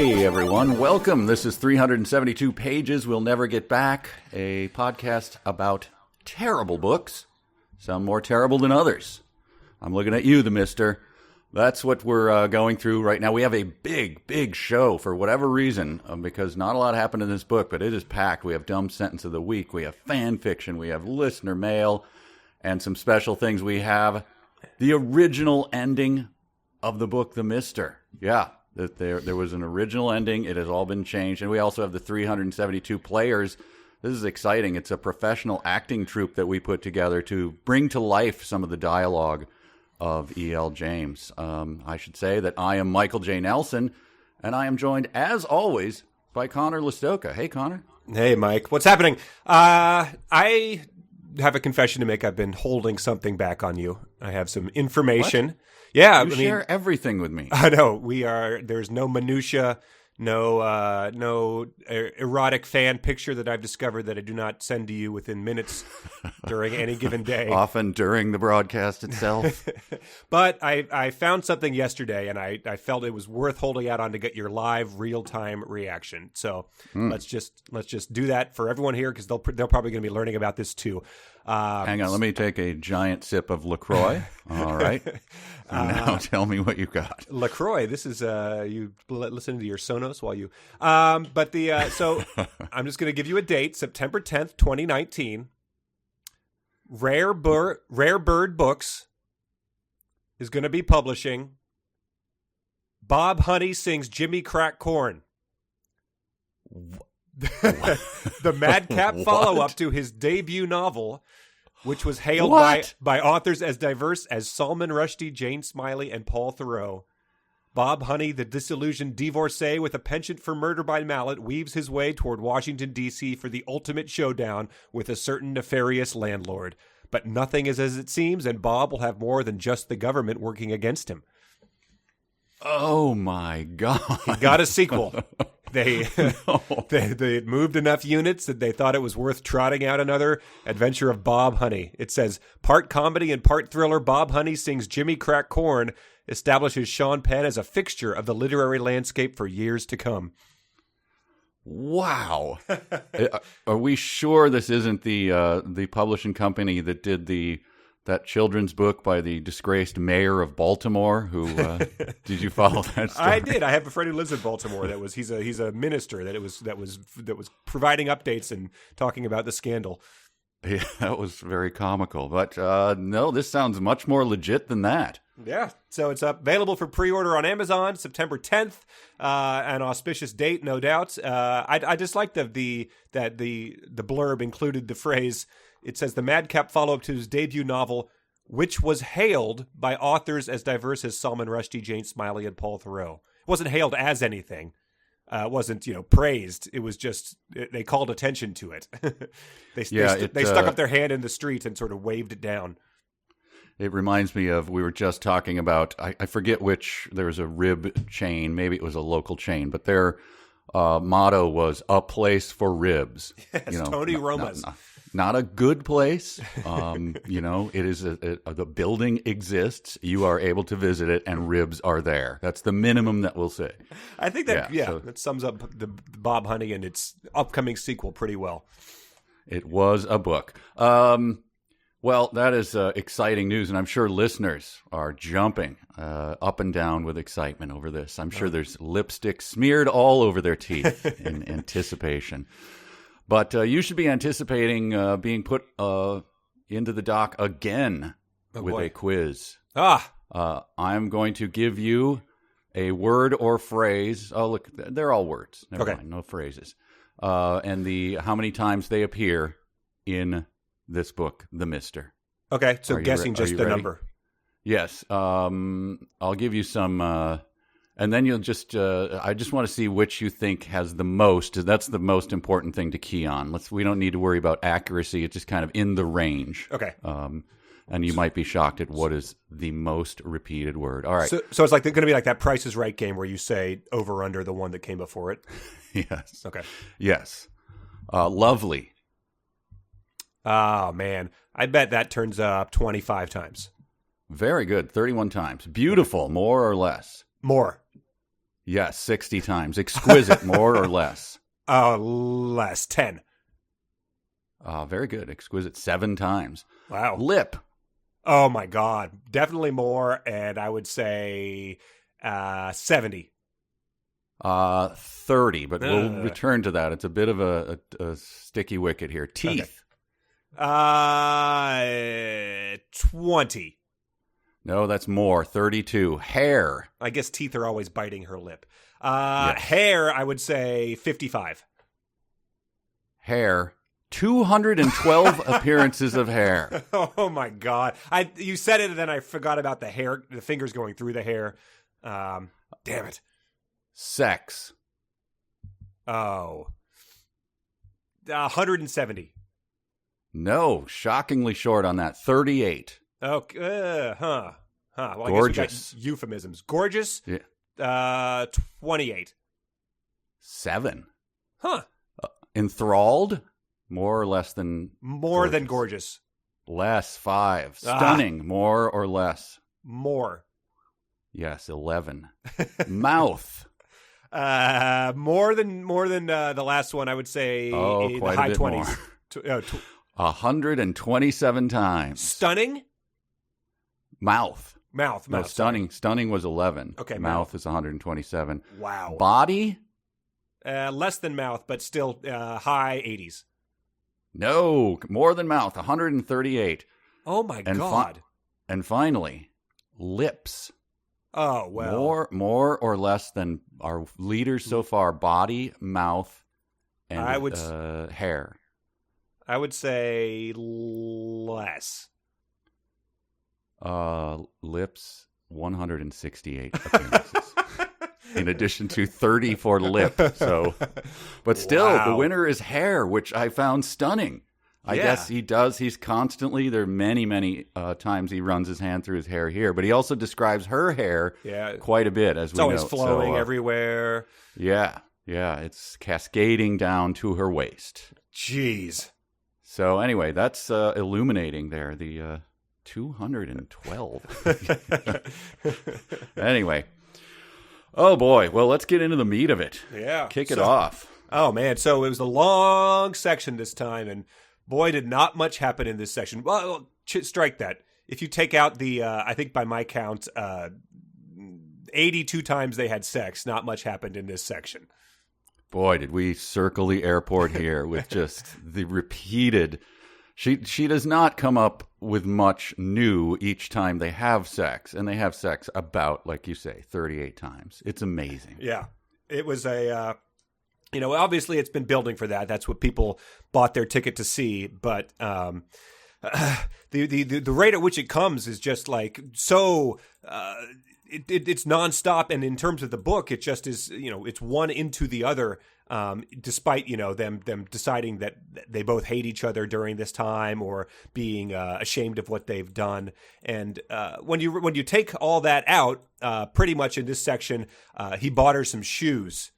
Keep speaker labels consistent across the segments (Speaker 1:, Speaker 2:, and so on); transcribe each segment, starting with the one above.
Speaker 1: Hey everyone, welcome. This is 372 Pages We'll Never Get Back, a podcast about terrible books, some more terrible than others. I'm looking at you, the mister. That's what we're going through right now. We have a big show for whatever reason, because not a lot happened in this book, but it is packed. We have Dumb Sentence of the Week, we have fan fiction, we have listener mail, and some special things. We have the original ending of the book, The Mister. Yeah. There was an original ending. It has all been changed. And we also have the 372 players. This is exciting. It's a professional acting troupe that we put together to bring to life some of the dialogue of E.L. James. I should say that I am Michael J. Nelson, and I am joined, as always, by Connor Listoka. Hey, Connor.
Speaker 2: Hey, Mike. What's happening? I have a confession to make. I've bbeen holding something back on you. I have some information.
Speaker 1: What?
Speaker 2: Yeah,
Speaker 1: you share everything with me.
Speaker 2: I know there's no minutia, no erotic fan picture that I've discovered that I do not send to you within minutes during any given day.
Speaker 1: Often during the broadcast itself.
Speaker 2: But I found something yesterday, and I felt it was worth holding out on to get your live, real-time reaction. So let's just do that for everyone here, because they're probably going to be learning about this too.
Speaker 1: Hang on, let me take a giant sip of LaCroix. All right. And now tell me what you got.
Speaker 2: LaCroix, this is, you listen to your Sonos while you, so I'm just going to give you a date, September 10th, 2019. Rare Bird Books is going to be publishing Bob Honey Sings Jimmy Crack Corn. The madcap follow-up to his debut novel, which was hailed by authors as diverse as Salman Rushdie, Jane Smiley, and Paul Theroux. Bob Honey, the disillusioned divorcee with a penchant for murder by mallet, weaves his way toward Washington, D.C. for the ultimate showdown with a certain nefarious landlord. But nothing is as it seems, and Bob will have more than just the government working against him.
Speaker 1: Oh, my God.
Speaker 2: He got a sequel. They had moved enough units that they thought it was worth trotting out another adventure of Bob Honey. It says, part comedy and part thriller, Bob Honey Sings Jimmy Crack Corn establishes Sean Penn as a fixture of the literary landscape for years to come.
Speaker 1: Wow. Are we sure this isn't the publishing company that did that children's book by the disgraced mayor of Baltimore? Who did you follow that story?
Speaker 2: I did. I have a friend who lives in Baltimore. He's a minister that was providing updates and talking about the scandal.
Speaker 1: Yeah, that was very comical. But no, this sounds much more legit than that.
Speaker 2: Yeah. So it's available for pre-order on Amazon September 10th. An auspicious date, no doubt. I just like that the blurb included the phrase. It says the madcap follow-up to his debut novel, which was hailed by authors as diverse as Salman Rushdie, Jane Smiley, and Paul Theroux. It wasn't hailed as anything. It wasn't, praised. It was just, they called attention to it. They stuck up their hand in the street and sort of waved it down.
Speaker 1: It reminds me of, we were just talking about, I forget which, there was a rib chain, maybe it was a local chain, but their motto was a place for ribs.
Speaker 2: Yes, Tony Roma's.
Speaker 1: Not a good place. It is the building exists. You are able to visit it, and ribs are there. That's the minimum that we'll say.
Speaker 2: I think that sums up the Bob Honey and its upcoming sequel pretty well.
Speaker 1: It was a book. Well, that is exciting news, and I'm sure listeners are jumping up and down with excitement over this. I'm sure there's lipstick smeared all over their teeth in anticipation. But you should be anticipating being put into the dock again with a quiz. I'm going to give you a word or phrase. Oh, look, they're all words. Never mind, no phrases. And how many times they appear in this book, The Mister.
Speaker 2: Okay, so guessing just the number.
Speaker 1: Yes. I'll give you some... and then you'll just, I just want to see which you think has the most. That's the most important thing to key on. We don't need to worry about accuracy. It's just kind of in the range.
Speaker 2: Okay.
Speaker 1: And you might be shocked at what is the most repeated word. All right.
Speaker 2: So it's like going to be like that Price is Right game where you say over under the one that came before it.
Speaker 1: Yes.
Speaker 2: Okay.
Speaker 1: Yes. Lovely.
Speaker 2: Oh, man. I bet that turns up 25 times.
Speaker 1: Very good. 31 times. Beautiful. More or less?
Speaker 2: More.
Speaker 1: Yes, 60 times. Exquisite, more or less?
Speaker 2: Oh, less. 10.
Speaker 1: Very good. Exquisite, 7 times.
Speaker 2: Wow.
Speaker 1: Lip.
Speaker 2: Oh, my God. Definitely more, and I would say 70.
Speaker 1: 30, but we'll return to that. It's a bit of a sticky wicket here. Teeth.
Speaker 2: Okay. 20.
Speaker 1: No, that's more. 32. Hair.
Speaker 2: I guess teeth are always biting her lip.
Speaker 1: Yes.
Speaker 2: Hair, I would say 55.
Speaker 1: Hair. 212 appearances of hair.
Speaker 2: Oh my God! You said it, and then I forgot about the hair, the fingers going through the hair. Damn it!
Speaker 1: Sex.
Speaker 2: Oh, 170.
Speaker 1: No, shockingly short on that. 38.
Speaker 2: Okay, Well,
Speaker 1: Gorgeous.
Speaker 2: I guess we got euphemisms. Gorgeous.
Speaker 1: Yeah.
Speaker 2: 28.
Speaker 1: 7.
Speaker 2: Huh.
Speaker 1: Enthralled. More or less than
Speaker 2: More than gorgeous.
Speaker 1: Less. 5. Stunning. More or less?
Speaker 2: More.
Speaker 1: Yes, 11. Mouth.
Speaker 2: More than the last one. I would say in the
Speaker 1: quite
Speaker 2: high
Speaker 1: a bit
Speaker 2: 20s.
Speaker 1: More. 127 times.
Speaker 2: Stunning.
Speaker 1: Mouth.
Speaker 2: Mouth.
Speaker 1: No, stunning. Stunning was 11.
Speaker 2: Okay,
Speaker 1: mouth is 127.
Speaker 2: Wow.
Speaker 1: Body.
Speaker 2: Less than mouth, but still high 80s.
Speaker 1: No, more than mouth. 138.
Speaker 2: Oh my God.
Speaker 1: And finally, lips.
Speaker 2: Oh well.
Speaker 1: More or less than our leaders so far. Body, mouth, and hair.
Speaker 2: I would say less.
Speaker 1: Lips, 168 appearances. In addition to 30 for lip. So, but still, the winner is hair, which I found stunning. I guess he does. He's constantly, there are many times he runs his hand through his hair here, but he also describes her hair quite a bit, as we know.
Speaker 2: It's always flowing everywhere.
Speaker 1: Yeah. It's cascading down to her waist.
Speaker 2: Jeez.
Speaker 1: So anyway, that's illuminating there, the 212. Anyway. Oh, boy. Well, let's get into the meat of it.
Speaker 2: Yeah.
Speaker 1: Kick it off.
Speaker 2: Oh, man. So it was a long section this time, and boy, did not much happen in this section. Well, strike that. If you take out the, I think by my count, 82 times they had sex, not much happened in this section.
Speaker 1: Boy, did we circle the airport here with just the repeated... She does not come up with much new each time they have sex, and they have sex about, like you say, 38 times. It's amazing.
Speaker 2: Yeah. It was a, obviously it's been building for that. That's what people bought their ticket to see, but the rate at which it comes is just like so... It's nonstop, and in terms of the book, it just is. It's one into the other. Despite them deciding that they both hate each other during this time, or being ashamed of what they've done. And when you take all that out, pretty much in this section, he bought her some shoes.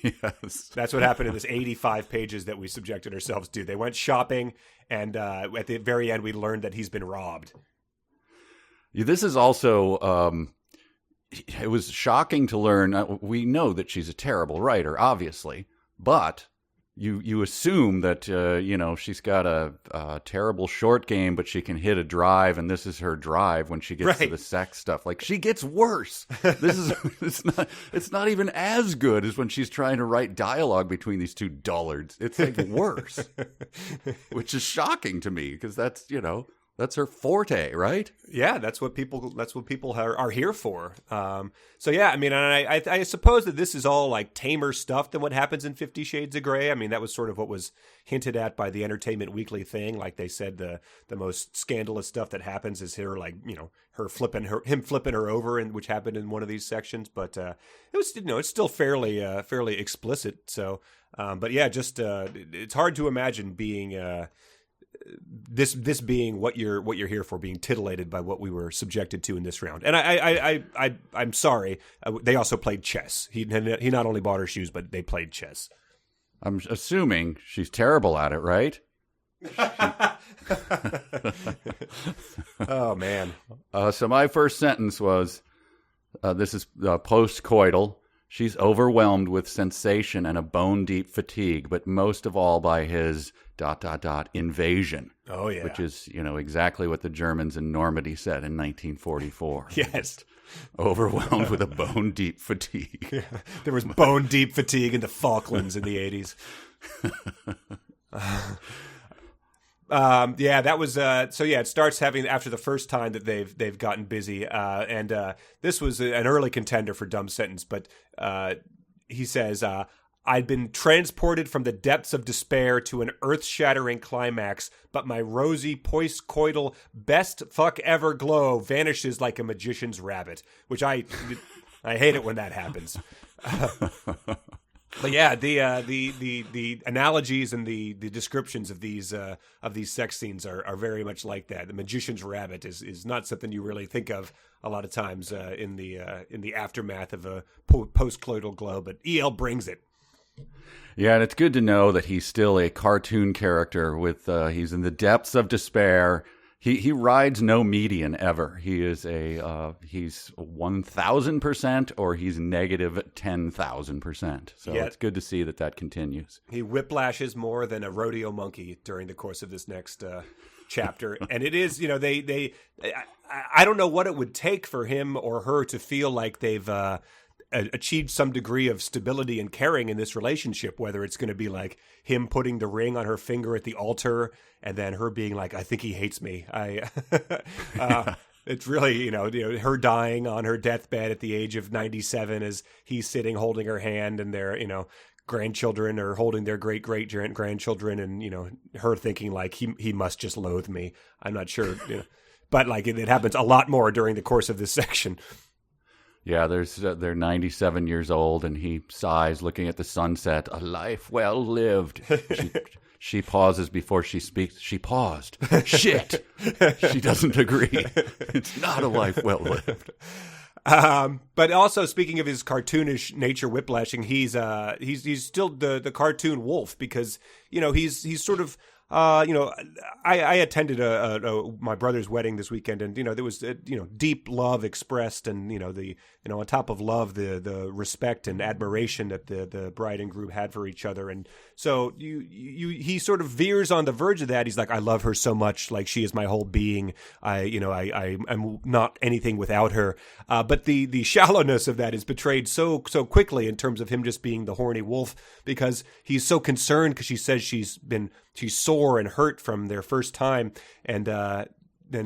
Speaker 1: Yes,
Speaker 2: that's what happened in this 85 pages that we subjected ourselves to. They went shopping, and at the very end, we learned that he's been robbed.
Speaker 1: This is also, it was shocking to learn. We know that she's a terrible writer, obviously, but you assume that, she's got a terrible short game, but she can hit a drive, and this is her drive when she gets to the sex stuff. Like, she gets worse. It's not even as good as when she's trying to write dialogue between these two dullards. It's like worse, which is shocking to me because that's her forte, right?
Speaker 2: Yeah, that's what people are here for. So yeah, I mean, I suppose that this is all like tamer stuff than what happens in 50 Shades of Grey. I mean, that was sort of what was hinted at by the Entertainment Weekly thing. Like they said, the most scandalous stuff that happens is her him flipping her over, and which happened in one of these sections. But it was it's still fairly explicit. So, but yeah, just it's hard to imagine being. This being what you're here for, being titillated by what we were subjected to in this round. And I'm sorry. They also played chess. He not only bought her shoes, but they played chess.
Speaker 1: I'm assuming she's terrible at it, right?
Speaker 2: Oh man.
Speaker 1: So my first sentence was, This is post-coital. She's overwhelmed with sensation and a bone-deep fatigue, but most of all by his ... invasion.
Speaker 2: Oh, yeah.
Speaker 1: Which is, exactly what the Germans in Normandy said in 1944.
Speaker 2: Yes.
Speaker 1: Overwhelmed with a bone-deep fatigue.
Speaker 2: Yeah. There was bone-deep fatigue in the Falklands in the 80s. That was it starts having after the first time that they've gotten busy, and this was an early contender for dumb sentence, but he says, I'd been transported from the depths of despair to an earth-shattering climax, but my rosy post-coital best fuck ever glow vanishes like a magician's rabbit, which I hate it when that happens. But yeah, the analogies and the descriptions of these sex scenes are very much like that. The magician's rabbit is not something you really think of a lot of times in the aftermath of a post-coital glow, but EL brings it.
Speaker 1: Yeah, and it's good to know that he's still a cartoon character with he's in the depths of despair. He rides no median ever. He is he's 1,000% or he's negative 10,000%. So it's good to see that continues.
Speaker 2: He whiplashes more than a rodeo monkey during the course of this next chapter, and it is I don't know what it would take for him or her to feel like they've achieved some degree of stability and caring in this relationship, whether it's going to be like him putting the ring on her finger at the altar and then her being like, I think he hates me. It's really, her dying on her deathbed at the age of 97 as he's sitting holding her hand and their, grandchildren are holding their great-great-grandchildren and, her thinking like he must just loathe me. I'm not sure, but like it happens a lot more during the course of this section.
Speaker 1: Yeah, they're 97 years old, and he sighs, looking at the sunset. A life well lived. She pauses before she speaks. She paused. Shit. She doesn't agree. It's not a life well lived.
Speaker 2: But also, speaking of his cartoonish nature, whiplashing, he's still the cartoon wolf because he's sort of. I attended my brother's wedding this weekend, and there was deep love expressed, and on top of love, the respect and admiration that the bride and groom had for each other, and so he sort of veers on the verge of that. He's like, I love her so much, like she is my whole being. I'm not anything without her. But the shallowness of that is betrayed so quickly in terms of him just being the horny wolf, because he's so concerned because she says she's sore and hurt from their first time, and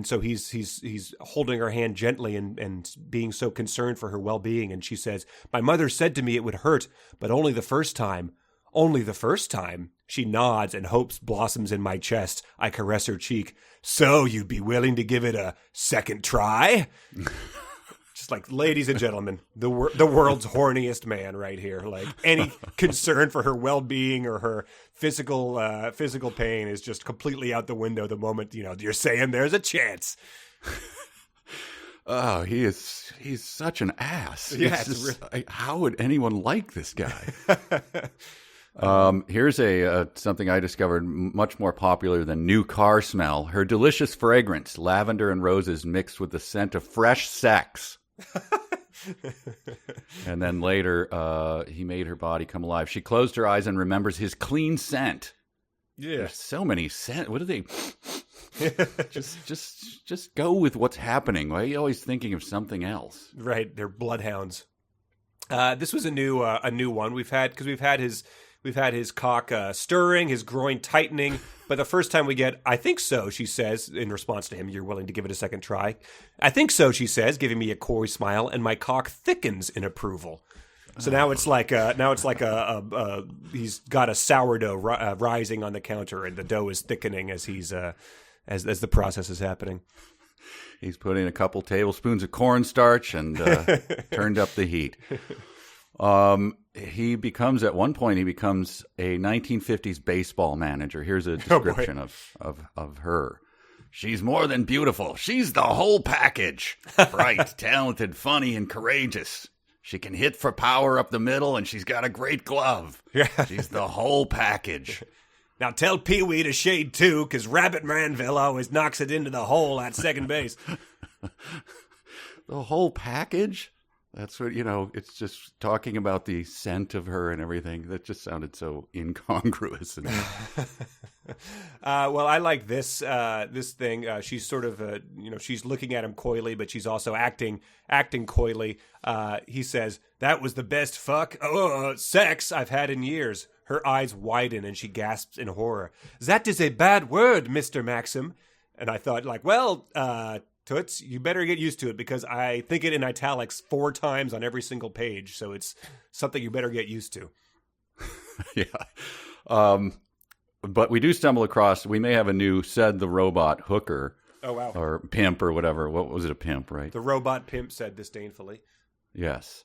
Speaker 2: so he's holding her hand gently and being so concerned for her well-being. And she says, my mother said to me it would hurt, but only the first time. Only the first time. She nods and hopes blossoms in my chest. I caress her cheek. So you'd be willing to give it a second try? Just like, ladies and gentlemen, the world's horniest man right here. Like, any concern for her well-being or her physical pain is just completely out the window the moment you're saying there's a chance.
Speaker 1: Oh, he's such an ass.
Speaker 2: Yeah,
Speaker 1: how would anyone like this guy? Here's something I discovered much more popular than new car smell. Her delicious fragrance, lavender and roses mixed with the scent of fresh sex. And then later, he made her body come alive. She closed her eyes and remembers his clean scent. Yeah, there's so many scent. What do they? just go with what's happening. Why are you always thinking of something else?
Speaker 2: Right, they're bloodhounds. This was a new one we've had his cock stirring, his groin tightening. But the first time we get, I think so, she says, in response to him, you're willing to give it a second try. I think so, she says, giving me a coy smile, and my cock thickens in approval. So now it's like he's got a sourdough rising on the counter, and the dough is thickening as he's as the process is happening.
Speaker 1: He's putting a couple tablespoons of cornstarch and turned up the heat. At one point he becomes a 1950s baseball manager. Here's a description of her. She's more than beautiful. She's the whole package. Bright, talented, funny, and courageous. She can hit for power up the middle, and she's got a great glove. Yeah. She's the whole package.
Speaker 2: Now tell Pee-wee to shade too, because Rabbit Manville always knocks it into the hole at second base.
Speaker 1: The whole package? That's what, it's just talking about the scent of her and everything. That just sounded so incongruous.
Speaker 2: Well, I like this thing. She's sort of, she's looking at him coyly, but she's also acting coyly. He says, "That was the best sex I've had in years." Her eyes widen and she gasps in horror. "That is a bad word, Mr. Maxim." And I thought, Toots, you better get used to it because I think it in italics 4 times on every single page. So it's something you better get used to.
Speaker 1: Yeah. But we do stumble across, we may have a new said the robot hooker.
Speaker 2: Oh, wow.
Speaker 1: Or pimp or whatever. What was it, a pimp, right?
Speaker 2: The robot pimp said disdainfully.
Speaker 1: Yes.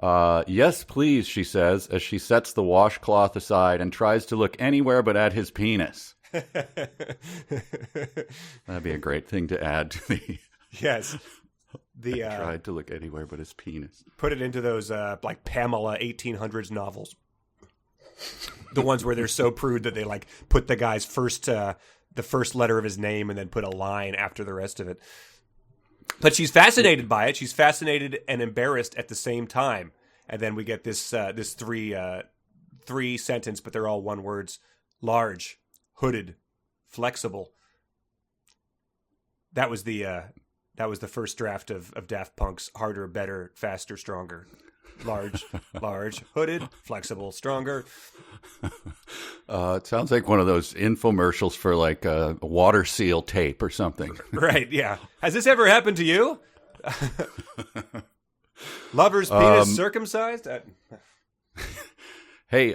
Speaker 1: Yes, please, she says, as she sets the washcloth aside and tries to look anywhere but at his penis. That'd be a great thing to add to the...
Speaker 2: Yes.
Speaker 1: Tried to look anywhere but his penis.
Speaker 2: Put it into those, Pamela 1800s novels. The ones where they're so prude that they, put the guy's the first letter of his name and then put a line after the rest of it. But she's fascinated by it. She's fascinated and embarrassed at the same time. And then we get this three sentence, but they're all one words. Large, hooded, flexible. That was the first draft of Daft Punk's Harder, Better, Faster, Stronger. Large, hooded, flexible, stronger.
Speaker 1: It sounds like one of those infomercials for a water seal tape or something.
Speaker 2: Right, yeah. Has this ever happened to you? Lover's penis circumcised?
Speaker 1: Hey,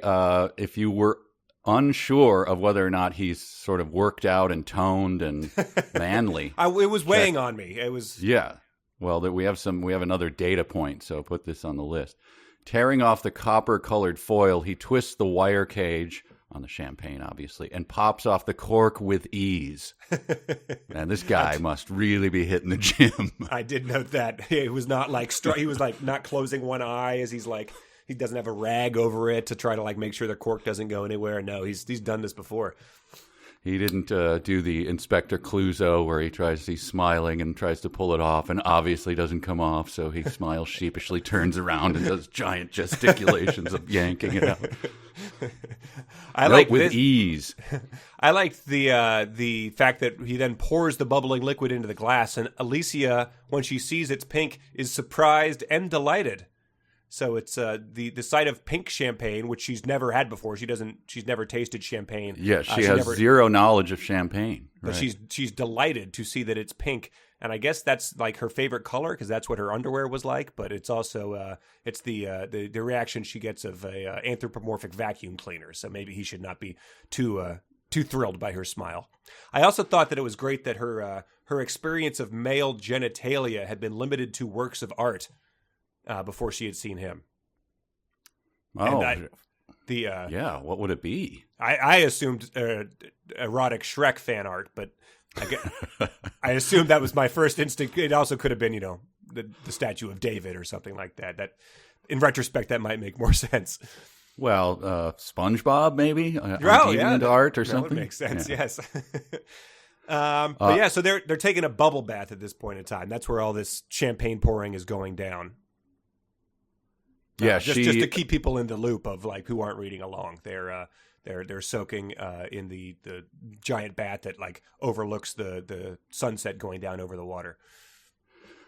Speaker 1: if you were unsure of whether or not he's sort of worked out and toned and manly.
Speaker 2: It was weighing on me. It was...
Speaker 1: Yeah. Well, we have another data point, so put this on the list. Tearing off the copper-colored foil, he twists the wire cage on the champagne, obviously, and pops off the cork with ease. And this guy must really be hitting the gym.
Speaker 2: I did note that. He was not he was not closing one eye as he doesn't have a rag over it to try to make sure the cork doesn't go anywhere. No, he's done this before.
Speaker 1: He didn't do the Inspector Clouseau where he's smiling and tries to pull it off and obviously doesn't come off. So he smiles sheepishly, turns around and does giant gesticulations of yanking it out. With ease.
Speaker 2: I liked the fact that he then pours the bubbling liquid into the glass, and Alysia, when she sees it's pink, is surprised and delighted. So it's the sight of pink champagne, which she's never had before. She's never tasted champagne.
Speaker 1: Yeah, she has zero knowledge of champagne.
Speaker 2: But
Speaker 1: right.
Speaker 2: she's delighted to see that it's pink, and I guess that's her favorite color because that's what her underwear was like. But it's also it's the reaction she gets of a anthropomorphic vacuum cleaner. So maybe he should not be too thrilled by her smile. I also thought that it was great that her experience of male genitalia had been limited to works of art. Before she had seen him.
Speaker 1: Oh, what would it be?
Speaker 2: I assumed erotic Shrek fan art, but I assumed that was my first instinct. It also could have been, the statue of David or something like that. That, in retrospect, that might make more sense.
Speaker 1: Well, SpongeBob maybe deviant art or something.
Speaker 2: That would make sense.
Speaker 1: Yeah.
Speaker 2: Yes. But yeah, so they're taking a bubble bath at this point in time. That's where all this champagne pouring is going down.
Speaker 1: Yeah,
Speaker 2: just to keep people in the loop of who aren't reading along. They're soaking in the giant bath that overlooks the sunset going down over the water.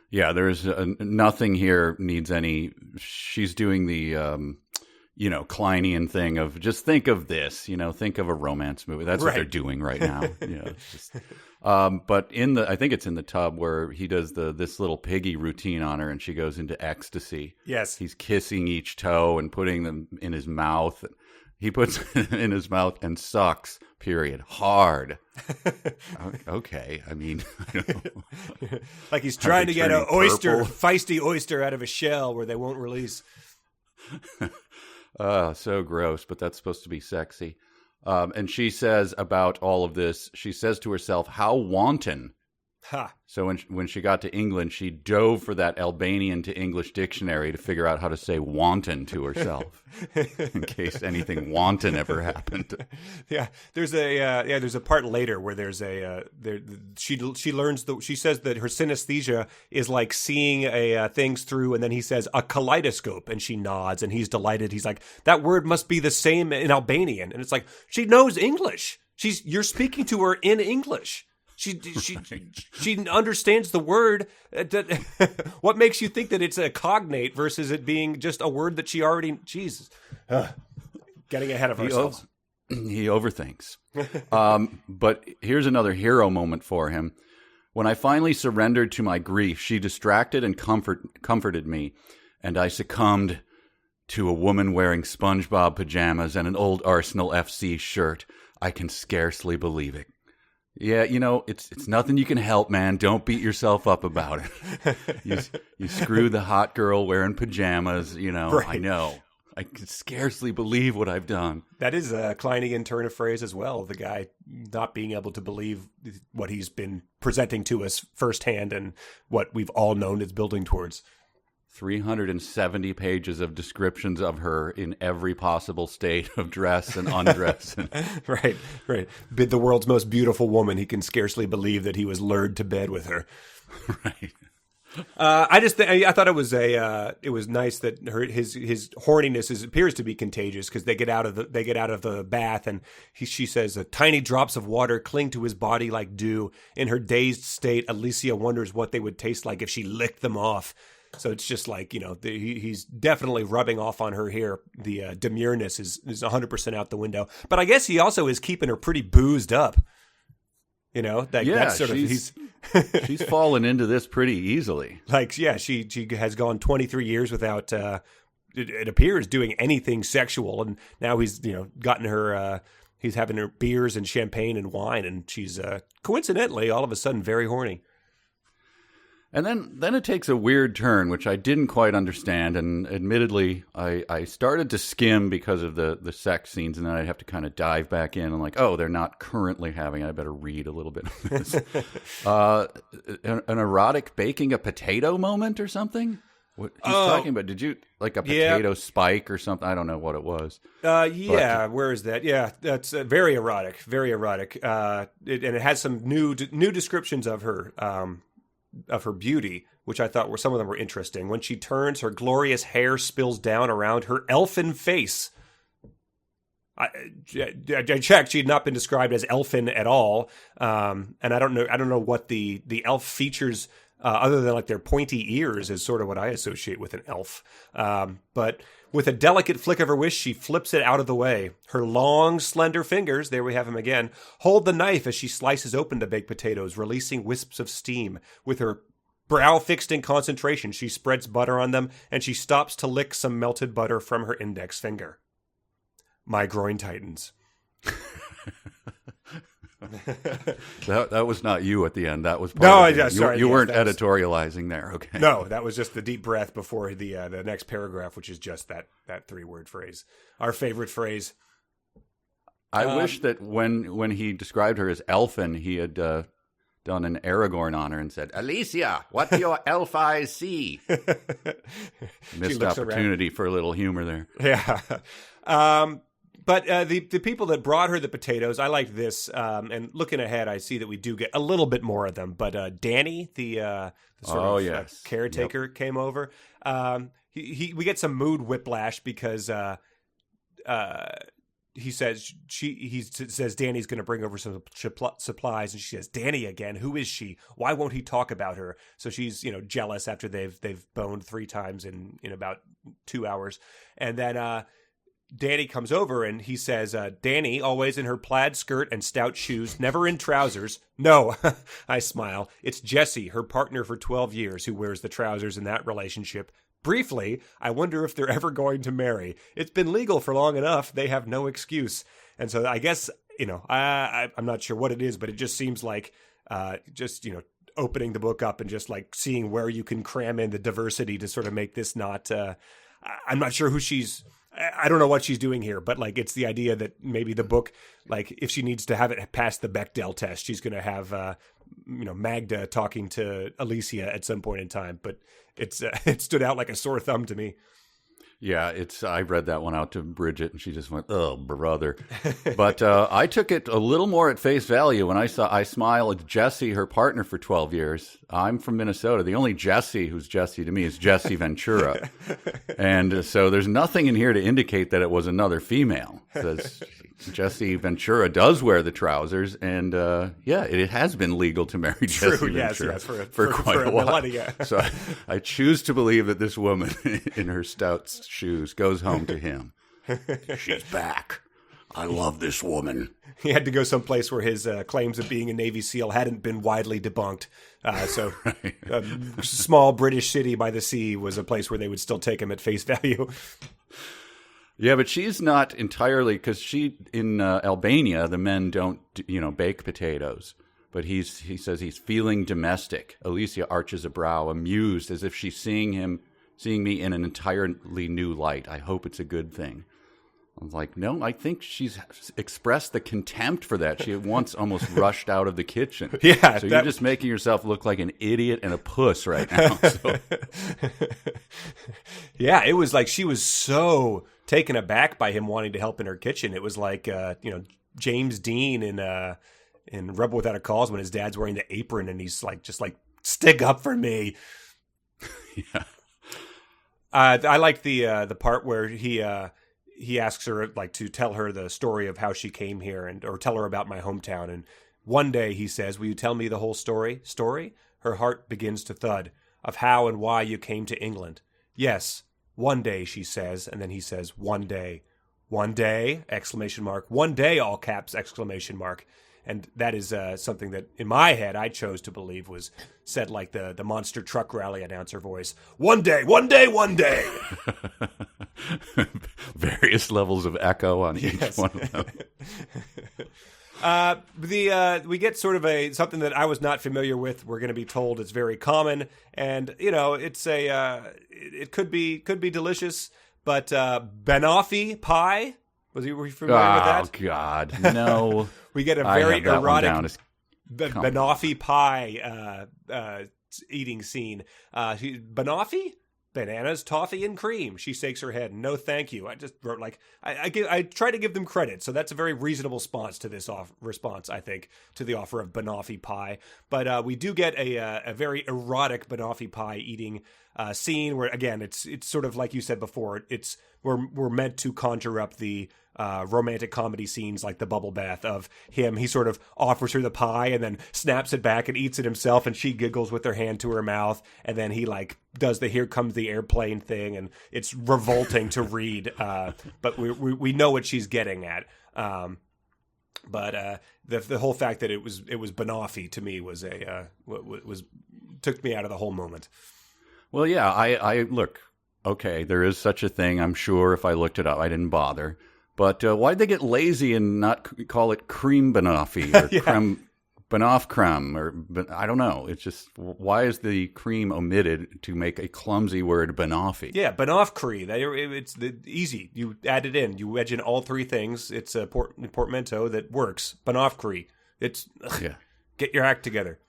Speaker 1: Yeah, there's nothing here needs any. She's doing the Kleinian thing of just think of this, think of a romance movie. That's what they're doing right now. It's just, but I think it's in the tub where he does this little piggy routine on her and she goes into ecstasy.
Speaker 2: Yes.
Speaker 1: He's kissing each toe and putting them in his mouth. He puts it in his mouth and sucks, period. Hard. Okay. I mean, I don't know.
Speaker 2: Like he's trying to get an feisty oyster out of a shell where they won't release.
Speaker 1: So gross, but that's supposed to be sexy. And she says about all of this, she says to herself, how wanton
Speaker 2: Ha.
Speaker 1: So when she got to England, she dove for that Albanian to English dictionary to figure out how to say wanton to herself, in case anything wanton ever happened.
Speaker 2: Yeah, there's a part later where there's she learns she says that her synesthesia is like seeing things through, and then he says a kaleidoscope, and she nods, and he's delighted. He's like, that word must be the same in Albanian, and it's like, she knows English. You're speaking to her in English. She understands the word. What makes you think that it's a cognate versus it being just a word that she already... Jesus. Getting ahead of ourselves.
Speaker 1: He overthinks. But here's another hero moment for him. When I finally surrendered to my grief, she distracted and comforted me, and I succumbed to a woman wearing SpongeBob pajamas and an old Arsenal FC shirt. I can scarcely believe it. Yeah, it's nothing you can help, man. Don't beat yourself up about it. You screw the hot girl wearing pajamas,
Speaker 2: Right.
Speaker 1: I know. I can scarcely believe what I've done.
Speaker 2: That is a Kleinian turn of phrase as well. The guy not being able to believe what he's been presenting to us firsthand and what we've all known is building towards.
Speaker 1: 370 pages of descriptions of her in every possible state of dress and undress.
Speaker 2: Right. The world's most beautiful woman. He can scarcely believe that he was lured to bed with her.
Speaker 1: Right.
Speaker 2: I thought it was nice that his horniness appears to be contagious because they get out of the bath, and she says tiny drops of water cling to his body like dew. In her dazed state, Alysia wonders what they would taste like if she licked them off. So it's just like, he's definitely rubbing off on her here. The demureness is 100% out the window. But I guess he also is keeping her pretty boozed up. That's sort of
Speaker 1: she's fallen into this pretty easily.
Speaker 2: Like, yeah, she has gone 23 years without it appears doing anything sexual, and now he's gotten her. He's having her beers and champagne and wine, and she's coincidentally all of a sudden very horny.
Speaker 1: And then it takes a weird turn, which I didn't quite understand. And admittedly, I started to skim because of the sex scenes, and then I'd have to kind of dive back in and like, oh, they're not currently having. I better read a little bit of this. An erotic baking a potato moment or something? What he's talking about? Did you like a potato spike or something? I don't know what it was.
Speaker 2: Where is that? Yeah, that's very erotic, very erotic. And it has some new descriptions of her. Of her beauty, which I thought some of them were interesting. When she turns, her glorious hair spills down around her elfin face. I checked; she had not been described as elfin at all, and I don't know what the elf features other than like their pointy ears is sort of what I associate with an elf. But with a delicate flick of her wrist, she flips it out of the way. Her long, slender fingers, there we have him again, hold the knife as she slices open the baked potatoes, releasing wisps of steam. With her brow fixed in concentration, she spreads butter on them, and she stops to lick some melted butter from her index finger. My groin tightens.
Speaker 1: That was not you at the end. That was part of
Speaker 2: sorry.
Speaker 1: You weren't editorializing there. Okay.
Speaker 2: No, that was just the deep breath before the next paragraph, which is just that 3-word phrase. Our favorite phrase.
Speaker 1: I wish that when he described her as elfin, he had done an Aragorn on her and said, "Alysia, what do your elf eyes see?" Missed opportunity for a little humor there.
Speaker 2: Yeah. But the people that brought her the potatoes, I liked this. And looking ahead, I see that we do get a little bit more of them. But Danny, the sort of caretaker, came over. We get some mood whiplash because he says Danny's going to bring over some supplies, and she says, "Danny again? Who is she? Why won't he talk about her?" So she's jealous after they've boned 3 times in about 2 hours, and then. Danny comes over and he says, Danny, always in her plaid skirt and stout shoes, never in trousers. No, I smile. It's Jessie, her partner for 12 years, who wears the trousers in that relationship. Briefly, I wonder if they're ever going to marry. It's been legal for long enough. They have no excuse. And so I guess, I'm not sure what it is, but it just seems like opening the book up and just like seeing where you can cram in the diversity to sort of make this not, I'm not sure who she's, I don't know what she's doing here, but like it's the idea that maybe the book, like if she needs to have it pass the Bechdel test, she's going to have Magda talking to Alysia at some point in time, but it stood out like a sore thumb to me.
Speaker 1: Yeah, I read that one out to Bridget, and she just went, "Oh, brother." But I took it a little more at face value when I smile at Jessie, her partner for 12 years. I'm from Minnesota. The only Jessie who's Jessie to me is Jessie Ventura. And so there's nothing in here to indicate that it was another female. It says Jessie Ventura does wear the trousers, and it has been legal to marry Jessie Ventura for quite a while.
Speaker 2: Millennia.
Speaker 1: So I choose to believe that this woman in her stout shoes goes home to him. She's back. I love this woman.
Speaker 2: He had to go someplace where his claims of being a Navy SEAL hadn't been widely debunked. So a small British city by the sea was a place where they would still take him at face value.
Speaker 1: Yeah, but she's not entirely, because in Albania, the men don't, bake potatoes. But he says he's feeling domestic. Alysia arches a brow, amused, as if she's seeing me in an entirely new light. I hope it's a good thing. I was like, no, I think she's expressed the contempt for that. She once almost rushed out of the kitchen.
Speaker 2: Yeah.
Speaker 1: So you're just making yourself look like an idiot and a puss right now. So.
Speaker 2: Yeah, it was like she was so taken aback by him wanting to help in her kitchen. It was like, James Dean in Rebel Without a Cause when his dad's wearing the apron and he's like, just like, stick up for me.
Speaker 1: Yeah.
Speaker 2: I like the part where he asks her to tell her the story of how she came here or tell her about my hometown. And one day he says, "Will you tell me the whole story?" Story? Her heart begins to thud of how and why you came to England. Yes, one day, she says. And then he says, one day, one day, ! One day, all caps, ! And that is something that, in my head, I chose to believe was said like the monster truck rally announcer voice. One day, one day, one day.
Speaker 1: Various levels of echo on each one of them.
Speaker 2: We get sort of something that I was not familiar with. We're going to be told it's very common, and it's it could be delicious. But banoffee pie. Were you familiar with that?
Speaker 1: Oh God, no.
Speaker 2: We get a very erotic banoffee pie eating scene. Banoffee? Bananas, toffee, and cream. She shakes her head. No, thank you. I just wrote I try to give them credit, so that's a very reasonable response to this response, I think, to the offer of banoffee pie. But we do get a very erotic banoffee pie eating scene where, again, it's sort of like you said before. We're meant to conjure up the romantic comedy scenes like the bubble bath of him. He sort of offers her the pie and then snaps it back and eats it himself, and she giggles with her hand to her mouth, and then he does the "here comes the airplane" thing, and it's revolting to read, but we know what she's getting at. But the whole fact that it was banoffee to me was took me out of the whole moment.
Speaker 1: Well, yeah, I look, okay, there is such a thing, I'm sure. If I looked it up, I didn't bother. But why'd they get lazy and not call it cream banoffee or creme banoff creme? Or I don't know. It's just, why is the cream omitted to make a clumsy word banoffee?
Speaker 2: Yeah, banoffee. It's easy. You add it in. You wedge in all three things. It's a portmanteau that works. Banoffee. It's get your act together.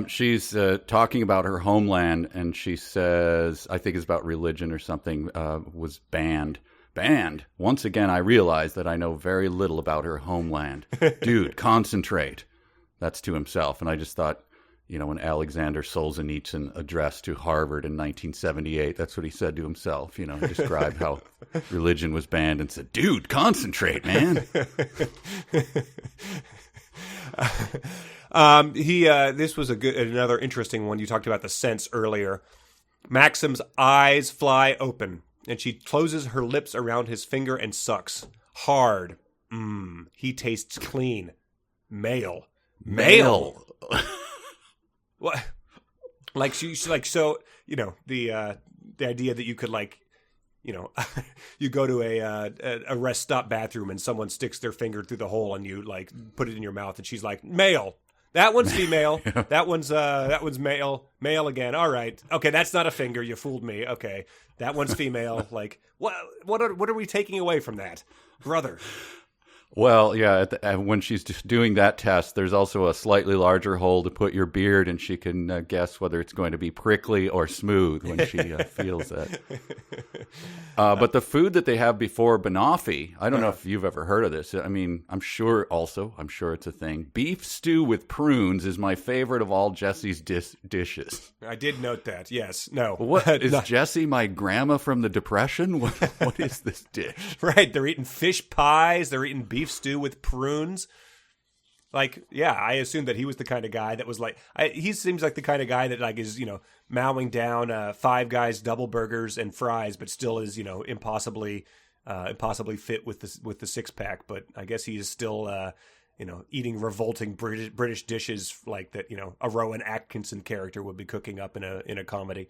Speaker 1: She's talking about her homeland, and she says, I think it's about religion or something, was banned. Banned. Once again, I realize that I know very little about her homeland. Dude, concentrate. That's to himself. And I just thought, when Alexander Solzhenitsyn addressed to Harvard in 1978, that's what he said to himself. He described how religion was banned and said, dude, concentrate, man.
Speaker 2: This was another interesting one. You talked about the sense earlier. Maxim's eyes fly open, and she closes her lips around his finger and sucks hard. He tastes clean. Male. What? She's so the idea that you could you go to a rest stop bathroom and someone sticks their finger through the hole and you put it in your mouth and she's like, male. That one's female. Yeah. That one's male. Male again. All right. Okay, that's not a finger. You fooled me. Okay, that one's female. What are we taking away from that, brother?
Speaker 1: Well, yeah, when she's just doing that test, there's also a slightly larger hole to put your beard, and she can guess whether it's going to be prickly or smooth when she feels it. But the food that they have before banoffee, I don't know if you've ever heard of this. I mean, I'm sure it's a thing. Beef stew with prunes is my favorite of all Jessie's dishes.
Speaker 2: I did note that, yes. No.
Speaker 1: What, is Jessie my grandma from the Depression? What is this dish?
Speaker 2: Right, they're eating fish pies, they're eating beef stew with prunes. Like, yeah, I assumed that he was the kind of guy that was like, he seems like the kind of guy that like is, mowing down Five Guys double burgers and fries, but still is, impossibly fit with the six pack. But I guess he is still, eating revolting British dishes like that, a Rowan Atkinson character would be cooking up in a comedy.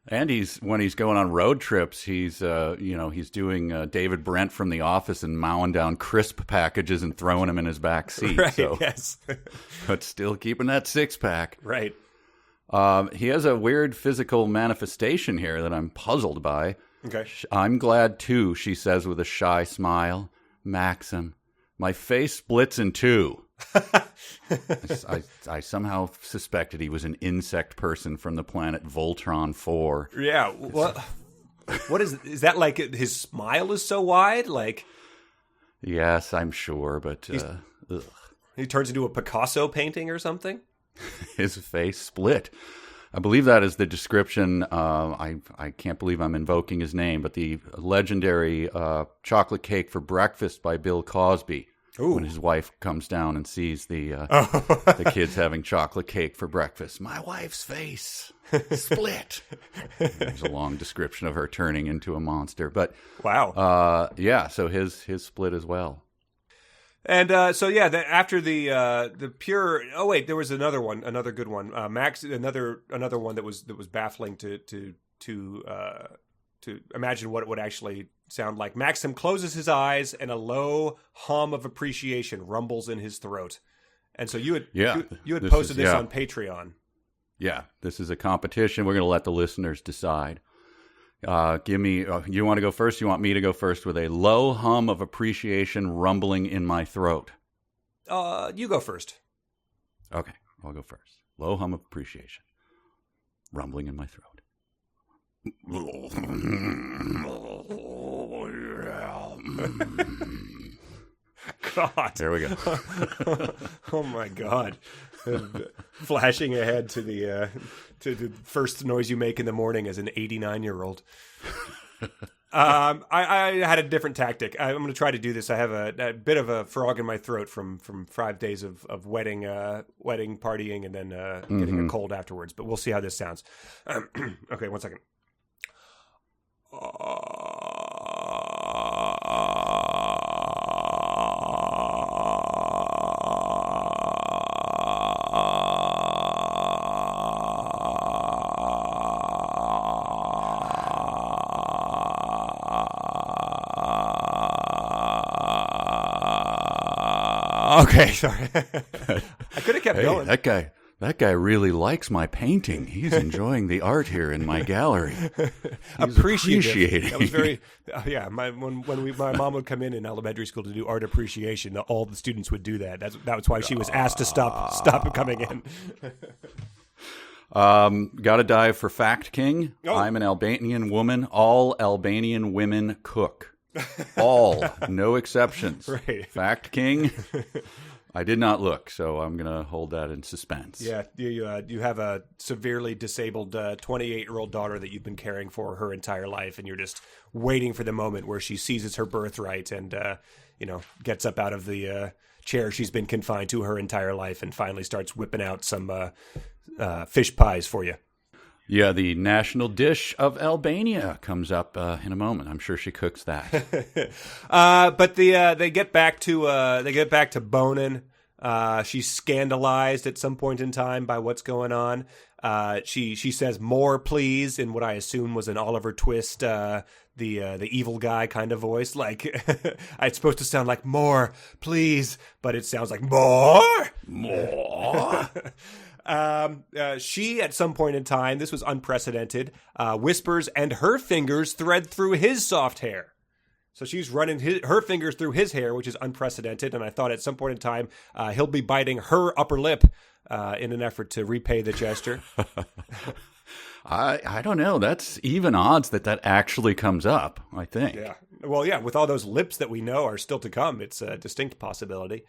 Speaker 1: And when he's going on road trips, he's doing David Brent from The Office and mowing down crisp packages and throwing them in his back seat.
Speaker 2: Right,
Speaker 1: so.
Speaker 2: yes.
Speaker 1: But still keeping that six pack.
Speaker 2: Right.
Speaker 1: He has a weird physical manifestation here that I'm puzzled by.
Speaker 2: Okay.
Speaker 1: I'm glad too, she says with a shy smile. Maxim, my face splits in two. I somehow suspected he was an insect person from the planet Voltron 4.
Speaker 2: Yeah, what is that like? His smile is so wide, like.
Speaker 1: Yes, I'm sure, but
Speaker 2: he turns into a Picasso painting or something.
Speaker 1: His face split. I believe that is the description. I can't believe I'm invoking his name, but the legendary chocolate cake for breakfast by Bill Cosby. Ooh. When his wife comes down and sees the kids having chocolate cake for breakfast. My wife's face split. There's a long description of her turning into a monster. But
Speaker 2: wow.
Speaker 1: So his split as well.
Speaker 2: And after the pure. Oh wait, there was another good one. Max, another one that was baffling to imagine what it would actually sound like. Maxim closes his eyes and a low hum of appreciation rumbles in his throat. And so you had posted this on Patreon.
Speaker 1: Yeah, this is a competition. We're going to let the listeners decide. Give me. You want to go first? You want me to go first with a low hum of appreciation rumbling in my throat?
Speaker 2: You go first.
Speaker 1: Okay, I'll go first. Low hum of appreciation rumbling in my throat.
Speaker 2: God.
Speaker 1: There we go.
Speaker 2: Oh my God. Flashing ahead to the first noise you make in the morning as an 89-year-old. I had a different tactic. I'm going to try to do this. I have a bit of a frog in my throat from 5 days of wedding partying and then getting a cold afterwards. But we'll see how this sounds. Okay, 1 second. Okay, sorry. I could have kept going.
Speaker 1: That guy really likes my painting. He's enjoying the art here in my gallery. He's
Speaker 2: appreciating. That was very, my mom would come in elementary school to do art appreciation. All the students would do that. That was why she was asked to stop coming in.
Speaker 1: Got to dive for Fact King. Oh. I'm an Albanian woman. All Albanian women cook. All, no exceptions.
Speaker 2: Right.
Speaker 1: Fact King. I did not look, so I'm going to hold that in suspense.
Speaker 2: Yeah, you have a severely disabled 28-year-old daughter that you've been caring for her entire life, and you're just waiting for the moment where she seizes her birthright and gets up out of the chair she's been confined to her entire life and finally starts whipping out some fish pies for you.
Speaker 1: Yeah, the national dish of Albania comes up in a moment. I'm sure she cooks that.
Speaker 2: But they get back to boning. She's scandalized at some point in time by what's going on. She says more please in what I assume was an Oliver Twist, the evil guy kind of voice. Like it's supposed to sound like more please, but it sounds like more. She, at some point in time, this was unprecedented, whispers and her fingers thread through his soft hair. So she's running her fingers through his hair, which is unprecedented. And I thought at some point in time, he'll be biting her upper lip in an effort to repay the gesture.
Speaker 1: I don't know. That's even odds that actually comes up, I think.
Speaker 2: Yeah. Well, yeah, with all those lips that we know are still to come, it's a distinct possibility.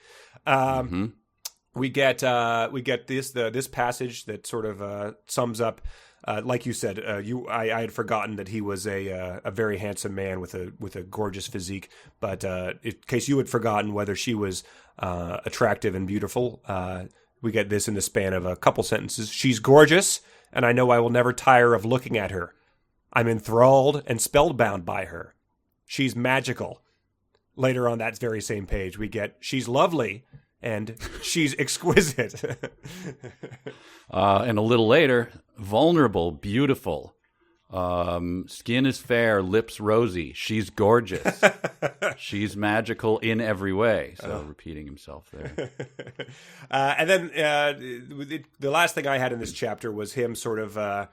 Speaker 2: We get this passage that sort of sums up, like you said, I had forgotten that he was a very handsome man with a gorgeous physique. But in case you had forgotten whether she was attractive and beautiful, we get this in the span of a couple sentences. She's gorgeous, and I know I will never tire of looking at her. I'm enthralled and spellbound by her. She's magical. Later on that very same page, we get she's lovely and she's exquisite.
Speaker 1: And a little later, vulnerable, beautiful. Skin is fair, lips rosy. She's gorgeous. She's magical in every way. So repeating himself there.
Speaker 2: And then the last thing I had in this chapter was him sort of,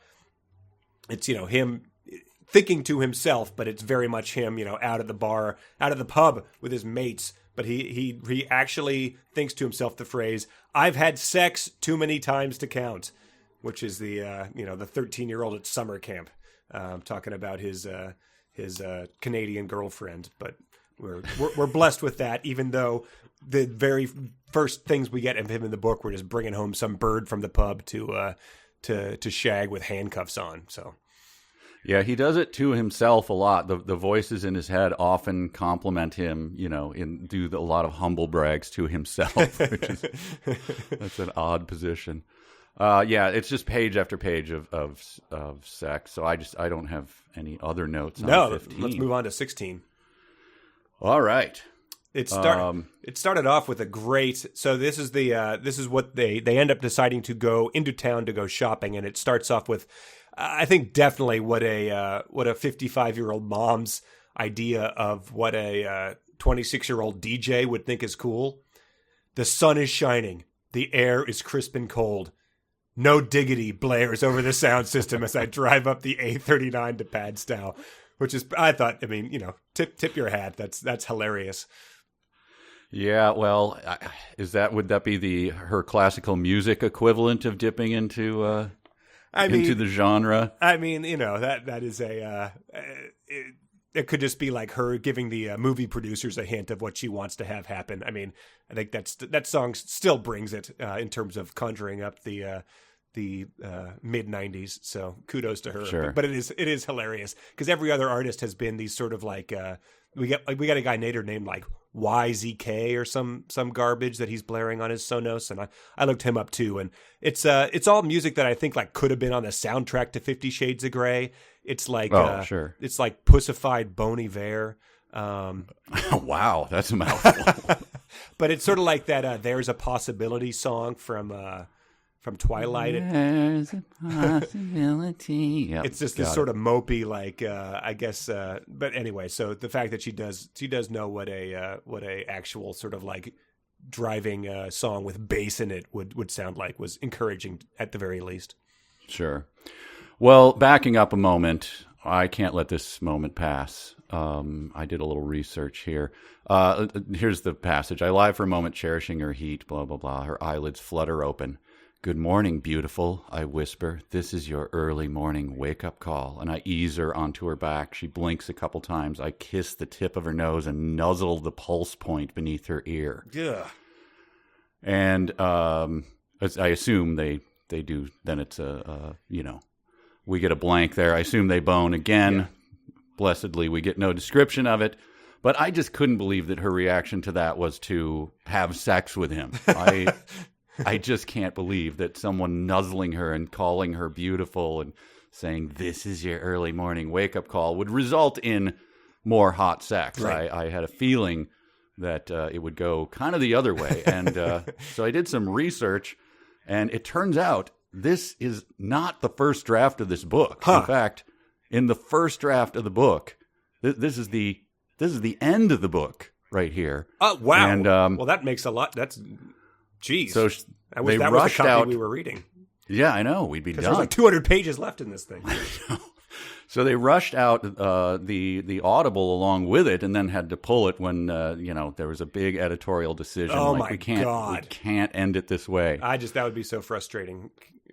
Speaker 2: him thinking to himself, but it's very much him, out at the bar, out at the pub with his mates. But he actually thinks to himself the phrase, "I've had sex too many times to count," which is the 13-year-old at summer camp talking about his Canadian girlfriend. But we're blessed with that, even though the very first things we get of him in the book were just bringing home some bird from the pub to shag with handcuffs on. So.
Speaker 1: Yeah, he does it to himself a lot. The voices in his head often compliment him, do a lot of humble brags to himself, which is that's an odd position. It's just page after page of sex. So I don't have any other notes on 15.
Speaker 2: Let's move on to 16.
Speaker 1: All right.
Speaker 2: It started off with a great. So this is what they end up deciding to go into town to go shopping, and it starts off with, I think definitely what a 55-year-old mom's idea of what a 26-year-old DJ would think is cool. The sun is shining. The air is crisp and cold. No diggity blares over the sound system as I drive up the A39 to Padstow, which is, I thought, tip your hat. That's hilarious.
Speaker 1: Yeah, well, would that be her classical music equivalent of dipping into the genre?
Speaker 2: I mean, that is it could just be like her giving the movie producers a hint of what she wants to have happen. I mean, I think that song still brings it in terms of conjuring up the mid 90s. So kudos to her.
Speaker 1: Sure.
Speaker 2: But it is hilarious because every other artist has been these sort of like we got a guy later named like YZK or some garbage that he's blaring on his Sonos, and I looked him up too, and it's all music that I think like could have been on the soundtrack to 50 Shades of Grey. It's like
Speaker 1: sure.
Speaker 2: It's like pussified Bon Iver.
Speaker 1: Wow, that's a mouthful.
Speaker 2: But it's sort of like that There's a Possibility song from Twilight.
Speaker 1: There's a possibility. Yep,
Speaker 2: it's just this sort of mopey, like I guess. But anyway, so the fact that she does know what a actual sort of like driving song with bass in it would sound like was encouraging at the very least.
Speaker 1: Sure. Well, backing up a moment, I can't let this moment pass. I did a little research here. Here's the passage. I lie for a moment, cherishing her heat, blah, blah, blah. Her eyelids flutter open. "Good morning, beautiful," I whisper. "This is your early morning wake-up call." And I ease her onto her back. She blinks a couple times. I kiss the tip of her nose and nuzzle the pulse point beneath her ear.
Speaker 2: Yeah.
Speaker 1: And as I assume they do. Then it's we get a blank there. I assume they bone again. Yeah. Blessedly, we get no description of it. But I just couldn't believe that her reaction to that was to have sex with him. I just can't believe that someone nuzzling her and calling her beautiful and saying, "This is your early morning wake-up call" would result in more hot sex. Right. I had a feeling that it would go kind of the other way. And so I did some research, and it turns out this is not the first draft of this book. Huh. In fact, in the first draft of the book, this is the end of the book right here.
Speaker 2: Oh, wow.
Speaker 1: And,
Speaker 2: well, that makes a lot. That's... Jeez.
Speaker 1: So
Speaker 2: that was the copy we were reading.
Speaker 1: Yeah, I know. We'd be done.
Speaker 2: There's like 200 pages left in this thing.
Speaker 1: So they rushed out the Audible along with it, and then had to pull it when there was a big editorial decision.
Speaker 2: Oh
Speaker 1: like,
Speaker 2: my God!
Speaker 1: We can't end it this way.
Speaker 2: That would be so frustrating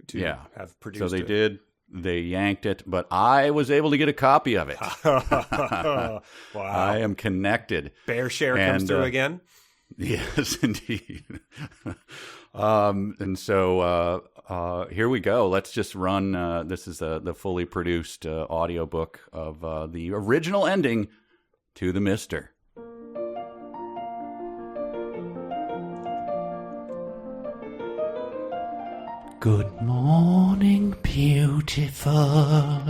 Speaker 2: to have produced.
Speaker 1: So they did. They yanked it, but I was able to get a copy of it.
Speaker 2: Wow!
Speaker 1: I am connected.
Speaker 2: Bear share comes through again.
Speaker 1: Yes, indeed. And so here we go. Let's just run. This is the fully produced audiobook of the original ending to The Mister. Good morning, beautiful.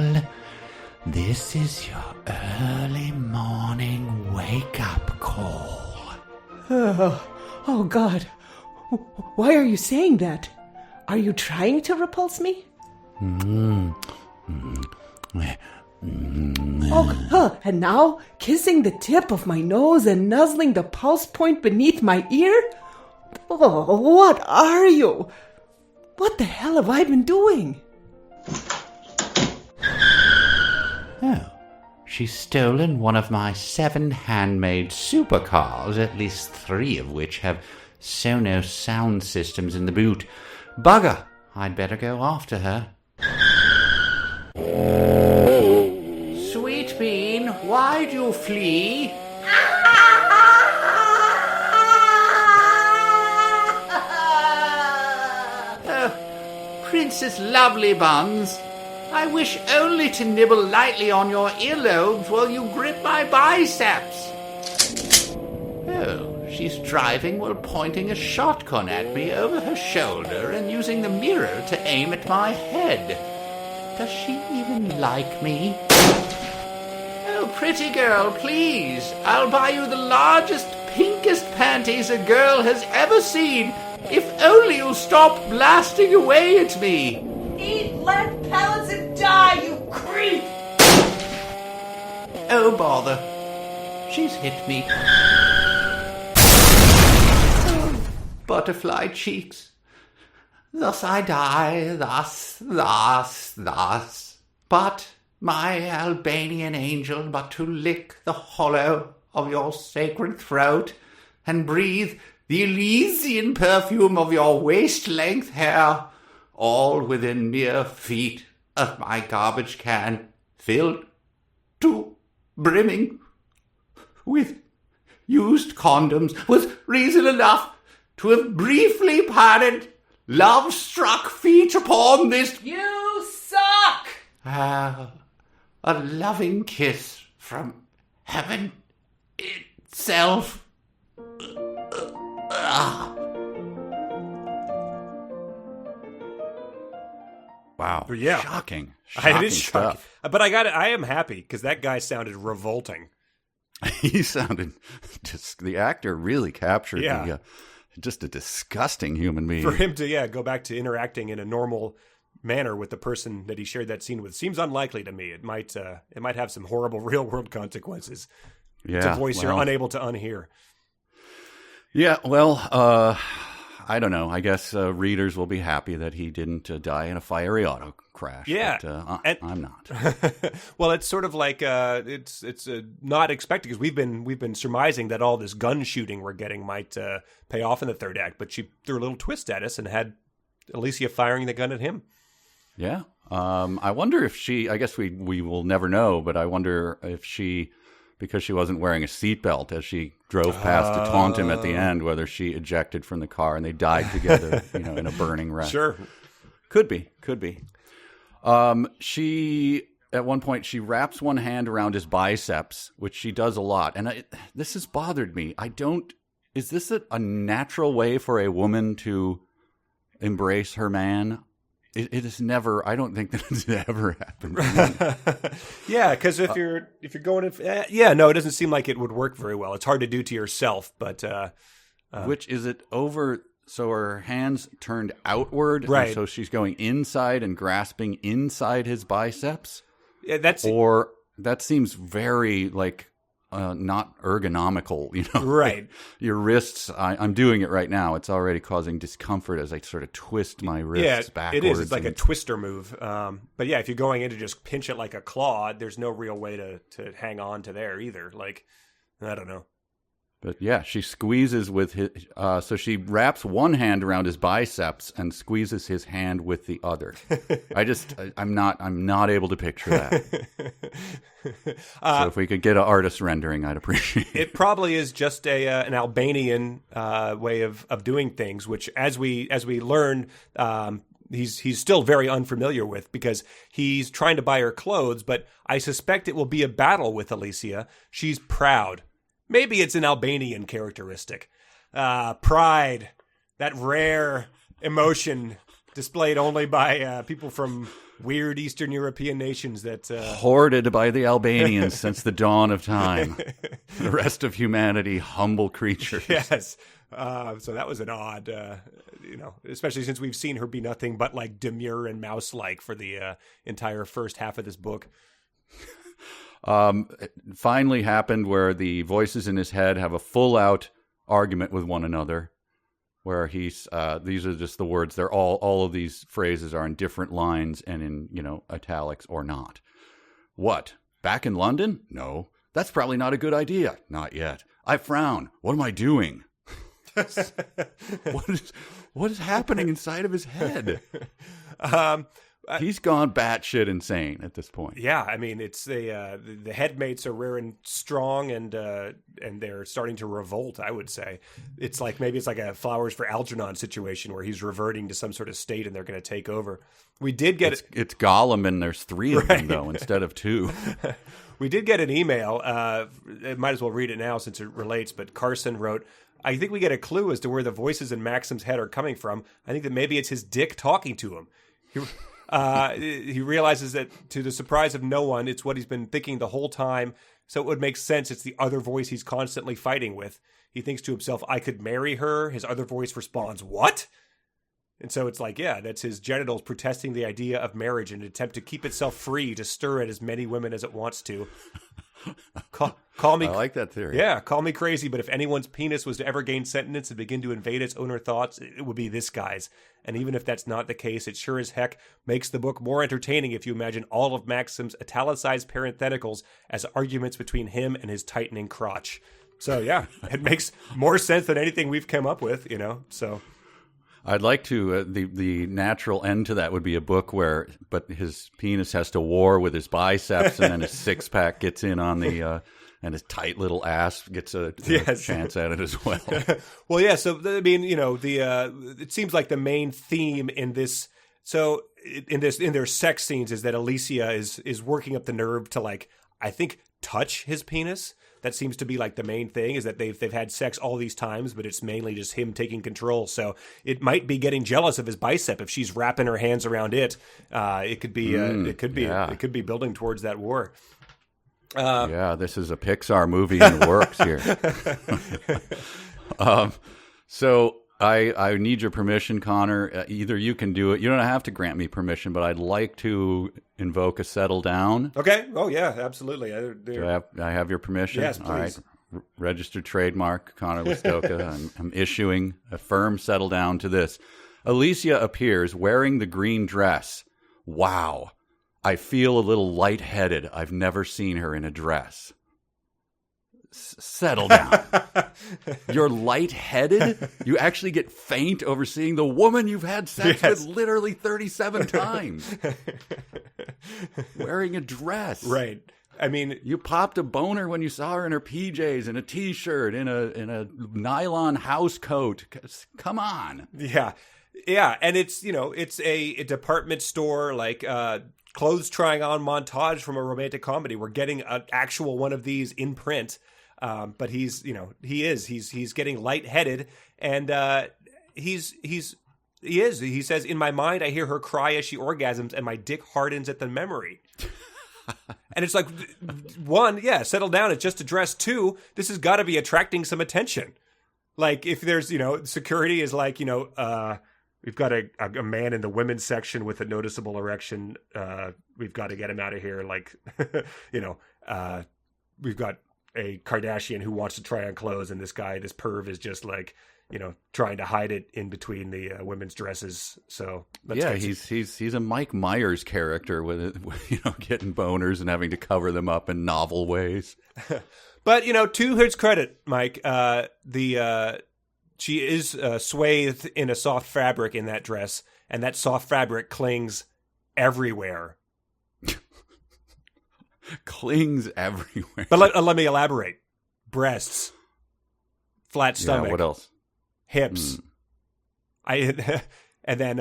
Speaker 1: This is your early morning wake-up call.
Speaker 3: Oh, God. Why are you saying that? Are you trying to repulse me? And now kissing the tip of my nose and nuzzling the pulse point beneath my ear? Oh, what are you? What the hell have I been doing?
Speaker 1: Oh, she's stolen one of my 7 handmade supercars, at least 3 of which have Sonos sound systems in the boot. Bugger! I'd better go after her. Sweet Bean, why'd you flee? Oh, Princess Lovely Buns, I wish only to nibble lightly on your earlobes while you grip my biceps. Oh, she's driving while pointing a shotgun at me over her shoulder and using the mirror to aim at my head. Does she even like me? Oh, pretty girl, please. I'll buy you the largest, pinkest panties a girl has ever seen, if only you'll stop blasting away at me.
Speaker 3: Eat lead pellets and die, you creep!
Speaker 1: Oh, bother. She's hit me. Butterfly cheeks. Thus I die, thus. But, my Albanian angel, but to lick the hollow of your sacred throat and breathe the Elysian perfume of your waist-length hair, all within mere feet of my garbage can, filled to brimming with used condoms, was reason enough to have briefly padded love-struck feet upon this...
Speaker 3: You suck!
Speaker 1: A loving kiss from heaven itself. Wow.
Speaker 2: Yeah.
Speaker 1: Shocking.
Speaker 2: It is shocking.
Speaker 1: Stuff.
Speaker 2: But I am happy because that guy sounded revolting.
Speaker 1: He sounded the actor really captured just a disgusting human being.
Speaker 2: For him to go back to interacting in a normal manner with the person that he shared that scene with seems unlikely to me. It might have some horrible real world consequences. To voice you're unable to unhear.
Speaker 1: Yeah, well, I don't know. I guess readers will be happy that he didn't die in a fiery auto crash.
Speaker 2: Yeah,
Speaker 1: but, I'm not.
Speaker 2: Well, it's sort of like it's not expected because we've been surmising that all this gun shooting we're getting might pay off in the third act, but she threw a little twist at us and had Alysia firing the gun at him. Yeah.
Speaker 1: I wonder if she. I guess we will never know, but I wonder if she. Because she wasn't wearing a seatbelt as she drove past to taunt him at the end, whether she ejected from the car and they died together, in a burning wreck.
Speaker 2: Sure.
Speaker 1: Could be. She, at one point, she wraps one hand around his biceps, which she does a lot. And this has bothered me. Is this a natural way for a woman to embrace her man? It is never. I don't think that it's ever happened.
Speaker 2: Yeah, because if you're going, it doesn't seem like it would work very well. It's hard to do to yourself, but
Speaker 1: which is it over? So her hands turned outward,
Speaker 2: right?
Speaker 1: And so she's going inside and grasping inside his biceps.
Speaker 2: Yeah,
Speaker 1: that seems very like not ergonomical,
Speaker 2: Right.
Speaker 1: Your wrists, I'm doing it right now. It's already causing discomfort as I sort of twist my wrists backwards.
Speaker 2: It is. It's like a twister move. But yeah, if you're going in to just pinch it like a claw, there's no real way to hang on to there either. Like, I don't know.
Speaker 1: But yeah, she squeezes with his, so she wraps one hand around his biceps and squeezes his hand with the other. I'm not able to picture that. So if we could get an artist rendering, I'd appreciate it.
Speaker 2: It probably is just an Albanian way of doing things, which as we learn, he's still very unfamiliar with, because he's trying to buy her clothes, but I suspect it will be a battle with Alysia. She's proud. Maybe it's an Albanian characteristic. Pride, that rare emotion displayed only by people from weird Eastern European nations that...
Speaker 1: Hoarded by the Albanians since the dawn of time. The rest of humanity, humble creatures.
Speaker 2: Yes. So that was an odd, especially since we've seen her be nothing but like demure and mouse-like for the entire first half of this book.
Speaker 1: It finally happened where the voices in his head have a full-out argument with one another, where these are just the words. They're all of these phrases are in different lines and in, italics or not. What? Back in London? No. That's probably not a good idea. Not yet. I frown. What am I doing? What is happening inside of his head? He's gone batshit insane at this point.
Speaker 2: Yeah, I mean, it's the headmates are rearing strong, and they're starting to revolt. I would say it's like a Flowers for Algernon situation where he's reverting to some sort of state, and they're going to take over. We did get
Speaker 1: it's Gollum, and there's 3 of them though instead of 2.
Speaker 2: We did get an email. Might as well read it now since it relates. But Carson wrote, "I think we get a clue as to where the voices in Maxim's head are coming from. I think that maybe it's his dick talking to him." He realizes that, to the surprise of no one, it's what he's been thinking the whole time. So it would make sense. It's the other voice he's constantly fighting with. He thinks to himself, I could marry her. His other voice responds, what? And so it's like, yeah, that's his genitals protesting the idea of marriage in an attempt to keep itself free to stir at as many women as it wants to. Call me.
Speaker 1: I like that theory.
Speaker 2: Yeah, call me crazy, but if anyone's penis was to ever gain sentience and begin to invade its owner thoughts, it would be this guy's. And even if that's not the case, it sure as heck makes the book more entertaining if you imagine all of Maxim's italicized parentheticals as arguments between him and his tightening crotch. So yeah, it makes more sense than anything we've come up with, so...
Speaker 1: I'd like to, the natural end to that would be a book but his penis has to war with his biceps, and then his six-pack gets in on the, and his tight little ass gets a chance at it as well.
Speaker 2: Well, yeah, so, I mean, it seems like the main theme in this, so in their sex scenes is that Alysia is working up the nerve to, like, I think, touch his penis. That seems to be like the main thing, is that they've had sex all these times, but it's mainly just him taking control. So it might be getting jealous of his bicep if she's wrapping her hands around it. It could be building towards that war.
Speaker 1: Yeah, this is a Pixar movie in the works here. So I need your permission, Connor. Either you can do it. You don't have to grant me permission, but I'd like to invoke a settle down.
Speaker 2: Okay. Oh, yeah, absolutely.
Speaker 1: Do I have your permission?
Speaker 2: Yes, please.
Speaker 1: All right. Registered trademark, Connor Listoka. I'm issuing a firm settle down to this. Alysia appears wearing the green dress. Wow. I feel a little lightheaded. I've never seen her in a dress. Settle down. You're lightheaded? You actually get faint over seeing the woman you've had sex with literally 37 times. Wearing a dress.
Speaker 2: Right. I mean,
Speaker 1: you popped a boner when you saw her in her PJs, in a t-shirt, in a nylon house coat. Come on.
Speaker 2: Yeah. Yeah, and it's, it's a department store, like clothes trying on montage from a romantic comedy. We're getting an actual one of these in print. But he's getting lightheaded, and he says, in my mind, I hear her cry as she orgasms, and my dick hardens at the memory. And it's like, one, yeah, settle down. It's just a dress. 2, this has got to be attracting some attention. Like, if there's, security is like, we've got a man in the women's section with a noticeable erection. We've got to get him out of here. Like, we've got a Kardashian who wants to try on clothes, and this perv is just like, trying to hide it in between the women's dresses. So
Speaker 1: he's a Mike Myers character with getting boners and having to cover them up in novel ways.
Speaker 2: But to his credit, Mike, she is swathed in a soft fabric in that dress, and that soft fabric clings everywhere.
Speaker 1: Clings everywhere.
Speaker 2: But let me elaborate. Breasts, flat stomach.
Speaker 1: Yeah, what else?
Speaker 2: Hips. And then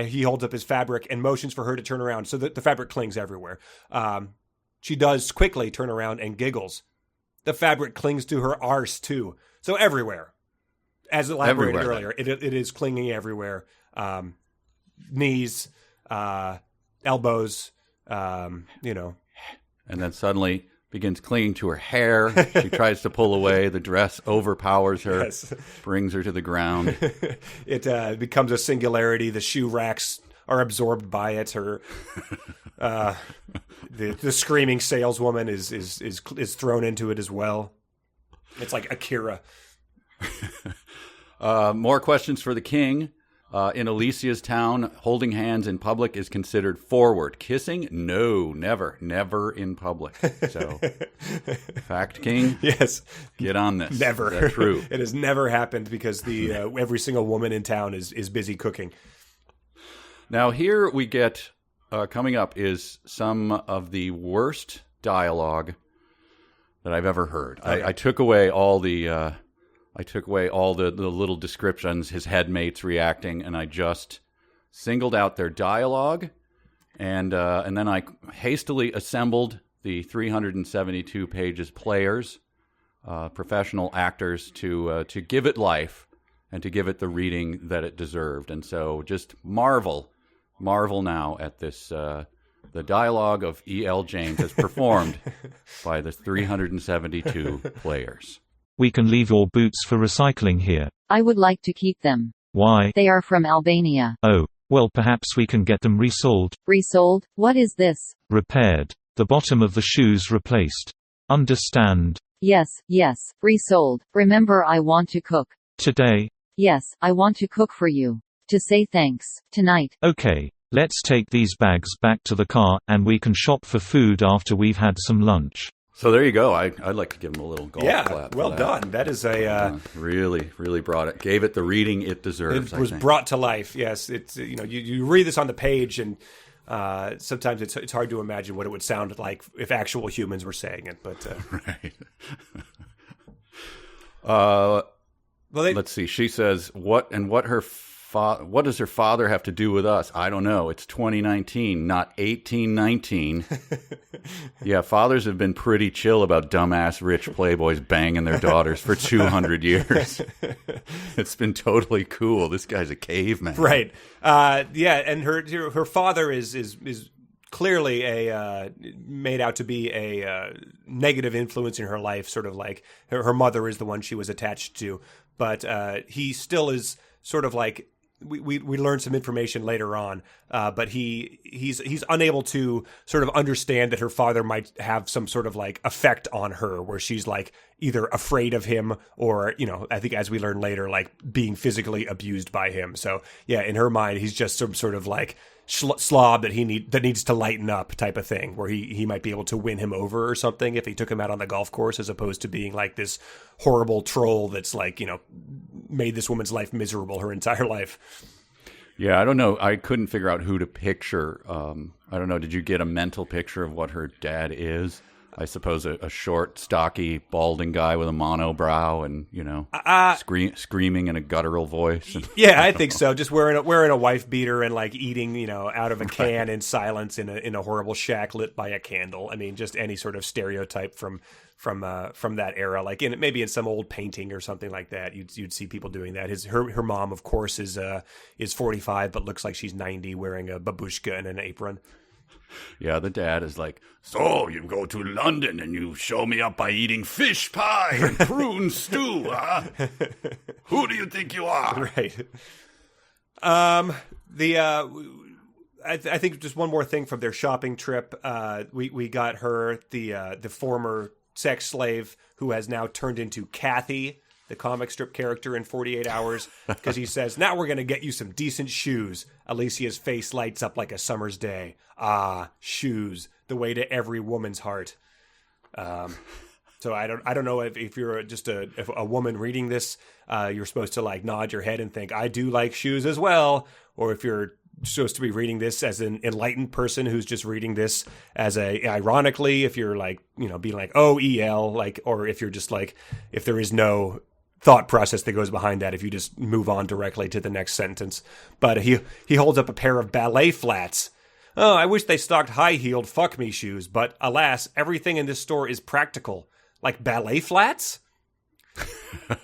Speaker 2: he holds up his fabric and motions for her to turn around, so that the fabric clings everywhere. She does quickly turn around and giggles. The fabric clings to her arse too. So everywhere. As elaborated earlier, it is clinging everywhere. Knees, elbows,
Speaker 1: And then suddenly begins clinging to her hair. She tries to pull away. The dress overpowers her, brings her to the ground.
Speaker 2: It becomes a singularity. The shoe racks are absorbed by it. Her, the screaming saleswoman is thrown into it as well. It's like Akira.
Speaker 1: More questions for the king. In Alysia's town, holding hands in public is considered forward. Kissing? No, never in public. So, fact, king?
Speaker 2: Yes.
Speaker 1: Get on this.
Speaker 2: Never.
Speaker 1: Is that true?
Speaker 2: It has never happened because the every single woman in town is busy cooking.
Speaker 1: Now, here we get, coming up is some of the worst dialogue that I've ever heard. Okay. I took away all the... the little descriptions, his headmates reacting, and I just singled out their dialogue, and then I hastily assembled the 372 pages players, professional actors, to give it life and to give it the reading that it deserved. And so just marvel now at this, the dialogue of E.L. James as performed by the 372 players.
Speaker 4: We can leave your boots for recycling here.
Speaker 5: I would like to keep them.
Speaker 4: Why?
Speaker 5: They are from Albania.
Speaker 4: Oh, well, perhaps we can get them resold.
Speaker 5: Resold? What is this?
Speaker 4: Repaired. The bottom of the shoes replaced. Understand?
Speaker 5: Yes, resold. Remember, I want to cook.
Speaker 4: Today?
Speaker 5: Yes, I want to cook for you. To say thanks. Tonight.
Speaker 4: Okay, let's take these bags back to the car, and we can shop for food after we've had some lunch.
Speaker 1: So there you go. I'd like to give him a little golf clap.
Speaker 2: Well done. That is
Speaker 1: really brought it. Gave it the reading it deserves.
Speaker 2: It was brought to life. Yes, it's you read this on the page, and sometimes it's hard to imagine what it would sound like if actual humans were saying it. But
Speaker 1: right. Let's see. She says what does her father have to do with us? I don't know. It's 2019, not 1819. Yeah, fathers have been pretty chill about dumbass rich playboys banging their daughters for 200 years. It's been totally cool. This guy's a caveman.
Speaker 2: Right. And her father is clearly made out to be a negative influence in her life, sort of like her mother is the one she was attached to. But he still is sort of like, we learn some information later on, but he's unable to sort of understand that her father might have some sort of like effect on her, where she's like either afraid of him or, I think as we learn later, like being physically abused by him. So yeah, in her mind, he's just some sort of like slob that needs to lighten up type of thing, where he might be able to win him over or something if he took him out on the golf course, as opposed to being like this horrible troll that's like, made this woman's life miserable her entire life.
Speaker 1: Yeah, I don't know. I couldn't figure out who to picture. I don't know. Did you get a mental picture of what her dad is? I suppose a short, stocky, balding guy with a monobrow and, screaming in a guttural voice.
Speaker 2: Yeah, I think so. Just wearing a wife beater and like eating, out of a can in silence in a horrible shack lit by a candle. I mean, just any sort of stereotype from that era, like maybe in some old painting or something like that. You'd see people doing that. Her mom, of course, is 45 but looks like she's 90, wearing a babushka and an apron.
Speaker 1: Yeah, the dad is like, so you go to London and you show me up by eating fish pie and prune stew, huh? Who do you think you are?
Speaker 2: Right. I think just one more thing from their shopping trip. We got her the former sex slave who has now turned into Kathy, the comic strip character in 48 Hours, because he says, now we're going to get you some decent shoes. Alicia's face lights up like a summer's day. Ah, shoes, the way to every woman's heart. So I don't know if you're just a woman reading this, you're supposed to like nod your head and think, I do like shoes as well. Or if you're supposed to be reading this as an enlightened person who's just reading this as ironically, if you're like, being like, oh, EL, like, or if you're just like, if there is no thought process that goes behind that, if you just move on directly to the next sentence. But he holds up a pair of ballet flats. Oh, I wish they stocked high-heeled fuck-me shoes, but alas, everything in this store is practical. Like ballet flats?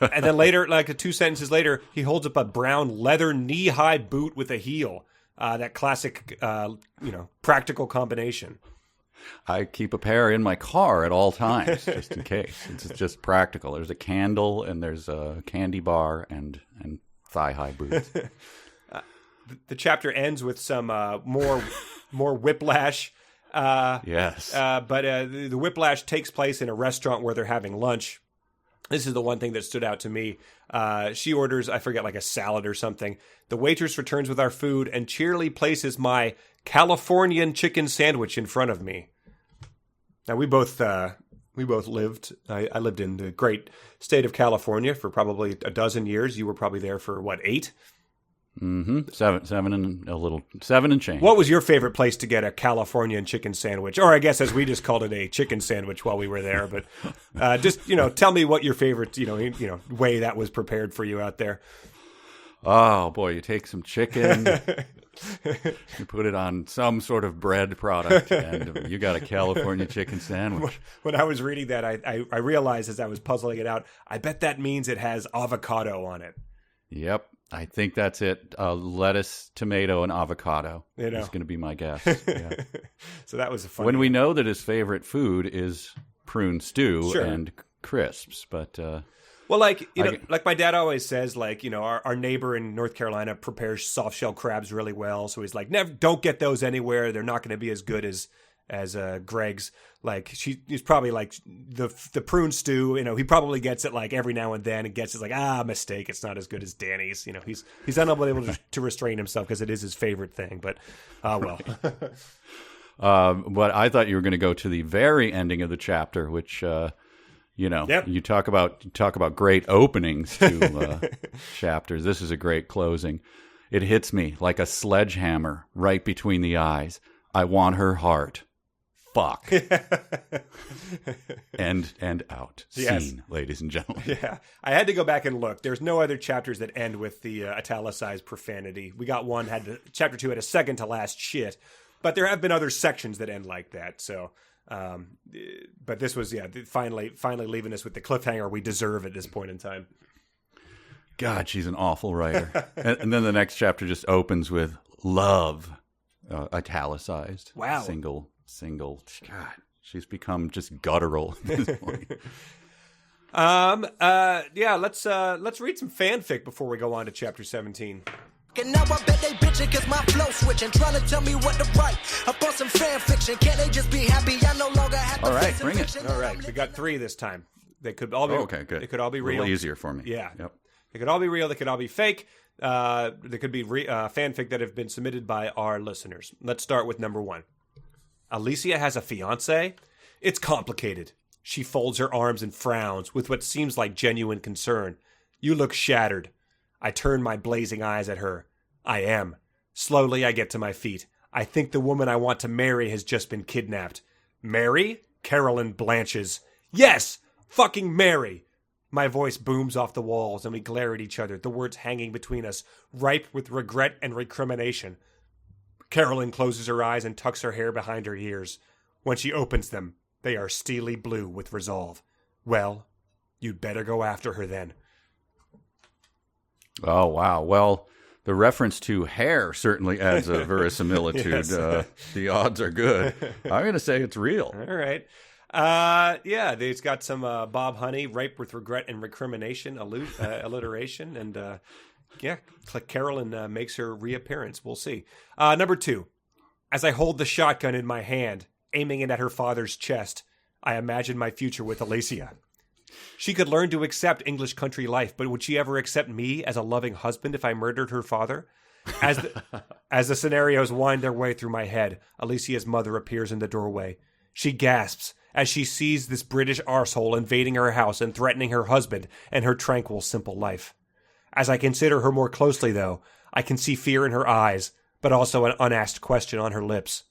Speaker 2: And then later, like 2 sentences later, he holds up a brown leather knee-high boot with a heel. That classic, practical combination.
Speaker 1: I keep a pair in my car at all times, just in case. It's just practical. There's a candle, and there's a candy bar, and thigh-high boots.
Speaker 2: The chapter ends with some more Whiplash.
Speaker 1: Yes.
Speaker 2: But the Whiplash takes place in a restaurant where they're having lunch. This is the one thing that stood out to me. She orders, I forget, like a salad or something. The waitress returns with our food and cheerily places my Californian chicken sandwich in front of me. Now, we both lived. I lived in the great state of California for probably a dozen years. You were probably there for, 8?
Speaker 1: Mm-hmm. Seven and change.
Speaker 2: What was your favorite place to get a Californian chicken sandwich? Or I guess as we just called it, a chicken sandwich while we were there. But just, tell me what your favorite, way that was prepared for you out there.
Speaker 1: Oh, boy, you take some chicken, you put it on some sort of bread product, and you got a California chicken sandwich.
Speaker 2: When I was reading that, I realized as I was puzzling it out, I bet that means it has avocado on it.
Speaker 1: Yep. I think that's it. Lettuce, tomato, and avocado is going to be my guess. Yeah.
Speaker 2: So that was a fun.
Speaker 1: When we know that his favorite food is prune stew and crisps, but
Speaker 2: well, like like my dad always says, like our neighbor in North Carolina prepares soft shell crabs really well. So he's like, don't get those anywhere. They're not going to be as good as Greg's. Like he's probably like the prune stew, he probably gets it like every now and then and gets it like, mistake. It's not as good as Danny's. He's unable to restrain himself because it is his favorite thing, but well.
Speaker 1: But I thought you were going to go to the very ending of the chapter, which, you talk about great openings to chapters. This is a great closing. It hits me like a sledgehammer right between the eyes. I want her heart. Fuck. and out.
Speaker 2: Yes.
Speaker 1: Scene, ladies and gentlemen.
Speaker 2: Yeah. I had to go back and look. There's no other chapters that end with the italicized profanity. We got one, chapter 2 had a second to last shit, but there have been other sections that end like that. So, but this was, finally leaving us with the cliffhanger we deserve at this point in time.
Speaker 1: God, she's an awful writer. and then the next chapter just opens with love, italicized.
Speaker 2: Wow.
Speaker 1: Single. God, she's become just guttural at this point.
Speaker 2: Let's read some fanfic before we go on to chapter 17.
Speaker 6: And now I bet they bitching cause my flow switching, trying to tell me what to write. I bought some fan fiction, can't they just be happy? I no longer have
Speaker 1: all right, bring it.
Speaker 2: All right, we got 3 this time. They could all be
Speaker 1: okay, good.
Speaker 2: They could all be real.
Speaker 1: A little easier for me.
Speaker 2: Yeah.
Speaker 1: Yep.
Speaker 2: They could all be real. They could all be fake. There could be fanfic that have been submitted by our listeners. Let's start with number 1. Alysia has a fiancé? It's complicated. She folds her arms and frowns with what seems like genuine concern. You look shattered. I turn my blazing eyes at her. I am. Slowly, I get to my feet. I think the woman I want to marry has just been kidnapped. Mary? Carolyn blanches. Yes! Fucking Mary! My voice booms off the walls and we glare at each other, the words hanging between us, ripe with regret and recrimination. Carolyn closes her eyes and tucks her hair behind her ears. When she opens them, they are steely blue with resolve. Well, you'd better go after her then.
Speaker 1: Oh, wow. Well, the reference to hair certainly adds a verisimilitude.
Speaker 2: Yes.
Speaker 1: The odds are good. I'm going to say it's real.
Speaker 2: All right. It's got some Bob Honey, ripe with regret and recrimination, alliteration, and Carolyn makes her reappearance. We'll see. Number 2, as I hold the shotgun in my hand, aiming it at her father's chest, I imagine my future with Alysia. She could learn to accept English country life, but would she ever accept me as a loving husband if I murdered her father? As the scenarios wind their way through my head, Alysia's mother appears in the doorway. She gasps as she sees this British arsehole invading her house and threatening her husband and her tranquil, simple life. As I consider her more closely, though, I can see fear in her eyes, but also an unasked question on her lips.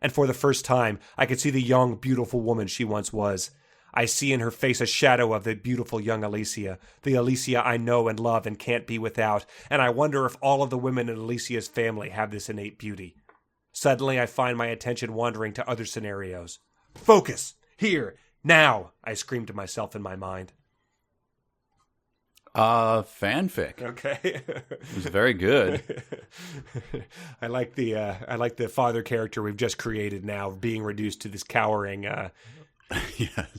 Speaker 2: And for the first time, I can see the young, beautiful woman she once was. I see in her face a shadow of the beautiful young Alysia, the Alysia I know and love and can't be without, and I wonder if all of the women in Alysia's family have this innate beauty. Suddenly, I find my attention wandering to other scenarios. Focus! Here! Now! I scream to myself in my mind.
Speaker 1: Fanfic.
Speaker 2: Okay.
Speaker 1: It was very good.
Speaker 2: I like the father character we've just created now being reduced to this cowering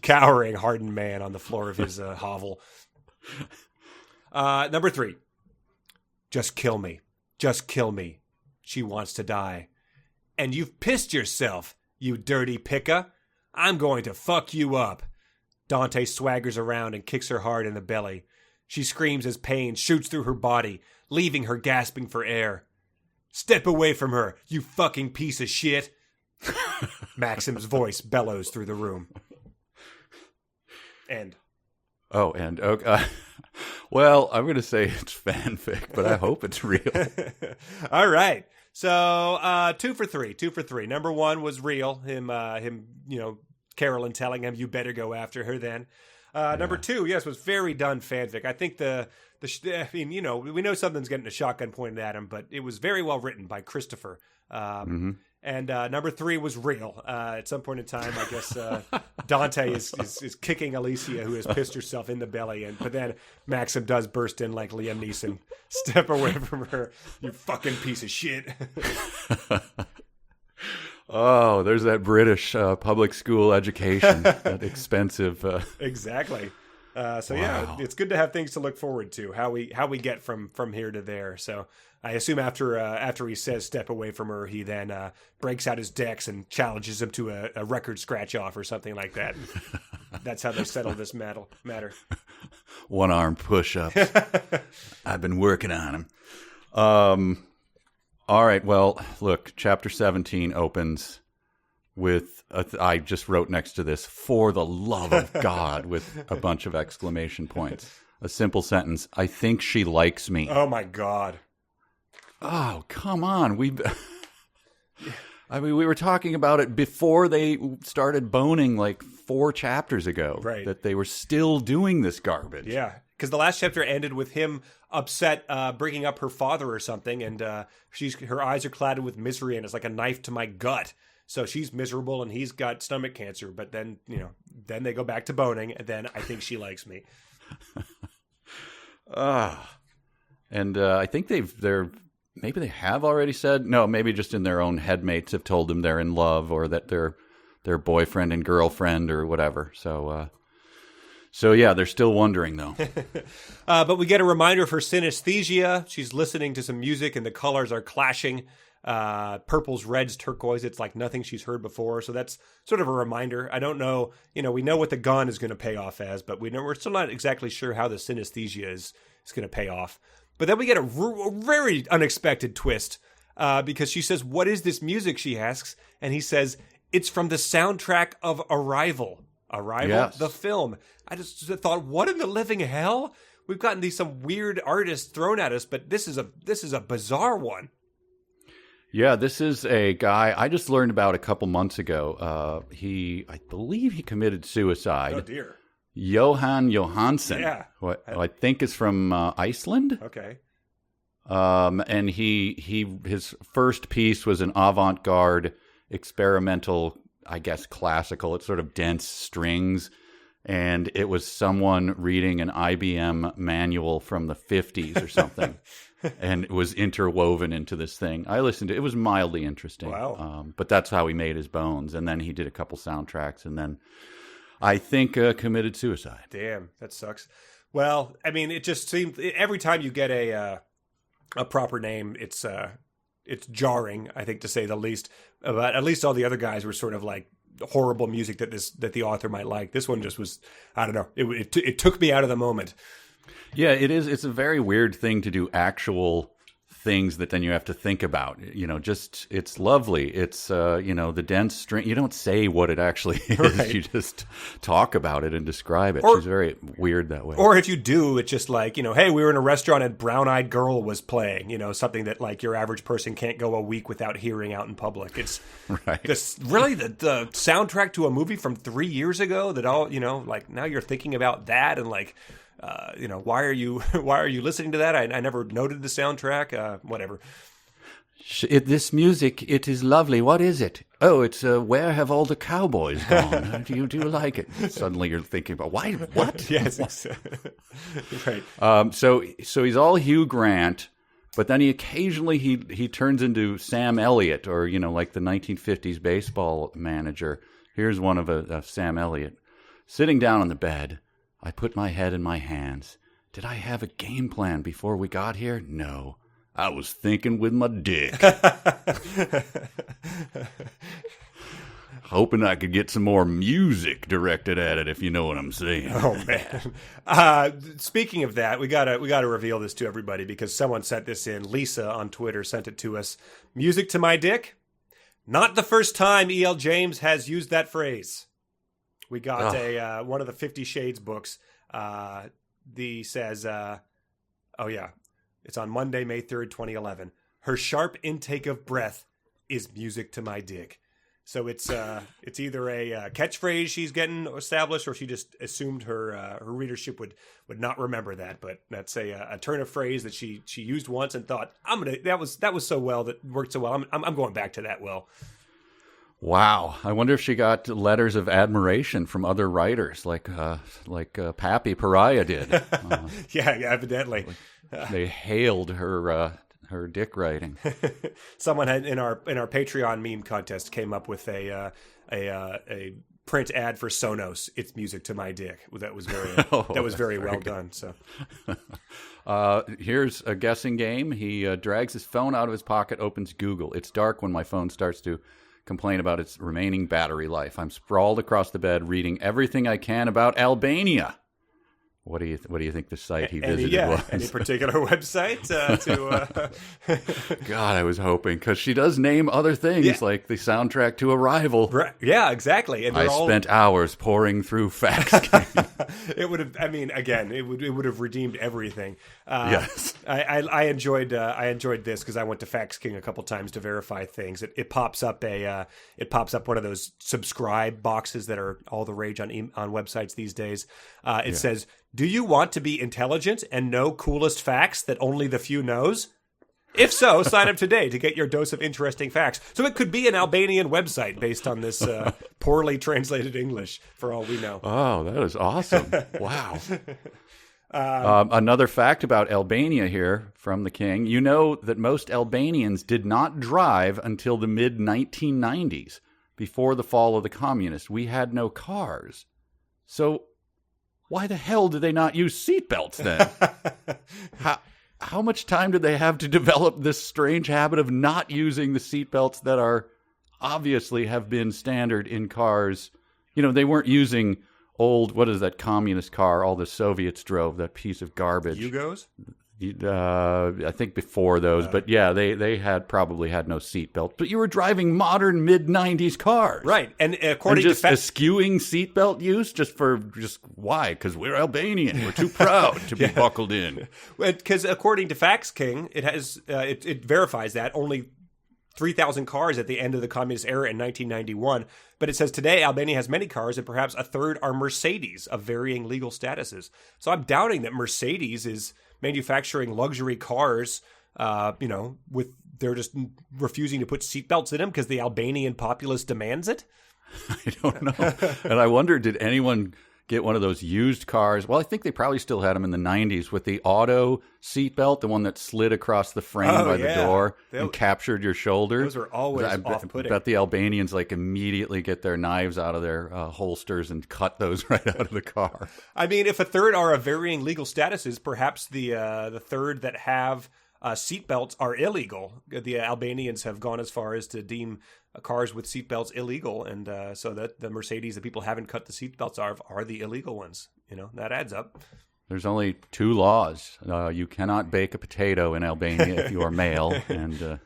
Speaker 2: cowering, hardened man on the floor of his hovel. Number 3. Just kill me. Just kill me. She wants to die. And you've pissed yourself, you dirty picker. I'm going to fuck you up. Dante swaggers around and kicks her hard in the belly. She screams as pain shoots through her body, leaving her gasping for air. Step away from her, you fucking piece of shit. Maxim's voice bellows through the room. End.
Speaker 1: Oh, and okay. Well, I'm going to say it's fanfic, but I hope it's real.
Speaker 2: All right. So, 2 for 3. 2 for 3. Number 1 was real. Him, Carolyn telling him, you better go after her then. Number 2, yes, was very done fanfic. I think we know something's getting a shotgun pointed at him, but it was very well written by Christopher. And number 3 was real. At some point in time, I guess Dante is kicking Alysia, who has pissed herself in the belly, but then Maxim does burst in like Liam Neeson. Step away from her, you fucking piece of shit.
Speaker 1: Oh, there's that British public school education, that expensive.
Speaker 2: Exactly.
Speaker 1: Wow.
Speaker 2: Yeah, it's good to have things to look forward to. How we get from here to there. So I assume after he says step away from her, he then breaks out his decks and challenges him to a record scratch off or something like that. That's how they settle this matter.
Speaker 1: One-arm push-ups. I've been working on them. All right. Well, look, chapter 17 opens with, I just wrote next to this, for the love of God, with a bunch of exclamation points. A simple sentence, I think she likes me.
Speaker 2: Oh, my God.
Speaker 1: Oh, come on. We were talking about it before they started boning like 4 chapters ago.
Speaker 2: Right.
Speaker 1: That they were still doing this garbage.
Speaker 2: Yeah. Because the last chapter ended with him upset, bringing up her father or something, and her eyes are clouded with misery, and it's like a knife to my gut. So she's miserable, and he's got stomach cancer. But then, then they go back to boning, and then I think she likes me.
Speaker 1: And I think maybe they have already said, no, maybe just in their own headmates have told them they're in love, or that they're boyfriend and girlfriend or whatever. So yeah, they're still wondering though.
Speaker 2: But we get a reminder of her synesthesia. She's listening to some music and the colors are clashing. Purples, reds, turquoise. It's like nothing she's heard before. So that's sort of a reminder. I don't know. We know what the gun is going to pay off as, but we're still not exactly sure how the synesthesia is going to pay off. But then we get a very unexpected twist because she says, "What is this music?" she asks. And he says, "It's from the soundtrack of Arrival."
Speaker 1: Yes.
Speaker 2: The film. I just thought, what in the living hell? We've gotten some weird artists thrown at us, but this is a bizarre one.
Speaker 1: Yeah, this is a guy I just learned about a couple months ago. I believe he committed suicide.
Speaker 2: Oh dear.
Speaker 1: Johan Johansson.
Speaker 2: Yeah.
Speaker 1: Who I think is from Iceland.
Speaker 2: Okay.
Speaker 1: And his first piece was an avant-garde experimental, I guess classical. It's sort of dense strings. And it was someone reading an IBM manual from the 50s or something. And it was interwoven into this thing. I listened to it. It was mildly interesting.
Speaker 2: Wow.
Speaker 1: But that's how he made his bones. And then he did a couple soundtracks. And then I think committed suicide.
Speaker 2: Damn, that sucks. Well, I mean, it just seemed every time you get a proper name, it's jarring, I think, to say the least. But at least all the other guys were sort of like horrible music that the author might like. This one just was, I don't know. It took me out of the moment.
Speaker 1: Yeah, it is. It's a very weird thing to do actual things that then you have to think about. Just it's lovely. It's the dense string. You don't say what it actually is.
Speaker 2: Right.
Speaker 1: You just talk about it and describe it. She's very weird that way.
Speaker 2: Or if you do, it's just like, hey, we were in a restaurant and Brown Eyed Girl was playing, something that like your average person can't go a week without hearing out in public. It's
Speaker 1: right.
Speaker 2: This really the soundtrack to a movie from 3 years ago that all, like now you're thinking about that and like, why are you listening to that? I never noted the soundtrack. Whatever.
Speaker 1: This music, it is lovely. What is it? Oh, it's Where Have All the Cowboys Gone? Do you like it? Suddenly you're thinking about why? What?
Speaker 2: Yes, right.
Speaker 1: So he's all Hugh Grant, but then he occasionally he turns into Sam Elliott, or like the 1950s baseball manager. Here's one of Sam Elliott sitting down on the bed. I put my head in my hands. Did I have a game plan before we got here? No. I was thinking with my dick. Hoping I could get some more music directed at it, if you know what I'm saying.
Speaker 2: Oh man! Speaking of that, we gotta reveal this to everybody because someone sent this in. Lisa on Twitter sent it to us. Music to my dick. Not the first time E.L. James has used that phrase. We got one of the 50 Shades books. Says, it's on Monday, May 3rd, 2011. Her sharp intake of breath is music to my dick. So it's either a catchphrase she's getting established, or she just assumed her readership would not remember that. But that's a turn of phrase that she used once and thought that was so well, that worked so well. I'm going back to that well.
Speaker 1: Wow. I wonder if she got letters of admiration from other writers like Pappy Pariah did.
Speaker 2: Yeah, evidently.
Speaker 1: They hailed her dick writing.
Speaker 2: Someone had in our Patreon meme contest came up with a print ad for Sonos. It's music to my dick. That was very well done. So
Speaker 1: here's a guessing game. He drags his phone out of his pocket, opens Google. It's dark when my phone starts to complain about its remaining battery life. I'm sprawled across the bed reading everything I can about Albania. What do you think the site he visited was?
Speaker 2: Any particular website?
Speaker 1: God, I was hoping, because she does name other things like the soundtrack to Arrival.
Speaker 2: Right. Yeah, exactly. And
Speaker 1: I spent hours pouring through facts.
Speaker 2: It would have. I mean, again, it would have redeemed everything.
Speaker 1: Yes.
Speaker 2: I enjoyed this because I went to Fax King a couple times to verify things. It pops up one of those subscribe boxes that are all the rage on websites these days. It says, "Do you want to be intelligent and know coolest facts that only the few knows? If so, sign up today to get your dose of interesting facts." So it could be an Albanian website based on this poorly translated English, for all we know.
Speaker 1: Oh, that is awesome. Wow. Another fact about Albania here from the king. You know that most Albanians did not drive until the mid-1990s, before the fall of the communists. We had no cars. So why the hell did they not use seatbelts then? How much time did they have to develop this strange habit of not using the seatbelts that are obviously have been standard in cars? They weren't using old, what is that communist car all the Soviets drove, that piece of garbage.
Speaker 2: Yugos?
Speaker 1: I think before those, but yeah, they probably had no seatbelt. But you were driving modern mid-90s cars,
Speaker 2: right? And according
Speaker 1: to eschewing seatbelt use, just why? Because we're Albanian, we're too proud to be buckled in.
Speaker 2: Because according to Fax King, it has it verifies that only 3,000 cars at the end of the communist era in 1991. But it says today Albania has many cars, and perhaps a third are Mercedes of varying legal statuses. So I'm doubting that Mercedes is manufacturing luxury cars, they're just refusing to put seatbelts in them because the Albanian populace demands it.
Speaker 1: I don't know. And I wonder, did anyone get one of those used cars? Well, I think they probably still had them in the 90s with the auto seatbelt, the one that slid across the frame by the door and captured your shoulder.
Speaker 2: Those are always off-putting.
Speaker 1: I bet the Albanians immediately get their knives out of their holsters and cut those right out of the car.
Speaker 2: I mean, if a third are of varying legal statuses, perhaps the third that have seatbelts are illegal. The Albanians have gone as far as to deem cars with seatbelts illegal, and so that the Mercedes that people haven't cut the seatbelts are the illegal ones. That adds up.
Speaker 1: There's only 2 laws. You cannot bake a potato in Albania if you are male, and.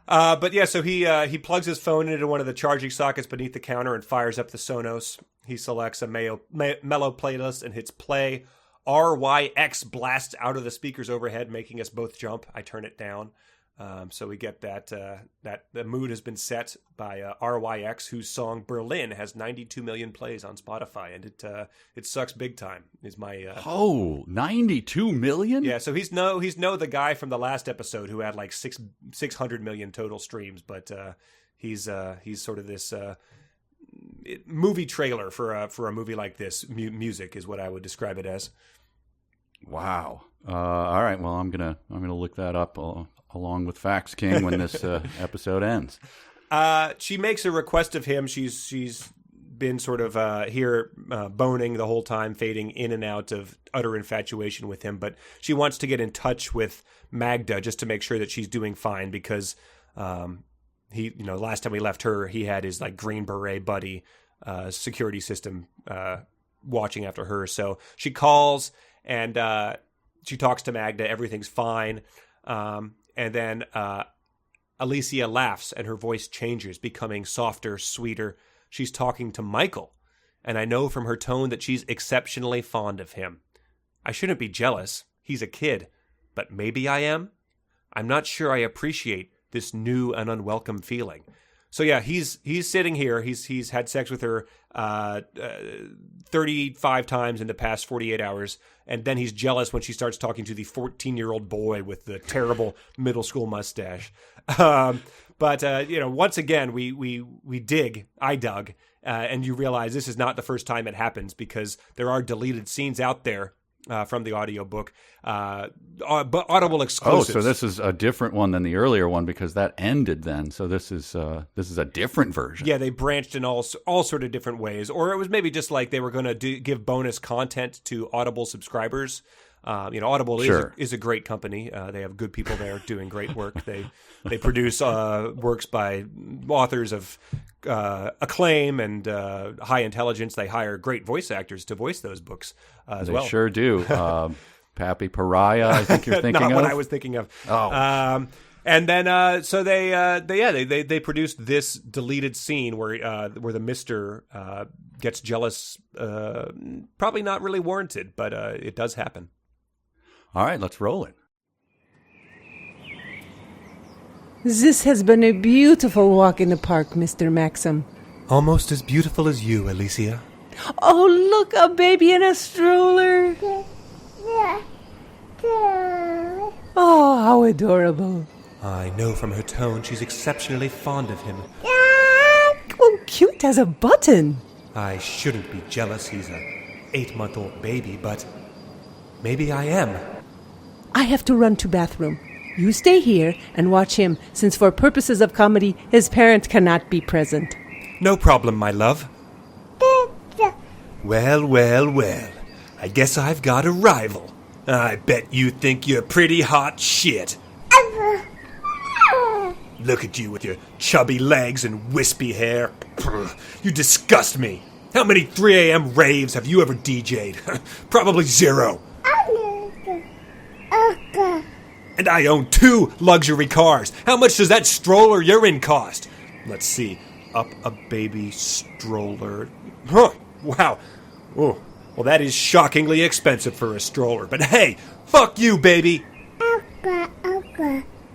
Speaker 2: But yeah, so he plugs his phone into one of the charging sockets beneath the counter and fires up the Sonos. He selects a mellow playlist and hits play. RYX blasts out of the speakers overhead, making us both jump. I turn it down. So we get that the mood has been set by RYX, whose song Berlin has 92 million plays on Spotify, and it sucks big time. Is my
Speaker 1: 92 million?
Speaker 2: Yeah, so he's the guy from the last episode who had like 600 million total streams, but he's sort of this movie trailer for a movie like this. Music is what I would describe it as.
Speaker 1: Wow. All right. Well, I'm gonna look that up along with Fax King when this episode ends.
Speaker 2: She makes a request of him. She's been sort of here boning the whole time, fading in and out of utter infatuation with him. But she wants to get in touch with Magda just to make sure that she's doing fine, because last time we left her, he had his like Green Beret buddy security system watching after her. So she calls and she talks to Magda. Everything's fine. And then Alysia laughs and her voice changes, becoming softer, sweeter. She's talking to Michael, and I know from her tone that she's exceptionally fond of him. I shouldn't be jealous. He's a kid, but maybe I am. I'm not sure I appreciate this new and unwelcome feeling. So yeah, he's sitting here. He's had sex with her 35 times in the past 48 hours, and then he's jealous when she starts talking to the 14-year-old boy with the terrible middle school mustache. But once again, I dug, and you realize this is not the first time it happens, because there are deleted scenes out there from the audiobook, but Audible exclusives.
Speaker 1: Oh, so this is a different one than the earlier one, because that ended then. So this is a different version.
Speaker 2: Yeah, they branched in all sort of different ways, or it was maybe just like they were going to give bonus content to Audible subscribers. Audible is a great company. They have good people there doing great work. They produce works by authors of acclaim and high intelligence. They hire great voice actors to voice those books as well.
Speaker 1: They sure do. Pappy Pariah, I think you're thinking
Speaker 2: Not
Speaker 1: of.
Speaker 2: what I was thinking of.
Speaker 1: Oh.
Speaker 2: And then so they produced this deleted scene where the Mister gets jealous. Probably not really warranted, but it does happen.
Speaker 1: All right, let's roll it.
Speaker 3: This has been a beautiful walk in the park, Mr. Maxim.
Speaker 2: Almost as beautiful as you, Alysia.
Speaker 3: Oh, look, a baby in a stroller. Oh, how adorable.
Speaker 2: I know from her tone she's exceptionally fond of him.
Speaker 3: Oh, cute as a button.
Speaker 2: I shouldn't be jealous. He's a 8-month-old baby, but maybe I am.
Speaker 3: I have to run to bathroom. You stay here and watch him, since for purposes of comedy, his parent cannot be present.
Speaker 2: No problem, my love. Well, well, well. I guess I've got a rival. I bet you think you're pretty hot shit. Look at you with your chubby legs and wispy hair. You disgust me. How many 3 a.m. raves have you ever DJ'd? Probably 0. And I own 2 luxury cars. How much does that stroller you're in cost? Let's see. Up a baby stroller. Huh. Wow. Oh. Well, that is shockingly expensive for a stroller. But hey, fuck you, baby.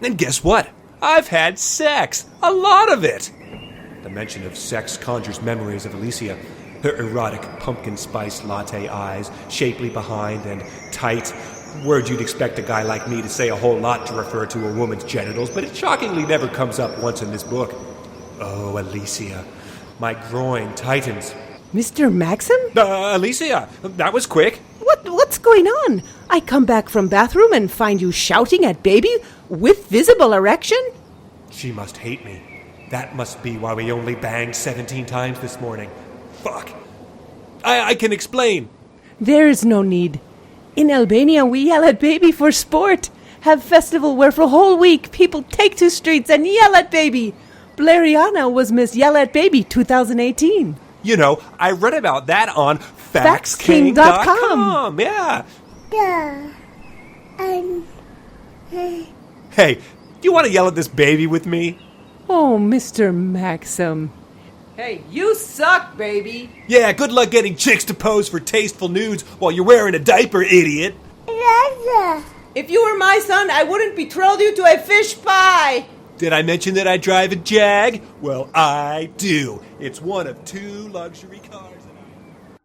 Speaker 2: And guess what? I've had sex. A lot of it. The mention of sex conjures memories of Alysia. Her erotic pumpkin spice latte eyes, shapely behind and tight. Word you'd expect a guy like me to say a whole lot to refer to a woman's genitals, but it shockingly never comes up once in this book. Oh, Alysia. My groin tightens.
Speaker 3: Mr. Maxim?
Speaker 2: Alysia, that was quick.
Speaker 3: What's going on? I come back from bathroom and find you shouting at baby with visible erection?
Speaker 2: She must hate me. That must be why we only banged 17 times this morning. Fuck. I can explain.
Speaker 3: There is no need. In Albania, we yell at baby for sport. Have festival where for a whole week people take to streets and yell at baby. Blariana was Miss Yell at Baby 2018.
Speaker 2: You know, I read about that on
Speaker 3: FaxKing.com.
Speaker 2: Yeah.
Speaker 7: Yeah.
Speaker 2: Hey, do you want to yell at this baby with me?
Speaker 3: Oh, Mr. Maxim. Hey, you suck, baby.
Speaker 2: Yeah, good luck getting chicks to pose for tasteful nudes while you're wearing a diaper, idiot.
Speaker 3: If you were my son, I wouldn't betroth you to a fish pie.
Speaker 2: Did I mention that I drive a Jag? Well, I do. It's one of 2 luxury cars.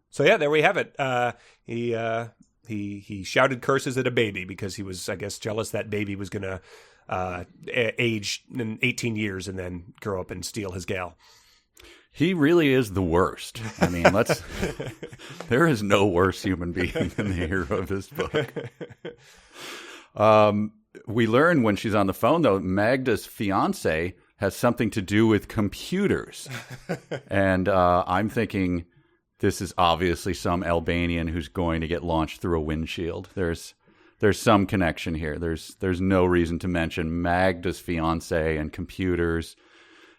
Speaker 2: So yeah, there we have it. He shouted curses at a baby because he was, I guess, jealous that baby was gonna age in 18 years and then grow up and steal his gal.
Speaker 1: He really is the worst. I mean, there is no worse human being than the hero of this book. We learn when she's on the phone, though, Magda's fiance has something to do with computers. And I'm thinking this is obviously some Albanian who's going to get launched through a windshield. There's some connection here. There's no reason to mention Magda's fiance and computers.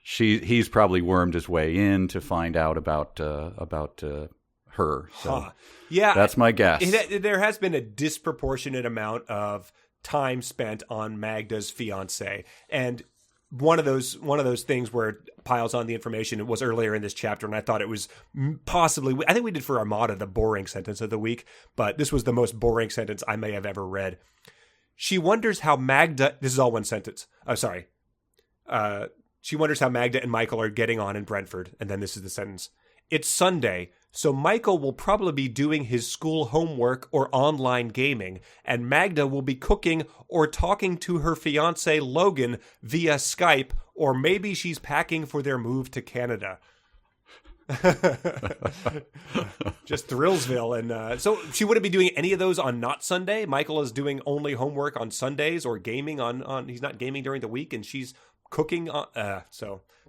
Speaker 1: He's probably wormed his way in to find out about her. So
Speaker 2: yeah,
Speaker 1: that's my guess.
Speaker 2: There has been a disproportionate amount of time spent on Magda's fiance, and one of those things where it piles on the information. It was earlier in this chapter, and I thought it was possibly. I think we did for Armada the boring sentence of the week, but this was the most boring sentence I may have ever read. She wonders how Magda. This is all one sentence. Oh, sorry. She wonders how Magda and Michael are getting on in Brentford, and then this is the sentence. It's Sunday, so Michael will probably be doing his school homework or online gaming, and Magda will be cooking or talking to her fiancé Logan via Skype, or maybe she's packing for their move to Canada. Just Thrillsville. And so she wouldn't be doing any of those on not Sunday. Michael is doing only homework on Sundays or gaming on he's not gaming during the week, and she's cooking on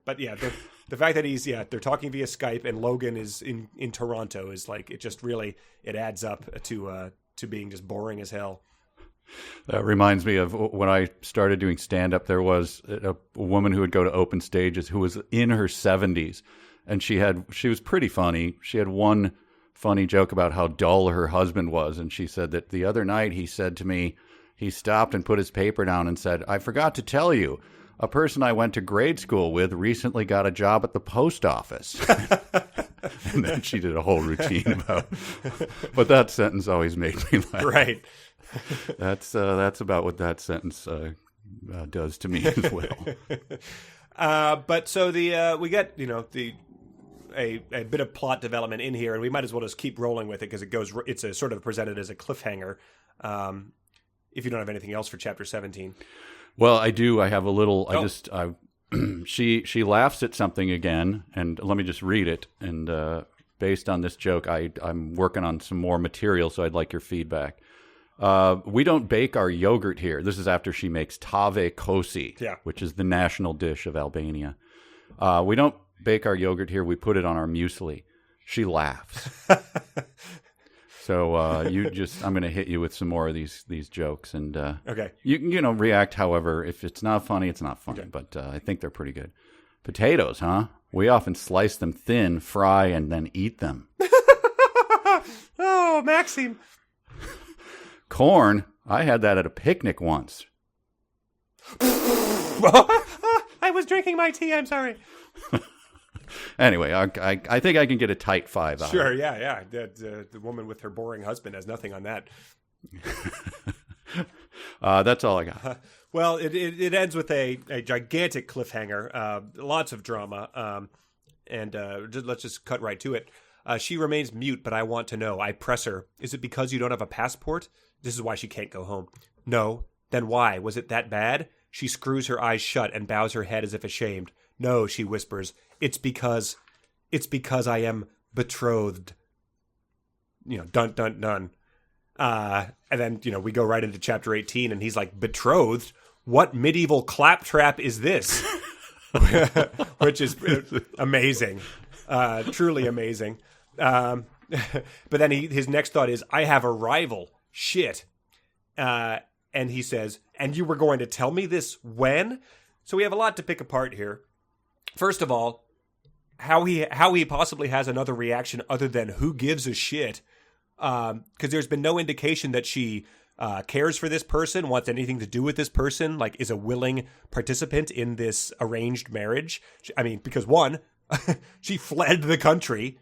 Speaker 2: but yeah, the fact that they're talking via Skype and Logan is in Toronto is like, it just really, it adds up to being just boring as hell.
Speaker 1: That reminds me of when I started doing stand-up. There was a woman who would go to open stages who was in her 70s, and she was pretty funny. She had one funny joke about how dull her husband was, and she said that the other night he said to me, he stopped and put his paper down and said, "I forgot to tell you, a person I went to grade school with recently got a job at the post office." And then she did a whole routine about, but that sentence always made me laugh.
Speaker 2: Right.
Speaker 1: That's about what that sentence does to me as well.
Speaker 2: But so we get a bit of plot development in here, and we might as well just keep rolling with it because it's a sort of presented as a cliffhanger. If you don't have anything else for chapter 17.
Speaker 1: Well, I do. I have a little. She laughs at something again, and let me just read it. And based on this joke, I'm working on some more material, so I'd like your feedback. We don't bake our yogurt here. This is after she makes tave kosi, which is the national dish of Albania. We don't bake our yogurt here. We put it on our muesli. She laughs. So I'm going to hit you with some more of these jokes, and
Speaker 2: okay,
Speaker 1: you react however. If it's not funny, it's not funny. Okay. But I think they're pretty good. Potatoes, huh? We often slice them thin, fry, and then eat them.
Speaker 2: Oh, Maxime.
Speaker 1: Corn. I had that at a picnic once.
Speaker 2: I was drinking my tea. I'm sorry.
Speaker 1: Anyway, I think I can get a tight 5 out.
Speaker 2: Sure, yeah. The woman with her boring husband has nothing on that.
Speaker 1: That's all I got.
Speaker 2: Well, it ends with a gigantic cliffhanger, lots of drama, and let's just cut right to it. She remains mute, but I want to know. I press her. Is it because you don't have a passport? This is why she can't go home. No. Then why? Was it that bad? She screws her eyes shut and bows her head as if ashamed. No, she whispers. It's because I am betrothed. Dun, dun, dun. And then, we go right into chapter 18, and he's like, betrothed? What medieval claptrap is this? Which is amazing. Truly amazing. But then his next thought is, I have a rival. shit. And he says, and you were going to tell me this when? So we have a lot to pick apart here. First of all, how he possibly has another reaction other than who gives a shit. Because there's been no indication that she cares for this person, wants anything to do with this person, like is a willing participant in this arranged marriage. I mean, because one, she fled the country.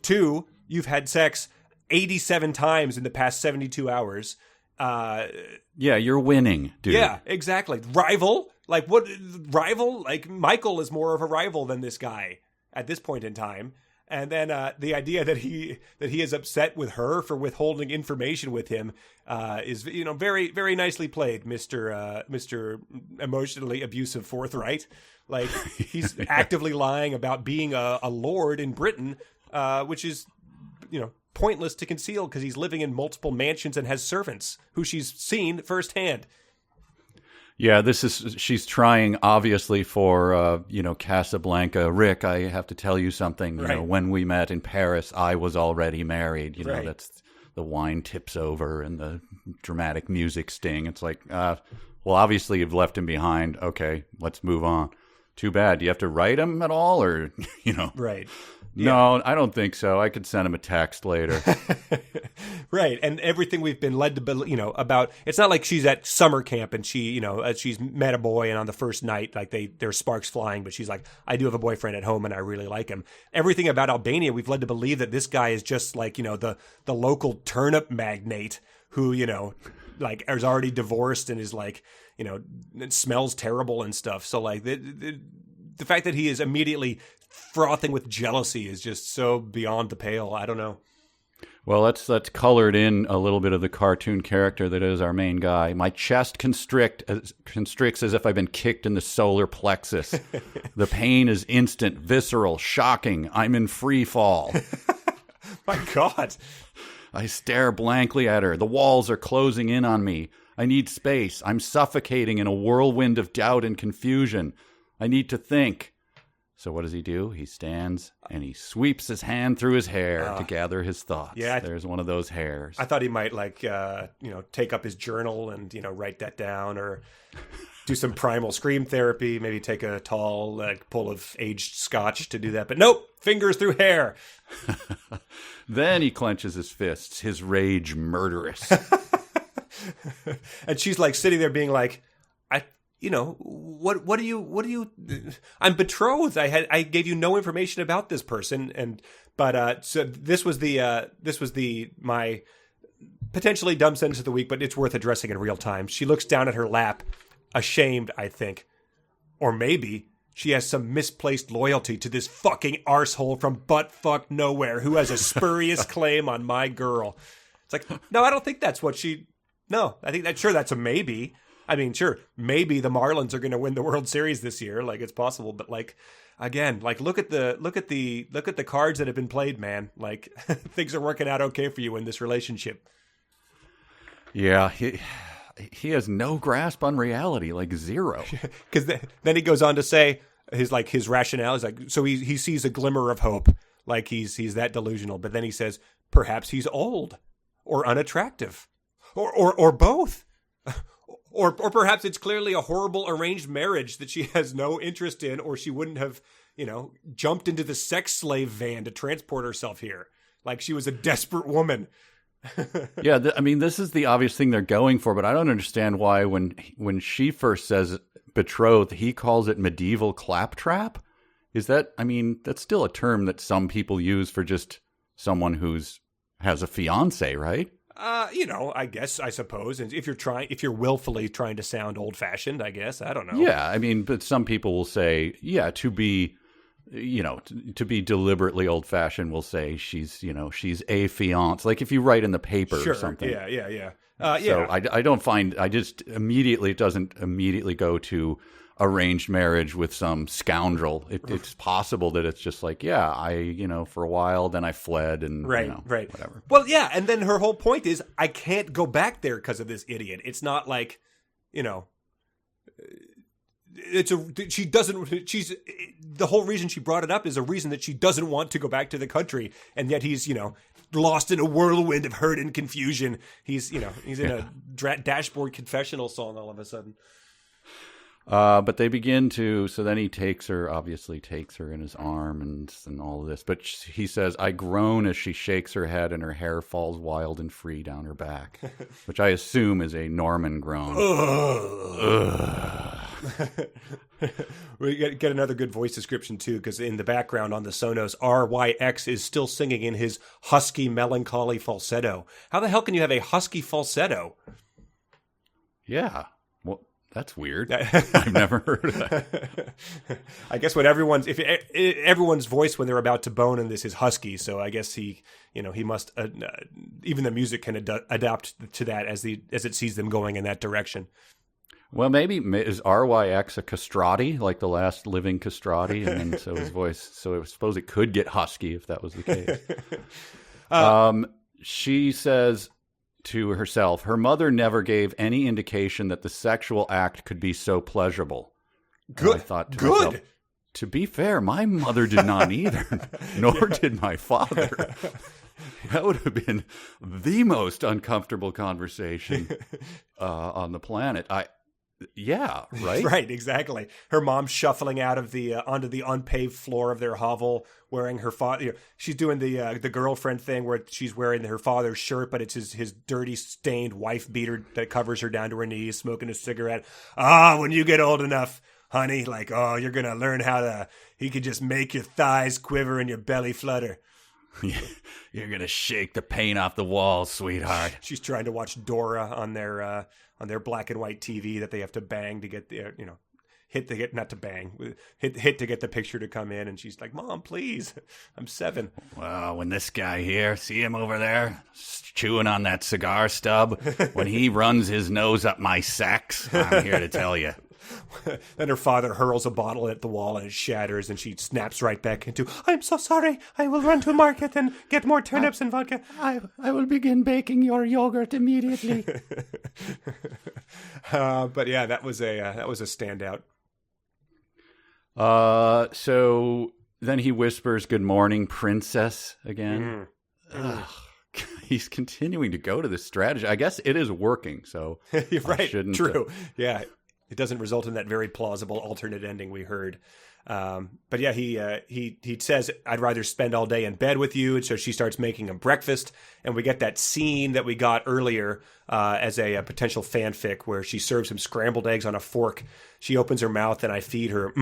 Speaker 2: Two, you've had sex 87 times in the past 72 hours.
Speaker 1: Yeah, you're winning, dude.
Speaker 2: Yeah, exactly. Rival? Like what? Rival? Like Michael is more of a rival than this guy at this point in time. And then the idea that he is upset with her for withholding information with him is, you know, very, very nicely played, Mr. Emotionally Abusive Forthright. Like he's actively lying about being a lord in Britain, which is, you know, pointless to conceal because he's living in multiple mansions and has servants who she's seen firsthand.
Speaker 1: Yeah, she's trying obviously for, Casablanca. Rick, I have to tell you something. You know, when we met in Paris, I was already married. You know, that's the wine tips over and the dramatic music sting. It's like, well, obviously you've left him behind. Okay, let's move on. Too bad. Do you have to write him at all or, you know?
Speaker 2: Right.
Speaker 1: No, I don't think so. I could send him a text later.
Speaker 2: Right. And everything we've been led to believe, you know, about, it's not like she's at summer camp and she, you know, she's met a boy and on the first night, like there's sparks flying, but she's like, I do have a boyfriend at home and I really like him. Everything about Albania, we've led to believe that this guy is just like, you know, the local turnip magnate who, you know, like is already divorced and is like, you know, it smells terrible and stuff. So like the fact that he is immediately frothing with jealousy is just so beyond the pale. I don't know.
Speaker 1: Well, that's colored in a little bit of the cartoon character that is our main guy. My chest constricts as if I've been kicked in the solar plexus. The pain is instant, visceral, shocking. I'm in free fall.
Speaker 2: My God.
Speaker 1: I stare blankly at her. The walls are closing in on me. I need space. I'm suffocating in a whirlwind of doubt and confusion. I need to think. So what does he do? He stands and he sweeps his hand through his hair to gather his thoughts. Yeah, there's one of those hairs.
Speaker 2: I thought he might take up his journal and, write that down or do some primal scream therapy, maybe take a tall pull of aged scotch to do that. But nope, fingers through hair.
Speaker 1: Then he clenches his fists, his rage murderous.
Speaker 2: And she's like sitting there being like, what do you, I'm betrothed. I gave you no information about this person. So this was my potentially dumb sentence of the week, but it's worth addressing in real time. She looks down at her lap, ashamed, I think. Or maybe she has some misplaced loyalty to this fucking arsehole from buttfuck nowhere who has a spurious claim on my girl. It's like, no, I don't think that's what I think that's a maybe. I mean, sure, maybe the Marlins are going to win the World Series this year. Like, it's possible, but again, look at the cards that have been played, man. Like, things are working out okay for you in this relationship.
Speaker 1: Yeah, he has no grasp on reality, like zero.
Speaker 2: Because then he goes on to say his rationale is like, so he sees a glimmer of hope, like he's that delusional. But then he says, perhaps he's old or unattractive, or both. Or perhaps it's clearly a horrible arranged marriage that she has no interest in, or she wouldn't have, jumped into the sex slave van to transport herself here. Like she was a desperate woman.
Speaker 1: Yeah, this is the obvious thing they're going for, but I don't understand why when she first says betrothed, he calls it medieval claptrap. Is that, that's still a term that some people use for just someone has a fiance, right?
Speaker 2: I suppose. And if you're willfully trying to sound old fashioned, I guess, I don't know.
Speaker 1: Yeah. But some people will say, to be deliberately old fashioned, will say she's a fiance. Like if you write in the paper or something.
Speaker 2: Yeah.
Speaker 1: So I don't find, it doesn't immediately go to arranged marriage with some scoundrel. It's possible that it's just like, for a while, then I fled and whatever.
Speaker 2: Well, yeah, and then her whole point is I can't go back there because of this idiot. It's not like, the whole reason she brought it up is a reason that she doesn't want to go back to the country, and yet he's, lost in a whirlwind of hurt and confusion. He's in a dashboard confessional song all of a sudden.
Speaker 1: But they begin to, so then he obviously takes her in his arm and all of this. But he says, I groan as she shakes her head and her hair falls wild and free down her back, which I assume is a Norman groan.
Speaker 2: We get another good voice description, too, because in the background on the Sonos, RYX is still singing in his husky, melancholy falsetto. How the hell can you have a husky falsetto?
Speaker 1: Yeah. Well, that's weird. I've never heard of that.
Speaker 2: I guess everyone's voice when they're about to bone in this is husky, so I guess he must even the music can adapt to that as it sees them going in that direction.
Speaker 1: Well, maybe is RYX a castrati, like the last living castrati, and then so his voice. So I suppose it could get husky if that was the case. She says to herself, her mother never gave any indication that the sexual act could be so pleasurable.
Speaker 2: Good.
Speaker 1: And I thought to myself, to be fair, my mother did not either, nor did my father. That would have been the most uncomfortable conversation on the planet. Yeah, right?
Speaker 2: Right, exactly. Her mom shuffling out of the onto the unpaved floor of their hovel, wearing her father. She's doing the girlfriend thing where she's wearing her father's shirt, but it's his dirty, stained wife beater that covers her down to her knees, smoking a cigarette. When you get old enough, honey, you're gonna learn he could just make your thighs quiver and your belly flutter.
Speaker 1: You're gonna shake the paint off the walls, sweetheart.
Speaker 2: She's trying to watch Dora on their black and white TV that they have to bang to get the hit to get the picture to come in, and she's like, "Mom, please, I'm 7."
Speaker 1: Well, when this guy here, see him over there chewing on that cigar stub, when he runs his nose up my sex, I'm here to tell you.
Speaker 2: Then her father hurls a bottle at the wall and it shatters, and she snaps right back into, "I'm so sorry. I will run to market and get more turnips and vodka.
Speaker 1: I will begin baking your yogurt immediately."
Speaker 2: But yeah, that was a standout.
Speaker 1: So then he whispers, "Good morning, princess," again. He's continuing to go to this strategy. I guess it is working. So
Speaker 2: you're right. True.
Speaker 1: Uh,
Speaker 2: Yeah. It doesn't result in that very plausible alternate ending we heard. But yeah, he says, "I'd rather spend all day in bed with you." And so she starts making him breakfast. And we get that scene that we got earlier as a potential fanfic where she serves him scrambled eggs on a fork. She opens her mouth and I feed her.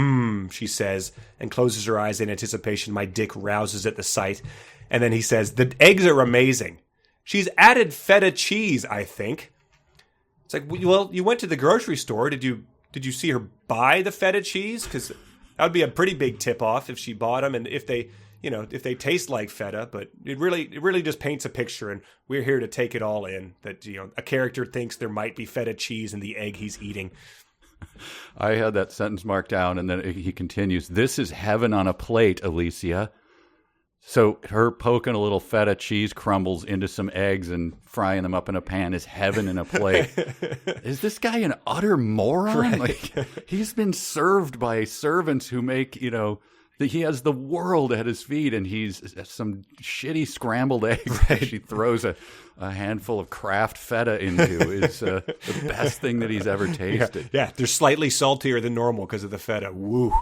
Speaker 2: She says, and closes her eyes in anticipation. My dick rouses at the sight. And then he says, "The eggs are amazing. She's added feta cheese, I think." It's like, well, you went to the grocery store. Did you see her buy the feta cheese? Because that would be a pretty big tip off if she bought them, and if they taste like feta. But it really just paints a picture, and we're here to take it all in. That a character thinks there might be feta cheese in the egg he's eating.
Speaker 1: I had that sentence marked down, and then he continues, "This is heaven on a plate, Alysia." So her poking a little feta cheese crumbles into some eggs and frying them up in a pan is heaven in a plate. Is this guy an utter moron?
Speaker 2: Right.
Speaker 1: Like, he's been served by servants who make, he has the world at his feet, and he's some shitty scrambled eggs that she throws a handful of Kraft feta into is the best thing that he's ever tasted.
Speaker 2: Yeah, they're slightly saltier than normal because of the feta. Woo.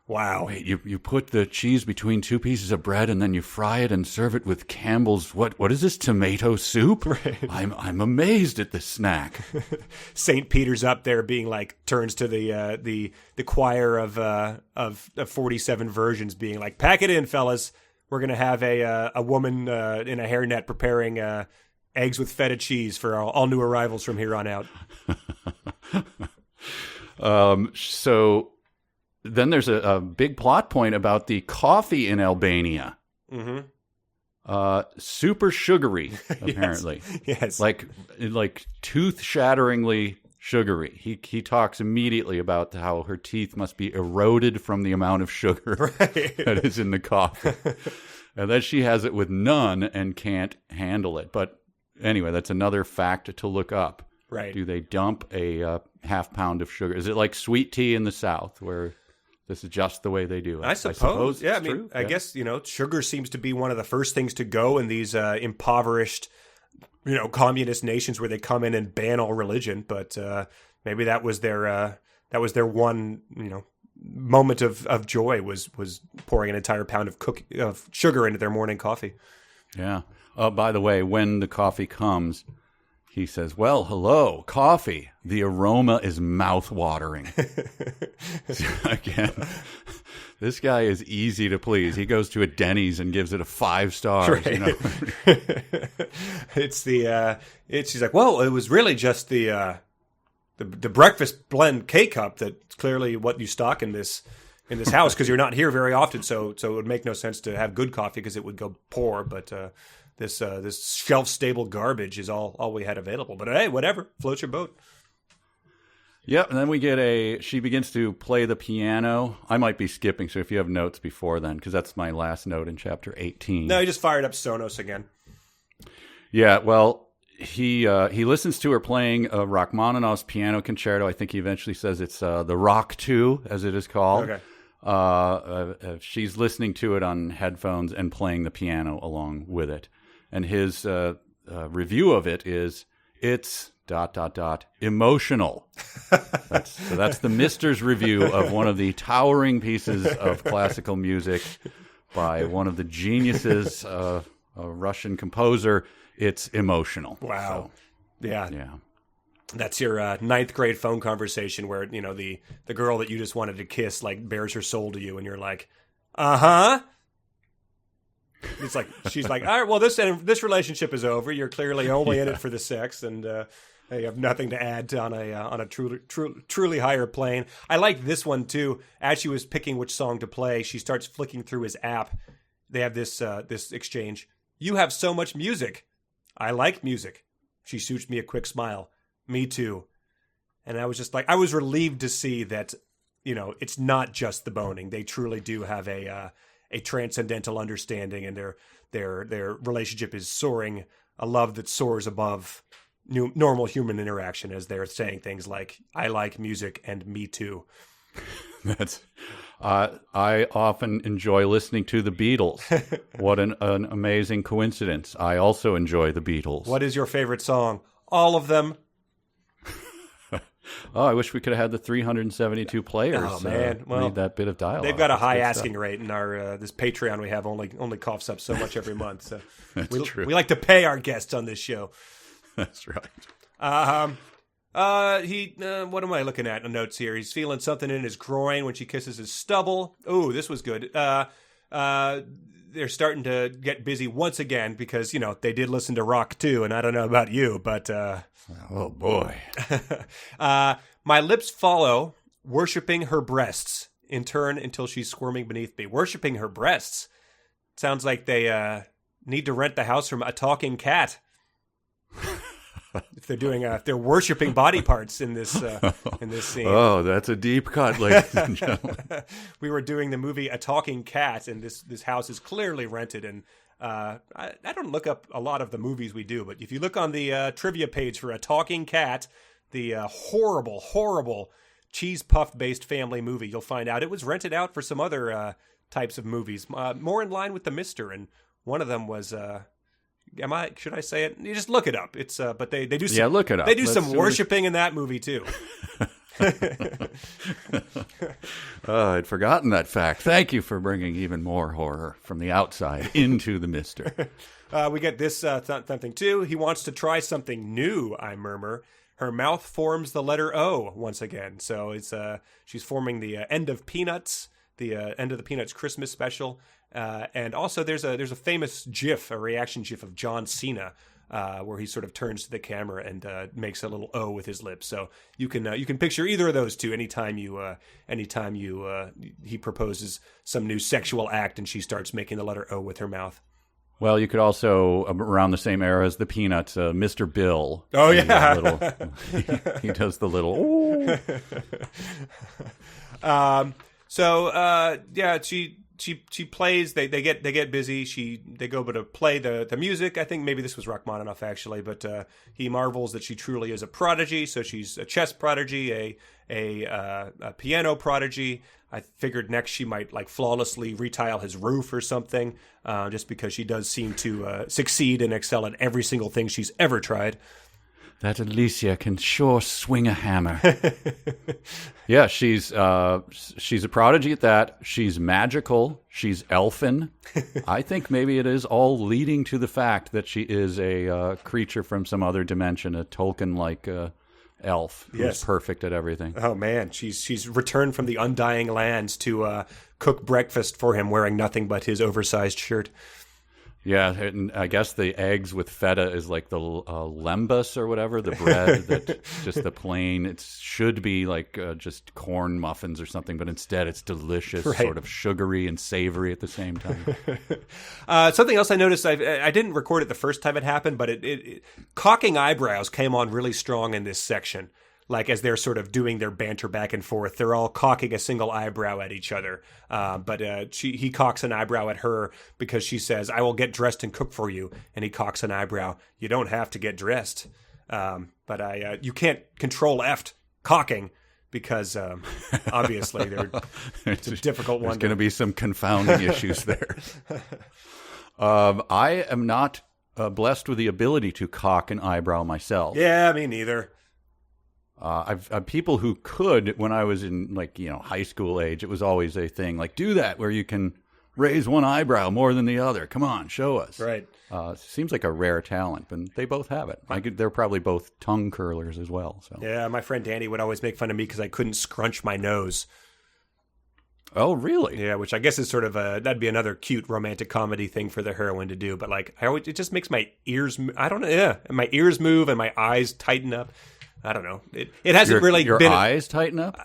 Speaker 2: Wow.
Speaker 1: Wait, you put the cheese between two pieces of bread and then you fry it and serve it with Campbell's, what is this, tomato soup?
Speaker 2: Right.
Speaker 1: I'm amazed at this snack.
Speaker 2: St. Peter's up there being like, turns to the choir of 47 versions being like, "Pack it in, fellas. We're going to have a woman in a hairnet preparing eggs with feta cheese for all new arrivals from here on out."
Speaker 1: So then there's a big plot point about the coffee in Albania. Mm-hmm. Super sugary, apparently.
Speaker 2: Yes.
Speaker 1: Like tooth-shatteringly sugary. He talks immediately about how her teeth must be eroded from the amount of sugar that is in the coffee. And then she has it with none and can't handle it. But anyway, that's another fact to look up.
Speaker 2: Right.
Speaker 1: Do they dump a half pound of sugar? Is it like sweet tea in the South where This is just the way they do it.
Speaker 2: I suppose. Yeah, I
Speaker 1: it's
Speaker 2: mean,
Speaker 1: true.
Speaker 2: I guess, sugar seems to be one of the first things to go in these impoverished, communist nations where they come in and ban all religion. But maybe that was their one, moment of joy was pouring an entire pound of sugar into their morning coffee.
Speaker 1: Yeah. By the way, when the coffee comes, he says, "Well, hello, coffee. The aroma is mouth-watering." Again, this guy is easy to please. He goes to a Denny's and gives it a 5 stars.
Speaker 2: Right. She's like, well, it was really just the breakfast blend K-cup that's clearly what you stock in this house because you're not here very often. So it would make no sense to have good coffee because it would go poor. But this shelf stable garbage is all we had available. But hey, whatever, float your boat.
Speaker 1: Yep, and then we get she begins to play the piano. I might be skipping, so if you have notes before then, because that's my last note in chapter 18.
Speaker 2: No, he just fired up Sonos again.
Speaker 1: Yeah, well, he listens to her playing Rachmaninoff's piano concerto. I think he eventually says it's the Rock 2, as it is called.
Speaker 2: Okay.
Speaker 1: She's listening to it on headphones and playing the piano along with it. And his review of it is, it's ... emotional. That's the Mister's review of one of the towering pieces of classical music by one of the geniuses, a Russian composer. It's emotional.
Speaker 2: Wow.
Speaker 1: So,
Speaker 2: yeah. That's your ninth grade phone conversation where, the girl that you just wanted to kiss, like, bears her soul to you, and you're like, uh-huh. It's like, she's like, all right, well, this relationship is over. You're clearly only in it for the sex, and you have nothing to add on a truly higher plane. I like this one, too. As she was picking which song to play, she starts flicking through his app. They have this exchange. You have so much music. I like music. She shoots me a quick smile. Me too. And I was just like, I was relieved to see that, it's not just the boning. They truly do have a transcendental understanding, and their relationship is soaring, a love that soars above normal human interaction, as they're saying things like, I like music and me too.
Speaker 1: That's I often enjoy listening to the Beatles. What an amazing coincidence. I also enjoy the Beatles.
Speaker 2: What is your favorite song? All of them.
Speaker 1: Oh, I wish we could have had the 372 players.
Speaker 2: Oh man, well,
Speaker 1: read that bit of dialogue.
Speaker 2: They've got a high asking rate, and our this Patreon we have only coughs up so much every month. So
Speaker 1: That's true.
Speaker 2: We like to pay our guests on this show.
Speaker 1: That's right.
Speaker 2: What am I looking at in the notes here? He's feeling something in his groin when she kisses his stubble. Ooh, this was good. They're starting to get busy once again because, they did listen to Rock too, and I don't know about you, but...
Speaker 1: oh, boy.
Speaker 2: My lips follow, worshipping her breasts, in turn until she's squirming beneath me. Worshipping her breasts? Sounds like they need to rent the house from a talking cat. If they're worshiping body parts in this scene.
Speaker 1: Oh, that's a deep cut, ladies and gentlemen.
Speaker 2: We were doing the movie A Talking Cat, and this house is clearly rented. And I don't look up a lot of the movies we do, but if you look on the trivia page for A Talking Cat, the horrible cheese puff based family movie, you'll find out it was rented out for some other types of movies, more in line with the Mister, and one of them was. Should I say it? You just look it up. It's but they do some,
Speaker 1: yeah, look it up.
Speaker 2: They do some worshiping in that movie too.
Speaker 1: I'd forgotten that fact. Thank you for bringing even more horror from the outside into the Mister.
Speaker 2: We get this something too. He wants to try something new, I murmur. Her mouth forms the letter O once again. So it's she's forming the end of Peanuts, the end of the Peanuts Christmas special. And also there's a famous GIF, a reaction GIF of John Cena, where he sort of turns to the camera and makes a little O with his lips. So you can picture either of those two anytime he proposes some new sexual act and she starts making the letter O with her mouth.
Speaker 1: Well, you could also, around the same era as the Peanuts, Mr. Bill.
Speaker 2: Oh, yeah.
Speaker 1: He does the little, ooh.
Speaker 2: She plays. They get busy. They go to play the music. I think maybe this was Rachmaninoff actually, but he marvels that she truly is a prodigy. So she's a chess prodigy, a piano prodigy. I figured next she might like flawlessly retile his roof or something, just because she does seem to succeed and excel at every single thing she's ever tried.
Speaker 1: That Alysia can sure swing a hammer. Yeah, she's a prodigy at that. She's magical. She's elfin. I think maybe it is all leading to the fact that she is a creature from some other dimension, a Tolkien-like elf who's perfect at everything.
Speaker 2: Oh man, she's returned from the Undying Lands to cook breakfast for him, wearing nothing but his oversized shirt.
Speaker 1: Yeah, and I guess the eggs with feta is like the lembas or whatever, the bread that just the plain. It should be like just corn muffins or something, but instead it's delicious, sort of sugary and savory at the same time.
Speaker 2: Something else I noticed, I didn't record it the first time it happened, but it cocking eyebrows came on really strong in this section. Like as they're sort of doing their banter back and forth, they're all cocking a single eyebrow at each other. But he cocks an eyebrow at her because she says, "I will get dressed and cook for you." And he cocks an eyebrow. "You don't have to get dressed." But you can't control F cocking because obviously it's a difficult one.
Speaker 1: There's going to be some confounding issues there. I am not blessed with the ability to cock an eyebrow myself.
Speaker 2: Yeah, me neither.
Speaker 1: I've people who could. When I was in high school age, it was always a thing like, do that where you can raise one eyebrow more than the other. Come on, show us.
Speaker 2: Right.
Speaker 1: Seems like a rare talent, but they both have it. They're probably both tongue curlers as well. So
Speaker 2: yeah, my friend Danny would always make fun of me because I couldn't scrunch my nose.
Speaker 1: Oh, really?
Speaker 2: Yeah, which I guess is sort of that'd be another cute romantic comedy thing for the heroine to do. But like, it just makes my ears. I don't know. Yeah, my ears move and my eyes tighten up. I don't know. It hasn't really
Speaker 1: your
Speaker 2: been...
Speaker 1: Your eyes tighten up?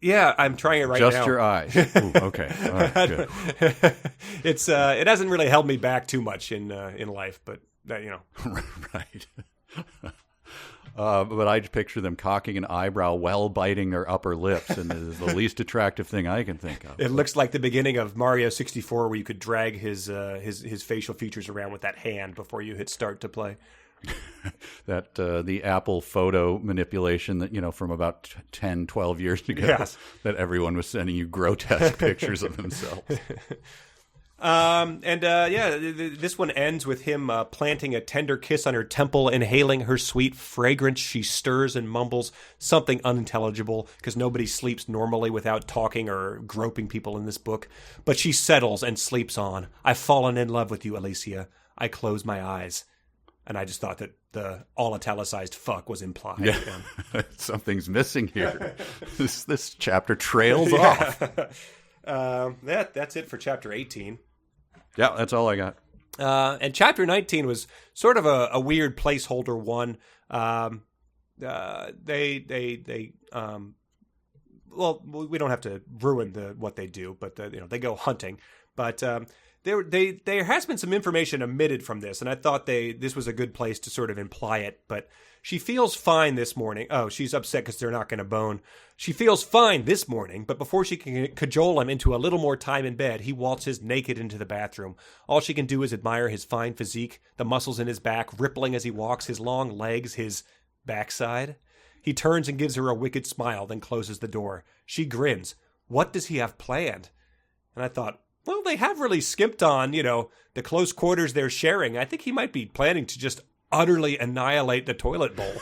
Speaker 2: Yeah, I'm trying it right now.
Speaker 1: Just your eyes. Ooh, okay. All right, good.
Speaker 2: It hasn't really held me back too much in life, but
Speaker 1: Right. But I just picture them cocking an eyebrow while biting their upper lips, and it is the least attractive thing I can think of.
Speaker 2: It looks like the beginning of Mario 64, where you could drag his facial features around with that hand before you hit start to play.
Speaker 1: That the Apple photo manipulation that from about 10, 12 years ago, that everyone was sending you grotesque pictures of themselves.
Speaker 2: This one ends with him planting a tender kiss on her temple, inhaling her sweet fragrance. She stirs and mumbles something unintelligible because nobody sleeps normally without talking or groping people in this book. But she settles and sleeps on. "I've fallen in love with you, Alysia. I close my eyes." And I just thought that the all italicized fuck was implied.
Speaker 1: Yeah. Something's missing here. This chapter trails off.
Speaker 2: That's it for chapter 18.
Speaker 1: Yeah, that's all I got.
Speaker 2: And chapter 19 was sort of a weird placeholder one. We don't have to ruin what they do, but they go hunting. But there has been some information omitted from this, and I thought this was a good place to sort of imply it. But she feels fine this morning. Oh, she's upset because they're not going to bone. She feels fine this morning, but before she can cajole him into a little more time in bed, he waltzes naked into the bathroom. All she can do is admire his fine physique, the muscles in his back rippling as he walks, his long legs, his backside. He turns and gives her a wicked smile, then closes the door. She grins. What does he have planned? And I thought, well, they have really skimped on, the close quarters they're sharing. I think he might be planning to just utterly annihilate the toilet bowl.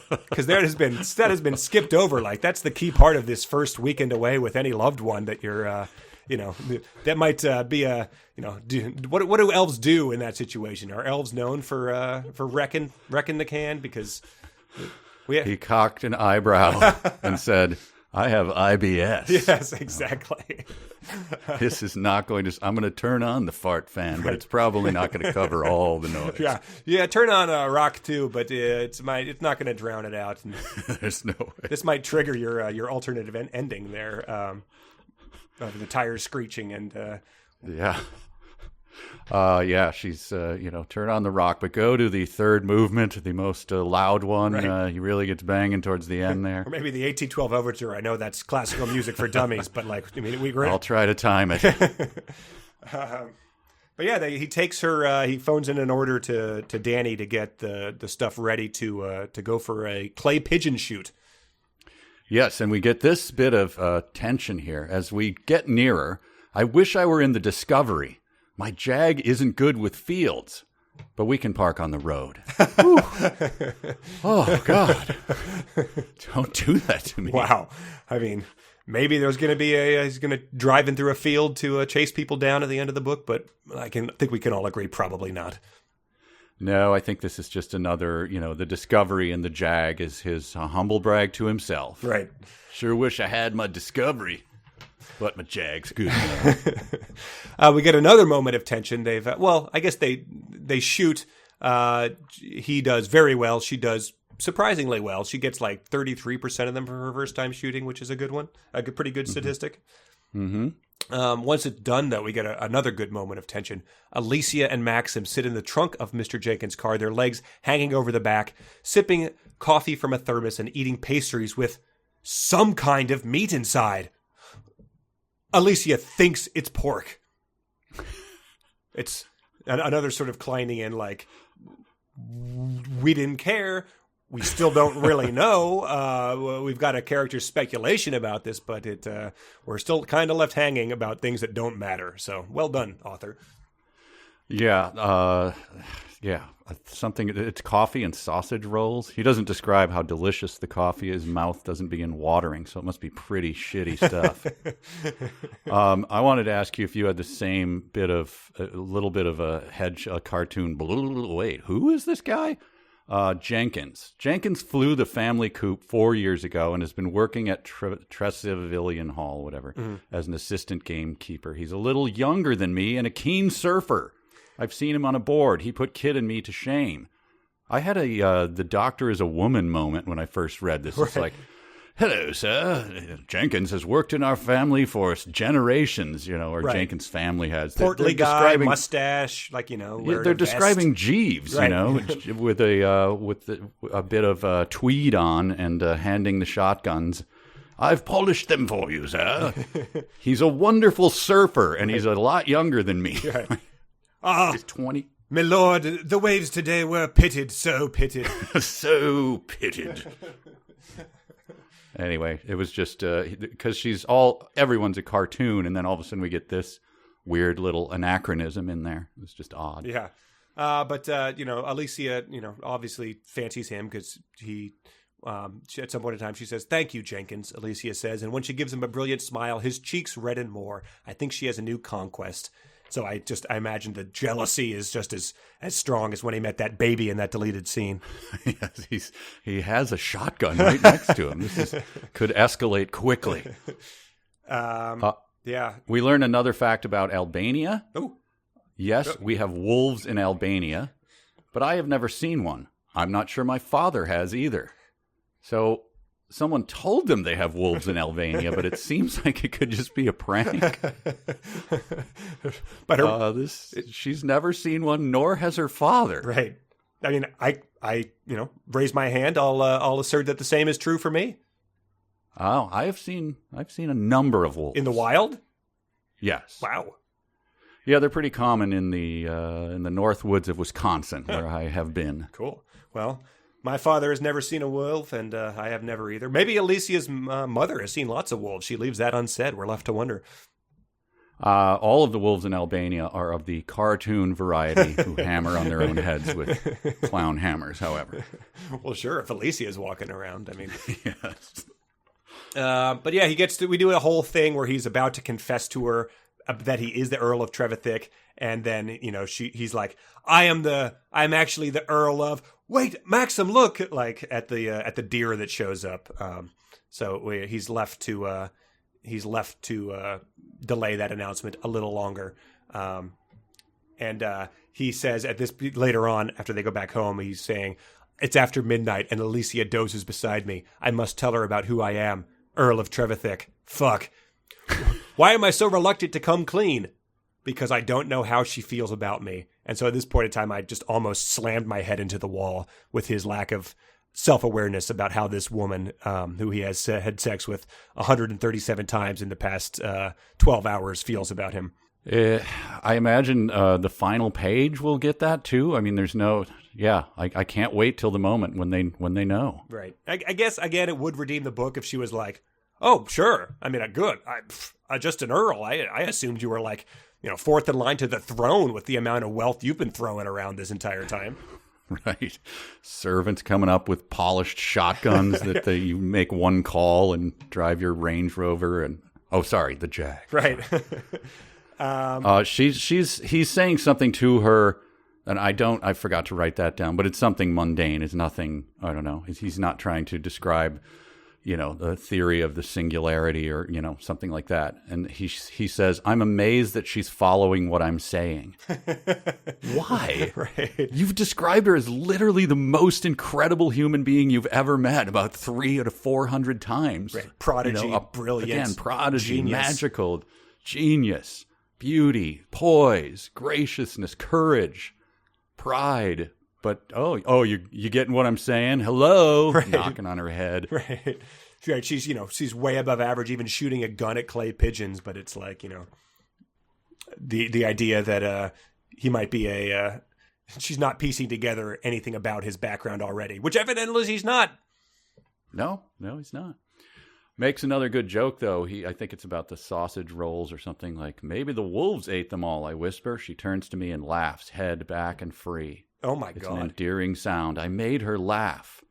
Speaker 2: Because that has been skipped over. Like, that's the key part of this first weekend away with any loved one that you're, that might be a, what do elves do in that situation? Are elves known for wrecking the can? Because
Speaker 1: he cocked an eyebrow and said, "I have IBS."
Speaker 2: Yes, exactly.
Speaker 1: This is not going to... I'm going to turn on the fart fan, but it's probably not going to cover all the noise.
Speaker 2: Yeah. Turn on rock too, but it's not going to drown it out. And
Speaker 1: there's no way.
Speaker 2: This might trigger your alternative ending there, of the tires screeching and.
Speaker 1: She's, turn on the rock, but go to the third movement, the most loud one. Right. He really gets banging towards the end there.
Speaker 2: Or maybe the 1812 Overture. I know that's classical music for dummies, but
Speaker 1: I'll try to time it.
Speaker 2: But yeah, he takes her, he phones in an order to Danny to get the stuff ready to go for a clay pigeon shoot.
Speaker 1: Yes, and we get this bit of tension here. As we get nearer, I wish I were in the Discovery. My Jag isn't good with fields, but we can park on the road. Oh, God. Don't do that to me.
Speaker 2: Wow. I mean, maybe there's going to be he's going to drive in through a field to chase people down at the end of the book, but I think we can all agree probably not.
Speaker 1: No, I think this is just another, the Discovery and the Jag is his humble brag to himself.
Speaker 2: Right.
Speaker 1: Sure wish I had my Discovery, but my Jag's good.
Speaker 2: We get another moment of tension. I guess they shoot. He does very well. She does surprisingly well. She gets like 33% of them for her first time shooting, which is a good one. Pretty good statistic. Mm-hmm. Once it's done, though, we get another good moment of tension. Alysia and Maxim sit in the trunk of Mr. Jenkins' car, their legs hanging over the back, sipping coffee from a thermos and eating pastries with some kind of meat inside. Alysia thinks it's pork. It's another sort of Kleining in, like, we didn't care. We still don't really know. We've got a character speculation about this, but we're still kind of left hanging about things that don't matter. So well done, author.
Speaker 1: Yeah. It's coffee and sausage rolls. He doesn't describe how delicious the coffee is. His mouth doesn't begin watering, so it must be pretty shitty stuff. I wanted to ask you if you had the same little bit of a cartoon. Wait, who is this guy? Jenkins. Jenkins flew the family coop 4 years ago and has been working at Tresevillian Hall, whatever, as an assistant gamekeeper. He's a little younger than me and a keen surfer. I've seen him on a board. He put Kid and me to shame. I had the doctor is a woman moment when I first read this. It's like, hello, sir. Jenkins has worked in our family for generations, or right. Jenkins' family has.
Speaker 2: Portly guy, mustache,
Speaker 1: they're describing Jeeves, right. with a bit of tweed on and handing the shotguns. I've polished them for you, sir. He's a wonderful surfer, and he's a lot younger than me.
Speaker 2: Right.
Speaker 1: He's 20.
Speaker 2: My lord, the waves today were pitted, so pitted.
Speaker 1: So pitted. Anyway, it was just because everyone's a cartoon, and then all of a sudden we get this weird little anachronism in there. It was just odd.
Speaker 2: Yeah. But Alysia, obviously fancies him because at some point in time, she says, "Thank you, Jenkins," Alysia says. And when she gives him a brilliant smile, his cheeks redden more. I think she has a new conquest. So I imagine the jealousy is just as strong as when he met that baby in that deleted scene.
Speaker 1: Yes, he has a shotgun right next to him. This could escalate quickly.
Speaker 2: Yeah.
Speaker 1: We learn another fact about Albania.
Speaker 2: Oh.
Speaker 1: Yes, we have wolves in Albania, but I have never seen one. I'm not sure my father has either. So someone told them they have wolves in Albania, but it seems like it could just be a prank. But she's never seen one, nor has her father.
Speaker 2: Right. I mean, I raise my hand. I'll assert that the same is true for me.
Speaker 1: Oh, I've seen a number of wolves
Speaker 2: in the wild.
Speaker 1: Yes.
Speaker 2: Wow.
Speaker 1: Yeah, they're pretty common in the north woods of Wisconsin, where I have been.
Speaker 2: Cool. Well, my father has never seen a wolf, and I have never either. Maybe Alysia's mother has seen lots of wolves. She leaves that unsaid. We're left to wonder.
Speaker 1: All of the wolves in Albania are of the cartoon variety who hammer on their own heads with clown hammers, however.
Speaker 2: Well, sure, if Alysia's walking around, I mean.
Speaker 1: Yes.
Speaker 2: But yeah, we do a whole thing where he's about to confess to her that he is the Earl of Trevithick, and then, he's like, I'm actually the Earl of... Wait, Maxim, look! Like at the deer that shows up. So he's left to delay that announcement a little longer. And he says later on, after they go back home, he's saying, "It's after midnight, and Alysia dozes beside me. I must tell her about who I am, Earl of Trevithick. Fuck. Why am I so reluctant to come clean? Because I don't know how she feels about me." And so at this point in time, I just almost slammed my head into the wall with his lack of self-awareness about how this woman, who he has had sex with 137 times in the past 12 hours, feels about him.
Speaker 1: I imagine the final page will get that too. I mean, there's no, I can't wait till the moment when they know.
Speaker 2: Right. I guess again, it would redeem the book if she was like, "Oh, sure. I mean, good. I just an earl. I assumed you were like, fourth in line to the throne with the amount of wealth you've been throwing around this entire time."
Speaker 1: Right. Servants coming up with polished shotguns that you make one call and drive your Range Rover and the Jag.
Speaker 2: Right.
Speaker 1: He's saying something to her, and I forgot to write that down, but it's something mundane. It's nothing, I don't know. He's not trying to describe, the theory of the singularity or, something like that. And he says, "I'm amazed that she's following what I'm saying." Why?
Speaker 2: Right.
Speaker 1: You've described her as literally the most incredible human being you've ever met about 300 to 400 times.
Speaker 2: Right. Prodigy, brilliance.
Speaker 1: Again, prodigy,
Speaker 2: genius.
Speaker 1: Magical, genius, beauty, poise, graciousness, courage, pride. But you getting what I'm saying? Hello,
Speaker 2: right.
Speaker 1: Knocking on her head.
Speaker 2: Right. Right. She's way above average, even shooting a gun at clay pigeons. But it's like the idea that he might be she's not piecing together anything about his background already, which evidently he's not.
Speaker 1: No, he's not. Makes another good joke, though. I think it's about the sausage rolls or something like, "Maybe the wolves ate them all," I whisper. She turns to me and laughs, head back and free.
Speaker 2: Oh, my
Speaker 1: It's
Speaker 2: God.
Speaker 1: an endearing sound. I made her laugh.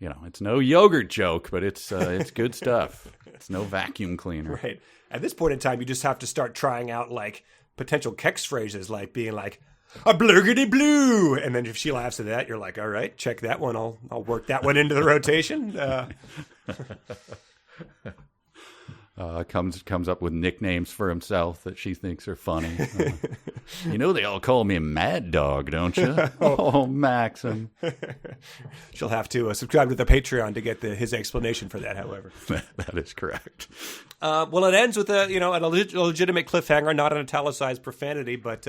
Speaker 1: It's no yogurt joke, but it's good stuff. It's no vacuum cleaner.
Speaker 2: Right. At this point in time, you just have to start trying out, like, potential kex phrases, like being like, "a blurgity blue." And then if she laughs at that, you're like, all right, check that one. I'll work that one into the rotation.
Speaker 1: Comes up with nicknames for himself that she thinks are funny. They all call me Mad Dog, don't you? Oh, Maxim.
Speaker 2: She'll have to subscribe to the Patreon to get his explanation for that, however.
Speaker 1: That is correct.
Speaker 2: Well, it ends with a legitimate cliffhanger, not an italicized profanity, but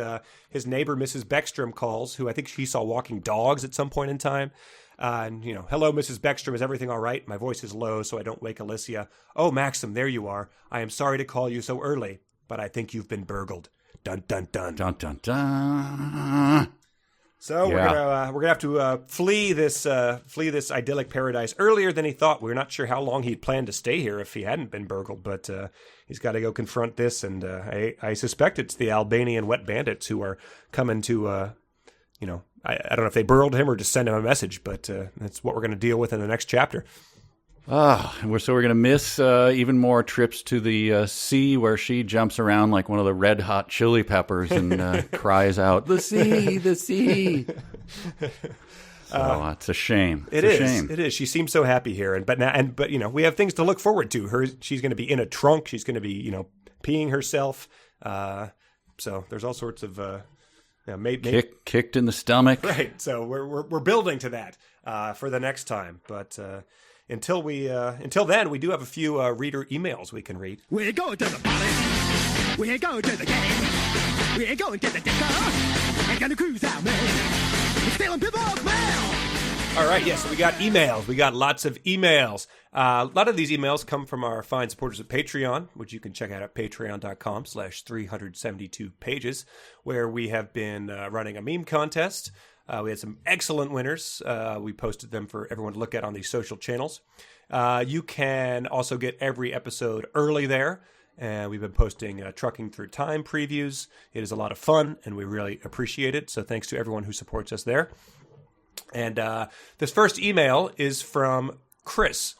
Speaker 2: his neighbor, Mrs. Beckstrom, calls, who I think she saw walking dogs at some point in time. "Hello, Mrs. Beckstrom, is everything all right? My voice is low, so I don't wake Alysia. Oh, Maxim, there you are. I am sorry to call you so early, but I think you've been burgled. Dun, dun, dun.
Speaker 1: Dun, dun, dun.
Speaker 2: So
Speaker 1: Yeah.
Speaker 2: we're gonna have to flee this idyllic paradise earlier than he thought. We're not sure how long he'd planned to stay here if he hadn't been burgled, but he's got to go confront this, and I suspect it's the Albanian wet bandits who are coming to I don't know if they burgled him or just sent him a message, but that's what we're going to deal with in the next chapter.
Speaker 1: We're going to miss even more trips to the sea where she jumps around like one of the Red Hot Chili Peppers and cries out, "The sea, the sea." So it's a shame.
Speaker 2: It is. She seems so happy here, but we have things to look forward to. She's going to be in a trunk. She's going to be peeing herself. So there's all sorts of.
Speaker 1: Kicked in the stomach.
Speaker 2: Right. So we're building to that for the next time. But until then, we do have a few reader emails we can read.
Speaker 7: We're going to the party. We're going to the game. We're going to the disco. We're going to cruise out, man. We're stealing people's mail.
Speaker 2: All right, yes, so we got emails. We got lots of emails. A lot of these emails come from our fine supporters at Patreon, which you can check out at patreon.com/372pages, where we have been running a meme contest. We had some excellent winners. We posted them for everyone to look at on these social channels. You can also get every episode early there. And we've been posting Trucking Through Time previews. It is a lot of fun, and we really appreciate it. So thanks to everyone who supports us there. And this first email is from Chris.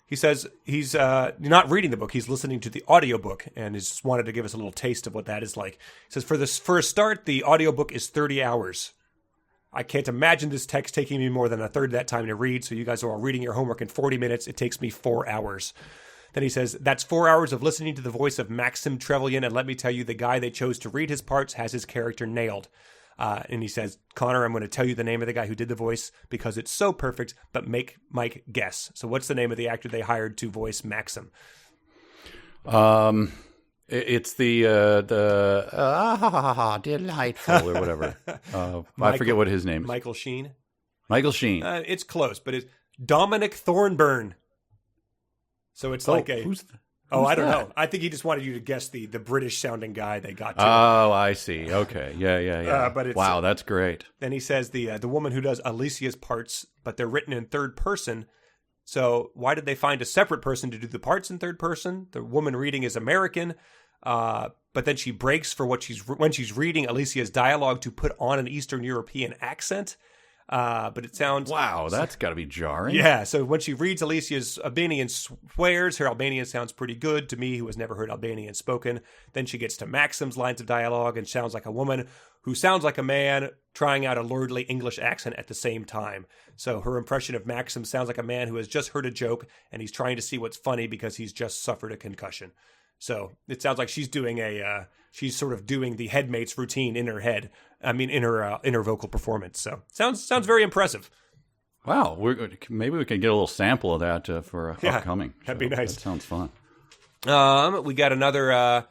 Speaker 2: He says he's not reading the book. He's listening to the audiobook and just wanted to give us a little taste of what that is like. He says, for a start, the audiobook is 30 hours. I can't imagine this text taking me more than a third of that time to read. So you guys are all reading your homework in 40 minutes. It takes me 4 hours. Then he says, that's 4 hours of listening to the voice of Maxim Trevelyan. And let me tell you, the guy they chose to read his parts has his character nailed. And he says, Connor, I'm going to tell you the name of the guy who did the voice because it's so perfect, but make Mike guess. So what's the name of the actor they hired to voice Maxim?
Speaker 1: It's the delightful or whatever. I forget what his name is.
Speaker 2: Michael Sheen.
Speaker 1: Michael Sheen.
Speaker 2: It's close, but it's Dominic Thornburn. So it's like a Oh,
Speaker 1: Who's
Speaker 2: I don't
Speaker 1: that?
Speaker 2: know. I think he just wanted you to guess the British sounding guy they got to.
Speaker 1: Oh, I see. Okay. Yeah.
Speaker 2: But it's,
Speaker 1: wow, that's great.
Speaker 2: Then he says the woman who does Alysia's parts, but they're written in third person. So why did they find a separate person to do the parts in third person? The woman reading is American, but then she breaks for when she's reading Alysia's dialogue to put on an Eastern European accent. But it sounds...
Speaker 1: Wow, that's got to be jarring.
Speaker 2: Yeah, so when she reads Alicia's Albanian swears, her Albanian sounds pretty good to me, who has never heard Albanian spoken. Then she gets to Maxim's lines of dialogue and sounds like a woman who sounds like a man trying out a lordly English accent at the same time. So her impression of Maxim sounds like a man who has just heard a joke and he's trying to see what's funny because he's just suffered a concussion. So it sounds like she's doing she's sort of doing the headmates routine in her head. I mean, in her vocal performance. So sounds very impressive.
Speaker 1: Wow, maybe we can get a little sample of that for upcoming.
Speaker 2: That'd be nice.
Speaker 1: That sounds fun.
Speaker 2: We got another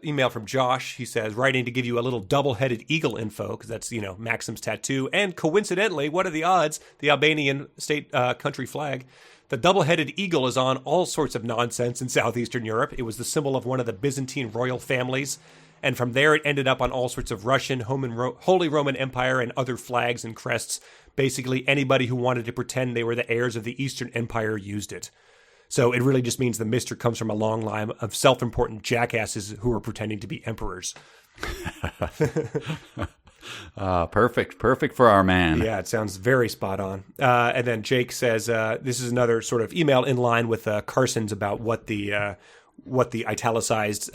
Speaker 2: email from Josh. He says, writing to give you a little double-headed eagle info, because that's, Maxim's tattoo. And coincidentally, what are the odds? The Albanian state country flag. The double-headed eagle is on all sorts of nonsense in southeastern Europe. It was the symbol of one of the Byzantine royal families. And from there, it ended up on all sorts of Russian, Holy Roman Empire, and other flags and crests. Basically, anybody who wanted to pretend they were the heirs of the Eastern Empire used it. So it really just means the Mister comes from a long line of self-important jackasses who are pretending to be emperors.
Speaker 1: Perfect for our man.
Speaker 2: Yeah, it sounds very spot on. And then Jake says, this is another sort of email in line with Carson's about what the italicized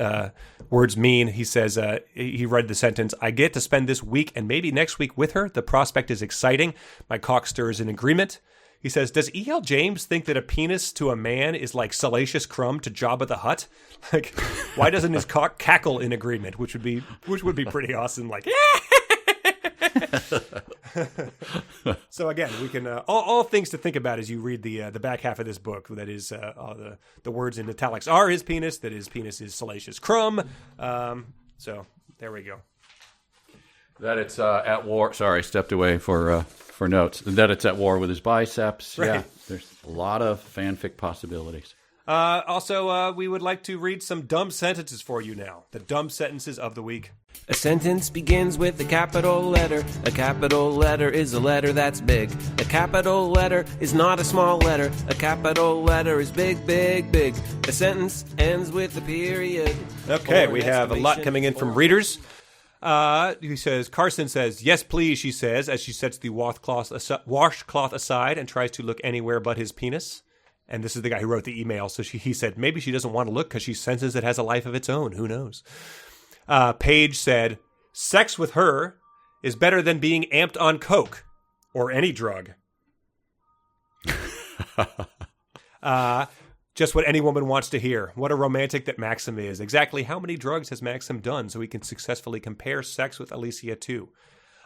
Speaker 2: words mean. He says, he read the sentence, I get to spend this week and maybe next week with her. The prospect is exciting. My cock stirs in agreement. He says, does E.L. James think that a penis to a man is like Salacious Crumb to Jabba the Hutt? Like, why doesn't his cock cackle in agreement? Which would be pretty awesome. Like, So again, we can all things to think about as you read the back half of this book. That is, the words in italics are his penis. That his penis is Salacious Crumb. So there we go.
Speaker 1: That it's at war. Sorry, stepped away for notes. That it's at war with his biceps.
Speaker 2: Right.
Speaker 1: Yeah, there's a lot of fanfic possibilities.
Speaker 2: Also, we would like to read some dumb sentences for you now. The dumb sentences of the week. A sentence begins with a capital letter. A capital letter is a letter that's big. A capital letter is not a small letter. A capital letter is big, big, big. A sentence ends with a period. Okay, we have a lot coming in from readers. Carson says, yes, please, she says, as she sets the washcloth aside and tries to look anywhere but his penis. And this is the guy who wrote the email. So he said, maybe she doesn't want to look because she senses it has a life of its own. Who knows? Paige said, sex with her is better than being amped on coke or any drug. Just what any woman wants to hear. What a romantic that Maxim is. Exactly how many drugs has Maxim done so he can successfully compare sex with Alysia too?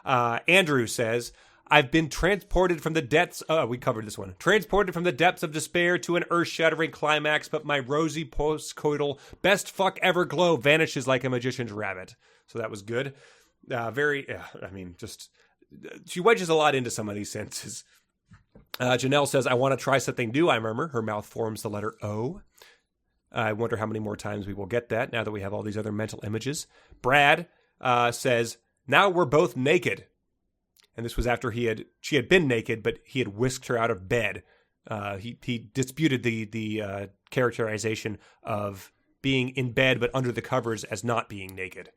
Speaker 2: Andrew says, I've been transported from the depths... we covered this one. Transported from the depths of despair to an earth-shattering climax, but my rosy post-coital best fuck ever glow vanishes like a magician's rabbit. So that was good. She wedges a lot into some of these sentences. Janelle says, I want to try something new, I murmur. Her mouth forms the letter O. I wonder how many more times we will get that now that we have all these other mental images. Brad says, now we're both naked. And this was after she had been naked, but he had whisked her out of bed. He disputed the characterization of being in bed but under the covers as not being naked.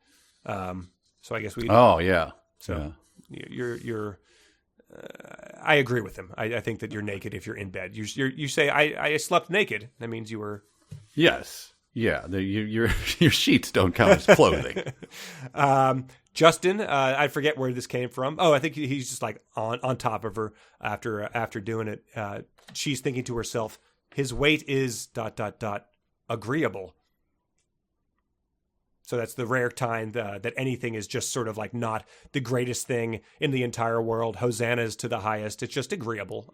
Speaker 2: So I guess we.
Speaker 1: Oh yeah.
Speaker 2: So you're. I agree with him. I think that you're naked if you're in bed. You say I slept naked. That means you were.
Speaker 1: Yes. Yeah. Your sheets don't count as clothing.
Speaker 2: Justin, I forget where this came from. Oh, I think he's just like on top of her after doing it. She's thinking to herself, his weight is ... agreeable. So that's the rare time that anything is just sort of like not the greatest thing in the entire world. Hosannas to the highest. It's just agreeable.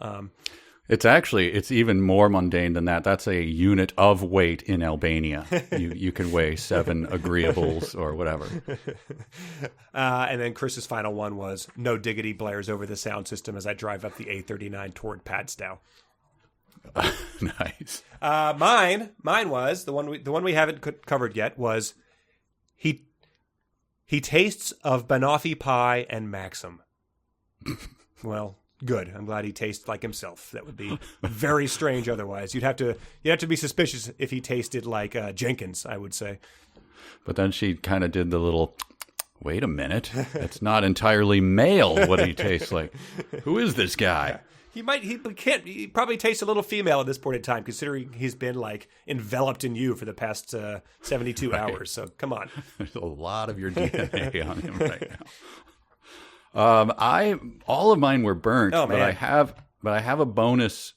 Speaker 1: It's even more mundane than that. That's a unit of weight in Albania. You can weigh 7 agreeables or whatever.
Speaker 2: And then Chris's final one was, no diggity blares over the sound system as I drive up the A39 toward Padstow.
Speaker 1: Nice.
Speaker 2: Mine was the one we haven't covered yet was he tastes of banoffee pie and Maxim. Well, good. I'm glad he tastes like himself. That would be very strange otherwise. You'd have to be suspicious if he tasted like Jenkins, I would say.
Speaker 1: But then she kind of did the little, wait a minute, it's not entirely male what he tastes like. Who is this guy?
Speaker 2: He probably tastes a little female at this point in time, considering he's been like enveloped in you for the past 72 hours. So come on.
Speaker 1: There's a lot of your DNA on him right now. All of mine were burnt, but I have a bonus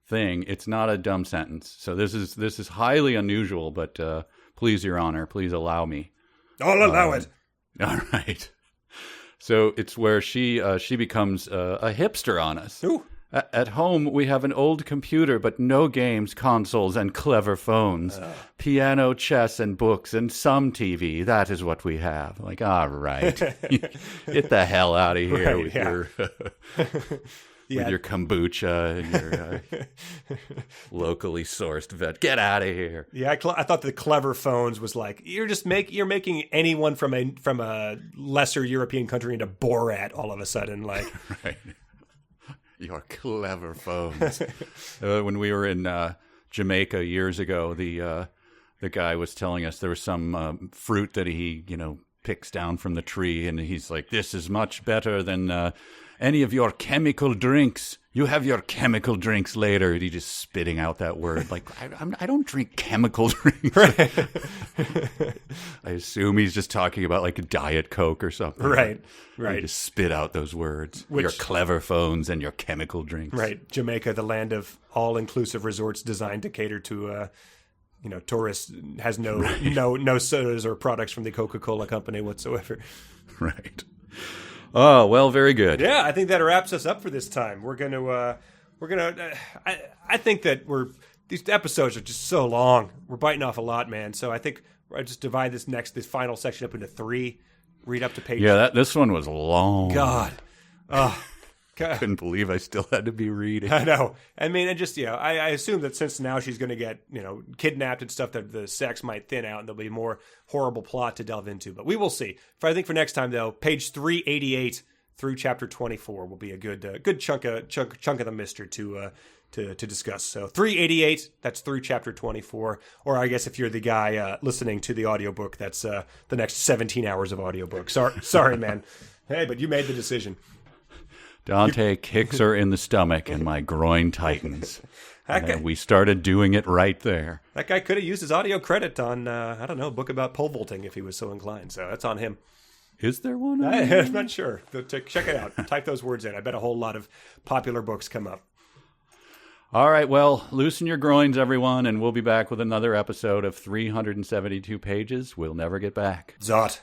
Speaker 1: thing. It's not a dumb sentence. So this is highly unusual, but please, Your Honor, please allow me.
Speaker 2: I'll allow it.
Speaker 1: All right. So it's where she becomes a hipster on us.
Speaker 2: Ooh.
Speaker 1: At home, we have an old computer, but no games, consoles, and clever phones. Piano, chess, and books, and some TV. That is what we have. Like, all right. Get the hell out of here with your kombucha and your locally sourced vet. Get out of here.
Speaker 2: Yeah, I thought the clever phones was like you're making anyone from a lesser European country into Borat all of a sudden, like.
Speaker 1: Right. Your clever phones. When we were in Jamaica years ago, the guy was telling us there was some fruit that he picks down from the tree, and he's like, "This is much better than any of your chemical drinks. You have your chemical drinks later." And he just spitting out that word. Like, I don't drink chemical drinks.
Speaker 2: Right.
Speaker 1: I assume he's just talking about like a Diet Coke or something.
Speaker 2: Right.
Speaker 1: He just spit out those words. Your clever phones and your chemical drinks.
Speaker 2: Right. Jamaica, the land of all-inclusive resorts designed to cater to tourists, has no sodas or products from the Coca-Cola company whatsoever.
Speaker 1: Right. Oh, well, very good.
Speaker 2: Yeah, I think that wraps us up for this time. I think that these episodes are just so long. We're biting off a lot, man. So I think I just divide this final section up into 3. Read up to page.
Speaker 1: Yeah, this one was long.
Speaker 2: God.
Speaker 1: I couldn't believe I still had to be reading.
Speaker 2: I know. I mean, and just, I assume that since now she's going to get, kidnapped and stuff, that the sex might thin out and there'll be more horrible plot to delve into. But we will see. I think for next time, though, page 388 through chapter 24 will be a good chunk of the mister to discuss. So 388, that's through chapter 24. Or I guess if you're the guy listening to the audiobook, that's the next 17 hours of audiobook. Sorry, man. Hey, but you made the decision.
Speaker 1: Dante kicks her in the stomach and my groin tightens. And we started doing it right there.
Speaker 2: That guy could have used his audio credit on, a book about pole vaulting if he was so inclined. So that's on him.
Speaker 1: Is there one?
Speaker 2: I'm not sure. Check it out. Type those words in. I bet a whole lot of popular books come up.
Speaker 1: All right, well, loosen your groins, everyone, and we'll be back with another episode of 372 Pages We'll Never Get Back.
Speaker 2: Zot.